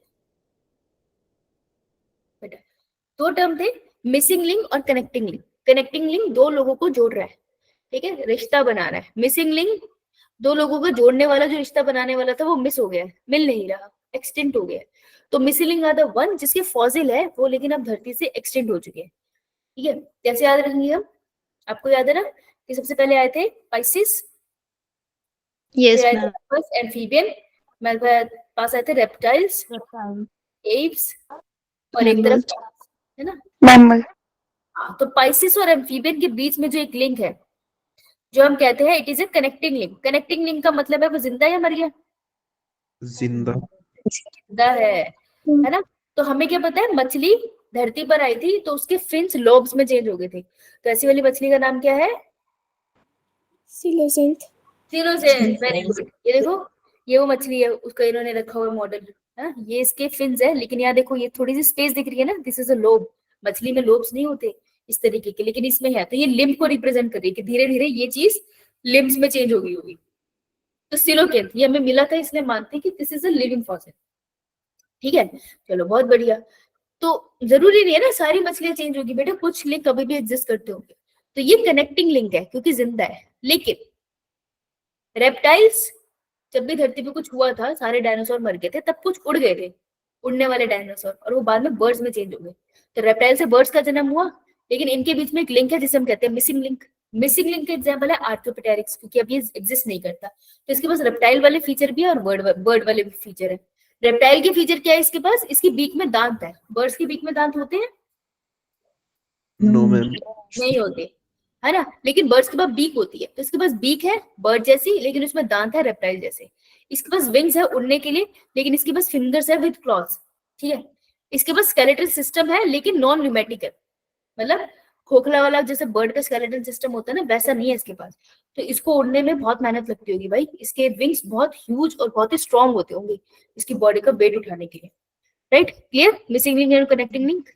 बेटा। दो टर्म थे, मिसिंग लिंक और कनेक्टिंग लिंक। कनेक्टिंग लिंक दो लोगों को जोड़ रहा है, ठीक है, रिश्ता बना रहा है। मिसिंग लिंक दो लोगों को जोड़ने वाला जो रिश्ता बनाने वाला था वो मिस हो गया है, मिल नहीं रहा, एक्सटेंट हो गया है। तो missing link are the one जिसके फॉसिल है वो लेकिन अब धरती से एक्सटेंट हो चुके हैं, ठीक है। कैसे याद रखेंगे हम? आपको याद है ना कि सबसे पहले आए थे पाइसिस, Yes, फिर आए थे ma'am. एम्फीबियन, मेरे पास आए थे रेप्टाइल्स, एप्स, और एक Mammals. तरफ है ना। मैमल। हाँ, तो पाइसिस और एम्फीबियन के बीच में जो एक लिंक है जो हम कहते हैं it is a connecting link. Connecting link का मतलब है वो जिंदा है या मर गया? जिंदा। जिंदा है ना। तो हमें क्या पता है, मछली धरती पर आई थी तो उसके फिन्स लोब्स में चेंज हो गए थे, तो ऐसी वाली मछली का नाम क्या है? Coelacanth. सिलोसेंट। Very good. ये देखो, ये वो मछली है, उसका इन्होंने रखा हुआ मॉडल, है ये इसके फिन्स है, लेकिन यहाँ देखो ये थोड़ी सी स्पेस दिख रही है ना, दिस इज अ लोब। मछली में लोब्स नहीं होते इस तरीके के, लेकिन इसमें है, तो ये लिम्ब को रिप्रेजेंट कर रही है कि धीरे धीरे ये चीज लिम्ब्स में चेंज हो गई होगी। तो सिलोकेंथ ये हमें मिला था, इसलिए मानते हैं कि this is a living fossil, ठीक है। चलो बहुत बढ़िया। तो जरूरी नहीं है ना सारी मछलियां चेंज होगी बेटा, कुछ लिंक कभी भी एग्जिस्ट करते होंगे, तो ये कनेक्टिंग लिंक है क्योंकि जिंदा है। लेकिन रेप्टाइल्स, जब भी धरती पे कुछ हुआ था सारे डायनासोर मर गए थे, तब कुछ उड़ गए थे, उड़ने वाले डायनासोर, और वो बाद में बर्ड्स में चेंज हो गए। तो रेप्टाइल से बर्ड्स का जन्म हुआ, लेकिन इनके बीच में एक लिंक है जिसे हम कहते हैं मिसिंग लिंक। मिसिंग लिंक का एग्जांपल है आर्थ्रोपोटेरिक्स, क्योंकि अब ये एग्जिस्ट नहीं करता, तो इसके पास रेप्टाइल वाले फीचर भी है और बर्ड वाले भी फीचर है। रेप्टाइल के फीचर क्या है इसके पास? इसकी बीक में दांत है। बर्ड्स की बीक में दांत होते हैं? No ma'am. नहीं होते, है ना, लेकिन बर्ड्स के पास बीक होती है, तो इसके पास बीक है बर्ड जैसी, लेकिन उसमें दांत है रेप्टाइल जैसे। इसके पास विंग्स है उड़ने के लिए, लेकिन इसके पास फिंगर्स है विद क्लॉज, ठीक है। इसके पास स्केलेटल सिस्टम है लेकिन नॉन न्यूमेटिक है, मतलब खोखला वाला जैसे बर्ड का स्केलेटल सिस्टम होता है ना, वैसा नहीं है इसके पास। तो इसको उड़ने में बहुत मेहनत लगती होगी भाई, इसके विंग्स बहुत ह्यूज और बहुत ही स्ट्रॉन्ग होते होंगे इसकी बॉडी का वेट उठाने के लिए, right. Clear? Missing link and connecting link.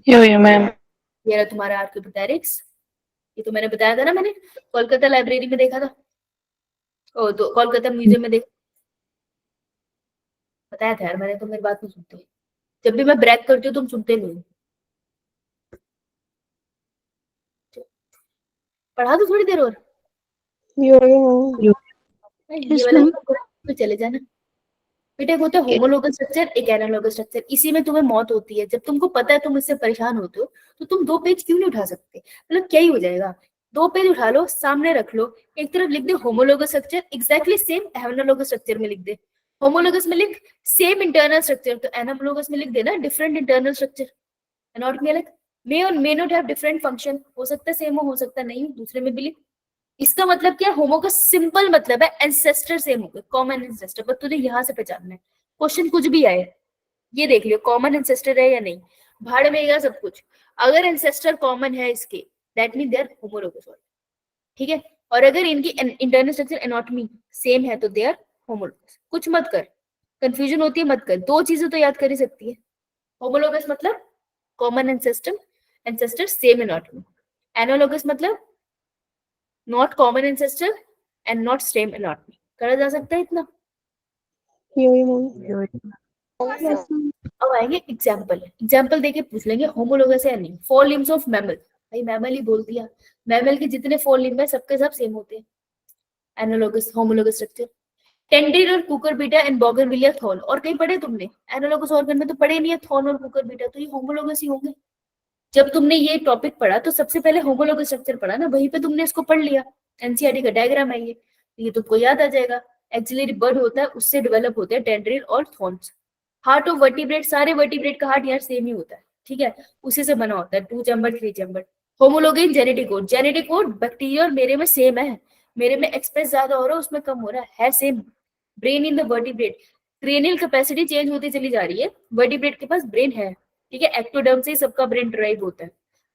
Yo ma'am. ये रहा तुम्हारा आर्कियोपेटेरिक्स, ये तो मैंने बताया था ना, मैंने कोलकाता लाइब्रेरी में देखा था, ओ तो कोलकाता म्यूजियम में देखा, बताया था यार मैंने, तो मेरी बात नहीं सुनते, जब भी मैं ब्रेक करती हूँ तुम सुनते नहीं हो। पढ़ा दो थोड़ी देर और। Yes, ये वाला ma'am. तो चले जाना बेटा। एक होता है होमोलोगस स्ट्रक्चर, एक एनालॉगस स्ट्रक्चर। इसी में तुम्हें मौत होती है जब तुमको पता है तुम इससे परेशान होते हो, तो तुम 2 पेज क्यों नहीं उठा सकते? मतलब क्या ही हो जाएगा, 2 पेज उठा लो, सामने रख लो, एक तरफ लिख दे homologous structure, exactly same analogous structure में लिख दे। होमोलोगस में लिख सेम इंटरनल स्ट्रक्चर, तो एनालॉगस में लिख देना डिफरेंट इंटरनल स्ट्रक्चर। एनाटॉमी अलग, मे और may not have different function, हो सकता है सेम हो सकता है नहीं, दूसरे में भी लिख। इसका मतलब क्या, होमो का सिंपल मतलब है एंसेस्टर सेम हो गए, कॉमन एंसेस्टर। बस तुझे यहां से पहचानना है, क्वेश्चन कुछ भी आए ये देख लियो कॉमन एंसेस्टर है या नहीं, भाड़ में गया सब कुछ। अगर एंसेस्टर कॉमन है इसके, that mean they are homologous, ठीक है। और अगर इनकी इंटरनल स्ट्रक्चर एनाटॉमी सेम है तो दे आर होमोलोगस। कुछ मत कर, कंफ्यूजन होती है मत कर, 2 चीजें तो याद कर ही सकती है। होमोलोगस मतलब common ancestor, ancestor same anatomy. Analogous मतलब not common ancestor and not same anatomy. करा जा सकता है इतना। अब आएंगे एग्जाम्पल, एग्जाम्पल देके पूछ लेंगे होमोलोगस है या नहीं। 4 लिम्स ऑफ मैमल, भाई मैमल ही बोल दिया, मैमल के जितने 4 लिम्ब है सबके सब सेम होते हैं, एनालॉगस होमोलोगस स्ट्रक्चर। टेंडिर और कुकुरबिटा एंड बोगनविलिया थॉर्न, और कहीं पढ़े तुमने? एनालॉगस ऑर्गन में तो पढ़े नहीं है थॉर्न और कुकुरबिटा, तो ये होमोलोगस ही होंगे। जब तुमने ये टॉपिक पढ़ा तो सबसे पहले होमोलोगस स्ट्रक्चर पढ़ा ना, वहीं पे तुमने इसको पढ़ लिया। एनसीईआरटी का डायग्राम है ये तुमको याद आ जाएगा। एक्सिलरी बर्ड होता है, उससे डेवलप होते हैं टेंड्रिल और थॉर्न्स। हार्ट ऑफ वर्टिब्रेट, सारे वर्टिब्रेट का हार्ट यार सेम ही होता है, ठीक है, उसी से बना होता है, 2 चैम्बर 3 चैम्बर। होमोलोगेन genetic code, genetic code bacteria और मेरे में सेम है, मेरे में एक्सप्रेस ज्यादा हो रहा है उसमें कम हो रहा है same. Brain in the vertebrate, cranial capacity change होती चली जा रही है, वर्टिब्रेट के पास ब्रेन है, ठीक है, एक्टोडर्म से ही सबका ब्रेन ड्राइव होता है,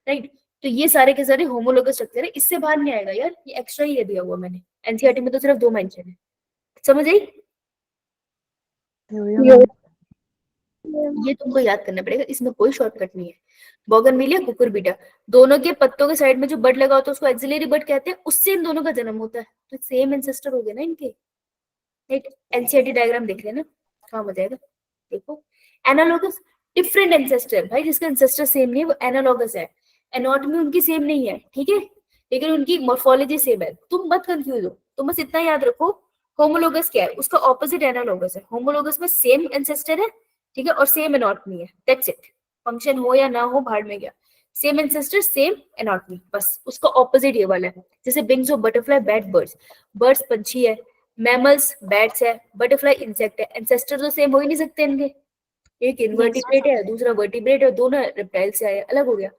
राइट। तो ये सारे के सारे होमोलोगस स्ट्रक्चर है, इससे बाहर नहीं आएगा यार, ये एक्स्ट्रा ही दिया हुआ मैंने, एनसीईआरटी में तो सिर्फ 2 मेंशन है, समझ आई? ये तुमको याद करना पड़ेगा, इसमें कोई शॉर्टकट नहीं है। बोगनविलिया कुकुरबिटा, दोनों के पत्तों के साइड में जो बड लगा होता है उसको एक्सिलरी बड कहते हैं, उससे इन दोनों का जन्म होता है, तो सेम एंसेस्टर हो गए ना इनके, राइट। एनसीईआरटी डायग्राम देख लेना, काम हो जाएगा। देखो एनालॉगस, डिफरेंट एंसेस्टर, भाई जिसका एंसेस्टर सेम नहीं है वो एनालॉगस है। एनाटॉमी उनकी सेम नहीं है, ठीक है, लेकिन उनकी मॉर्फोलॉजी सेम है। तुम मत कंफ्यूज हो, तुम बस इतना याद रखो, होमोलोगस क्या है, उसका ऑपोजिट एनालॉगस है। होमोलोगस में सेम एंसेस्टर है, ठीक है, और सेम एनाटॉमी है, दैट्स इट। फंक्शन हो या ना हो भाड़ में गया, सेम एंसेस्टर सेम एनाटॉमी, बस उसका ऑपोजिट ये वाला है। जैसे wings of butterfly, bat birds, birds पंछी है, मैमल्स बैट्स है, बटरफ्लाई इंसेक्ट है, एंसेस्टर तो सेम हो ही नहीं सकते इनके, एक इनवर्टिब्रेट है दूसरा वर्टिब्रेट है, दोनों रेप्टाइल से आए, अलग हो गया।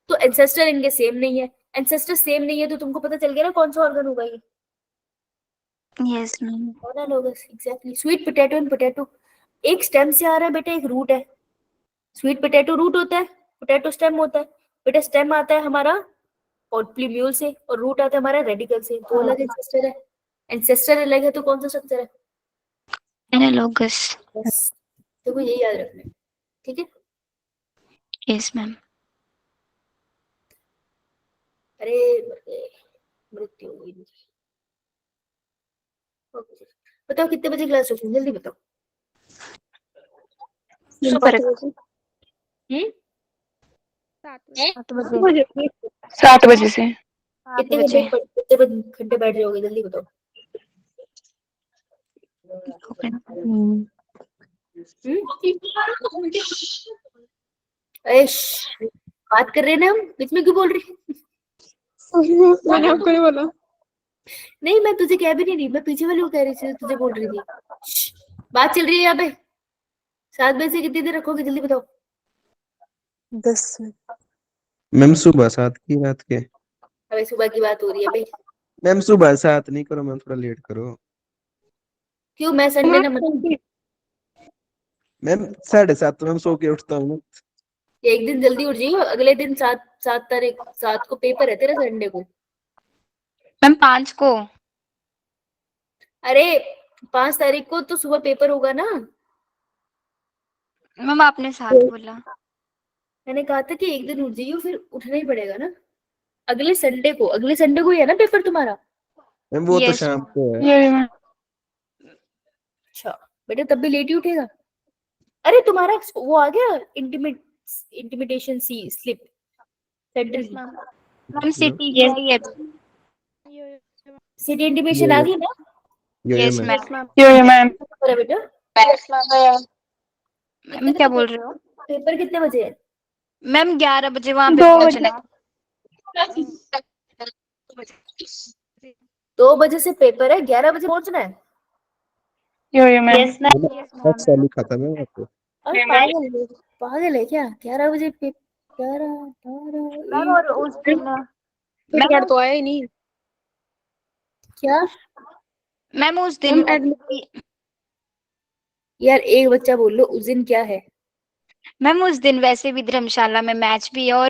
तो एंसेस्टर इनके सेम नहीं है, एंसेस्टर सेम नहीं है तो तुमको पता चल गया ना कौन सा ऑर्गन होगा ये, Yes, ma'am. Analogous, exactly. Sweet potato and potato, एक स्टेम से आ रहा है बेटा, एक रूट है। स्वीट पोटैटो रूट होता है, पोटैटो स्टेम होता है बेटा। स्टेम आता है हमारा और प्लीम्यूल से, और रूट आता है हमारा रेडिकल से, दो अलग एंसेस्टर है। एंसेस्टर अलग है तो कौन सा स्ट्रक्चर है? Analogous. बस देखो यही याद रखना है, ठीक है। Yes, ma'am. अरे मृत्यु हो गई मुझे। Okay. बताओ कितने बजे क्लास रखूं, जल्दी बताओ। Super. हम्म 7 बजे। 7 बजे से। कितने घंटे बैठ जाओगे, जल्दी बताओ। Okay. ऐश, बात कर रहे हैं ना हम, बीच में क्यों बोल रही है? मैंने आपको नहीं बोला। नहीं मैं तुझे कह भी नहीं रही, मैं पीछे वाली को कह रही थी, तुझे बोल रही थी। श्श, बात चल रही है यहाँ पे। 7 बजे से कितनी देर रखोगे, जल्दी बताओ। 10 मैम सुबह 7 की रात के। अबे सुबह की बात हो रही है भाई। मैम सुबह 7 नहीं करो मैम, थोड़ा लेट करो क्यों, मैं संडे ना मतलब मैम। 7:30 तो मैम सो के उठता हूँ। एक दिन जल्दी उठ जाइयो, अगले दिन 7 तारीख 7 को पेपर है तेरा, संडे को। मैम 5 को। अरे 5 तारीख को तो सुबह पेपर होगा ना। मैम आपने 7 बोला। मैंने कहा था कि एक दिन उठ जाइयो, फिर उठना ही पड़ेगा ना। अगले संडे को, अगले संडे को ही है ना पेपर तुम्हारा? मैम वो तो Yes, शाम को है। ये मैं अच्छा बेटा, तब भी लेट ही उठेगा। अरे तुम्हारा वो आ गया इंटिमिटेशन सी स्लिप सेंटर की, मैम सिटी की आई है। सिटी इंटिमेशन आ गई ना? Yes ma'am. Yes ma'am. Yo ma'am. Paper है बेटा? मैम क्या बोल रहे हो? पेपर कितने बजे है? मैम 11 बजे वहां पे 2 पहुंचना है। 2 बजे से पेपर है, 11 बजे पहुंचना है। यो मैम। Yes ma'am. एक्चुअली खत्म है वहाँ पे। अरे ये मैं- पागल है क्या? 11 बजे पेपर? 11 मैम और उस दिन मैम तो आया ही नहीं। क्या मैम उस दिन यार, एक बच्चा बोल लो उस दिन क्या है? मैम उस दिन वैसे भी धर्मशाला में मैच भी है और